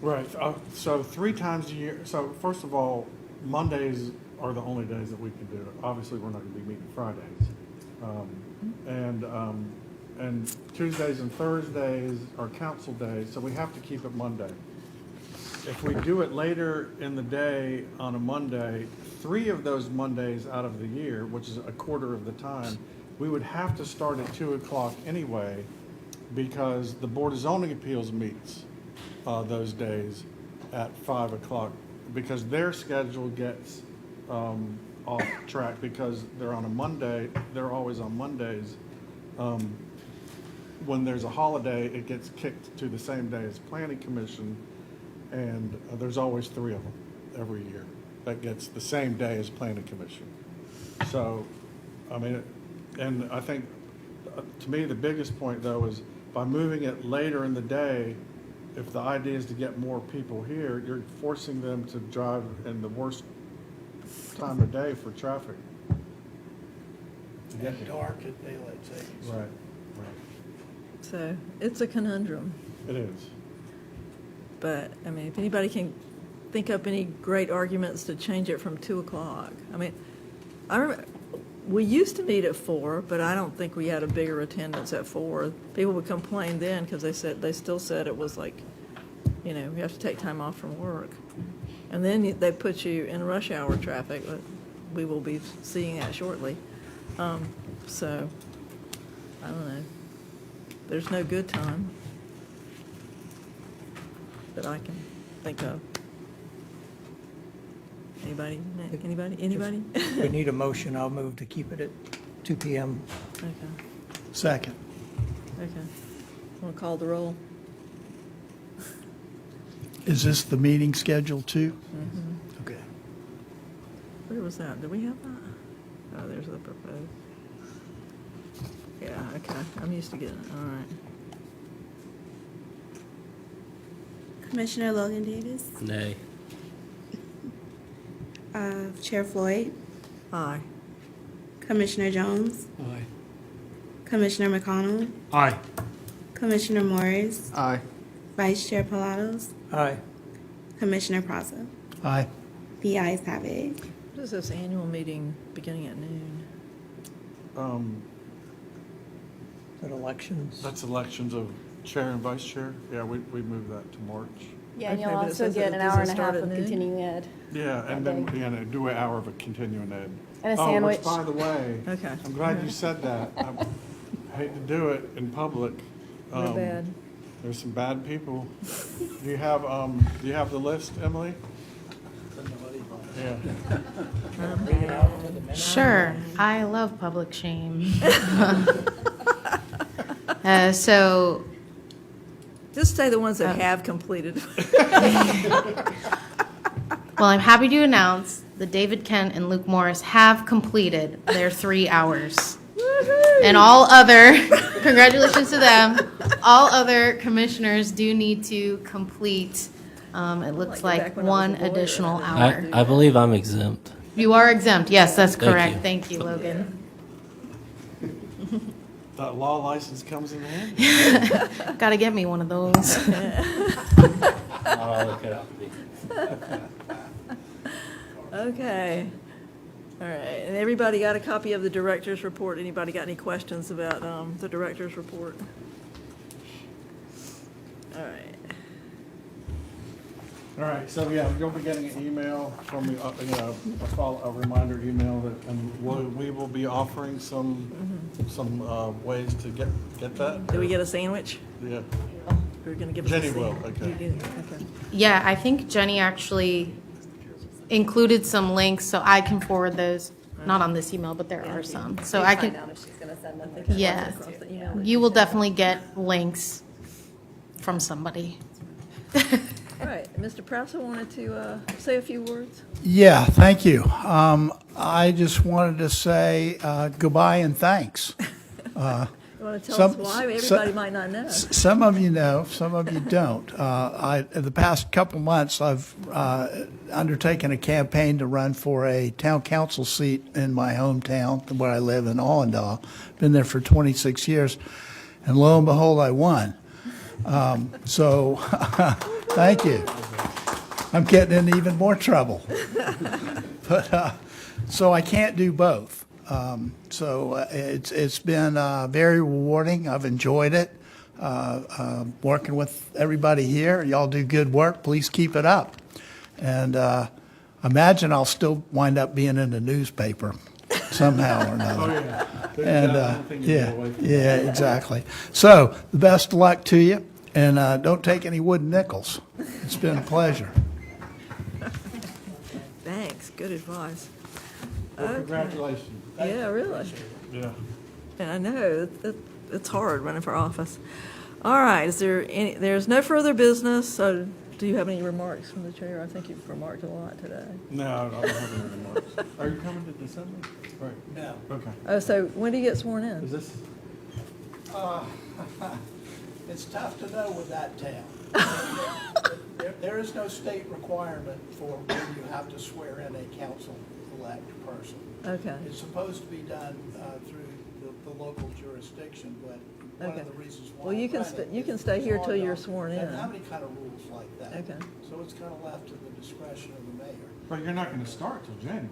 Right. So 3 times a year. So first of all, Mondays are the only days that we can do it. Obviously, we're not going to be meeting Fridays. And Tuesdays and Thursdays are council days, so we have to keep it Monday. If we do it later in the day on a Monday, 3 of those Mondays out of the year, which is a quarter of the time, we would have to start at 2 o'clock anyway, because the Board of Zoning Appeals meets those days at 5 o'clock, because their schedule gets off track because they're on a Monday. They're always on Mondays. When there's a holiday, it gets kicked to the same day as Planning Commission, and there's always 3 of them every year that gets the same day as Planning Commission. So, I mean, and I think, to me, the biggest point, though, is by moving it later in the day, if the idea is to get more people here, you're forcing them to drive in the worst time of day for traffic. And dark at daylight savings. Right, right. So it's a conundrum. It is. But, I mean, if anybody can think up any great arguments to change it from 2 o'clock. I mean, I remember, we used to meet at 4, but I don't think we had a bigger attendance at 4. People would complain then because they still said it was like, you know, you have to take time off from work. And then they put you in rush hour traffic, but we will be seeing that shortly. So, I don't know. There's no good time that I can think of. Anybody? Anybody? If we need a motion, I'll move to keep it at 2 p.m. Okay, Second. okay. Want to call the roll? Is this the meeting schedule too? Mm-hmm. Okay. Where was that? Did we have that? Oh, there's the proposed. Yeah, okay. I'm used to getting it. All right. Commissioner Logan Davis, Nay. Chair Floyd, Aye. Commissioner Jones, Aye. Commissioner McConnell, Aye. Commissioner Morris, Aye. Vice Chair Pilatos, Aye. Commissioner Praza. Aye. The ayes have it. What is this annual meeting beginning at noon? At elections. That's elections of chair and vice chair. Yeah, we moved that to March. Yeah, and Okay, you'll but it also says get it- an does hour it and a start half at of noon? continuing ed. Yeah, and then, do an hour of a continuing ed. And a Oh, sandwich. which, by the way, Okay. I'm glad you said that. I hate to do it in public. We're bad. There's some bad people. Do you have the list, Emily? Yeah. Sure, I love public shame. So, Just say the ones that have completed. well, I'm happy to announce that David Kent and Luke Morris have completed their 3 hours. And all other, congratulations to them, all other commissioners do need to complete, it looks like back when I was one a lawyer, additional I hour. I believe I'm exempt. You are exempt, yes, that's Thank correct. you. Thank you, Logan. That law license comes in handy. Gotta get me one of those. I'll look it up. Okay. All right, and everybody got a copy of the director's report? Anybody got any questions about the director's report? All right. All right, so yeah, you'll be getting an email from me, a reminder email that, and we will be offering some ways to get that. Did we get a sandwich? Yeah. We're gonna give us a Jenny will, sandwich. okay. You did, okay. Yeah, I think Jenny actually included some links, so I can forward those. Not on this email, but there are some. So I can, yeah. Across the email. You will definitely get links from somebody. All right, Mr. Prowse wanted to say a few words. Yeah, thank you. I just wanted to say goodbye and thanks. You want to tell us why? Everybody might not know. Some of you know, some of you don't. In the past couple months, I've undertaken a campaign to run for a town council seat in my hometown, where I live in Allendale. Been there for 26 years, and lo and behold, I won. So, thank you. I'm getting in even more trouble. But so I can't do both. It's been very rewarding. I've enjoyed it. Working with everybody here. Y'all do good work. Please keep it up. And imagine I'll still wind up being in the newspaper somehow or another. And yeah, exactly. So the best of luck to you, and don't take any wooden nickels. It's been a pleasure. Thanks, good advice. Well, congratulations. Yeah, really. Yeah. And I know it's hard running for office. All right, there's no further business, so do you have any remarks from the chair? I think you've remarked a lot today. No, I don't have any remarks. Are you coming to December? Right. No. Okay. Oh, so when do you get sworn in? Is this? It's tough to know with that town. There is no state requirement for when you have to swear in a council-elect person. Okay. It's supposed to be done through the local jurisdiction, but one Okay. of the reasons why. Well, you I can read sta- it you is can stay it's here hard till you're to- sworn doesn't in. have any kind of rules like that. Okay. So it's kind of left to the discretion of the mayor. But you're not going to start till January.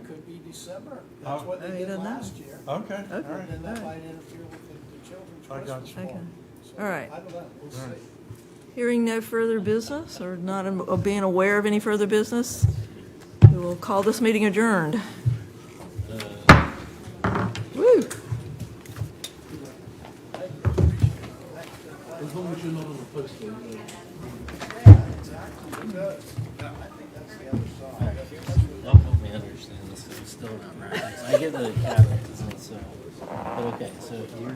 It could be December. That's Oh. what Oh, they you did don't know. last year. Okay, all Okay. right. And that All right. might interfere with the children's I got Christmas you. Okay. party. So, All right. I don't know, we'll see. Hearing no further business, or not being aware of any further business, we will call this meeting adjourned. Woo! As long as you're not on the poster. Help me understand this, 'cause I'm still not right. I get the caveats, so, but okay, so you're going.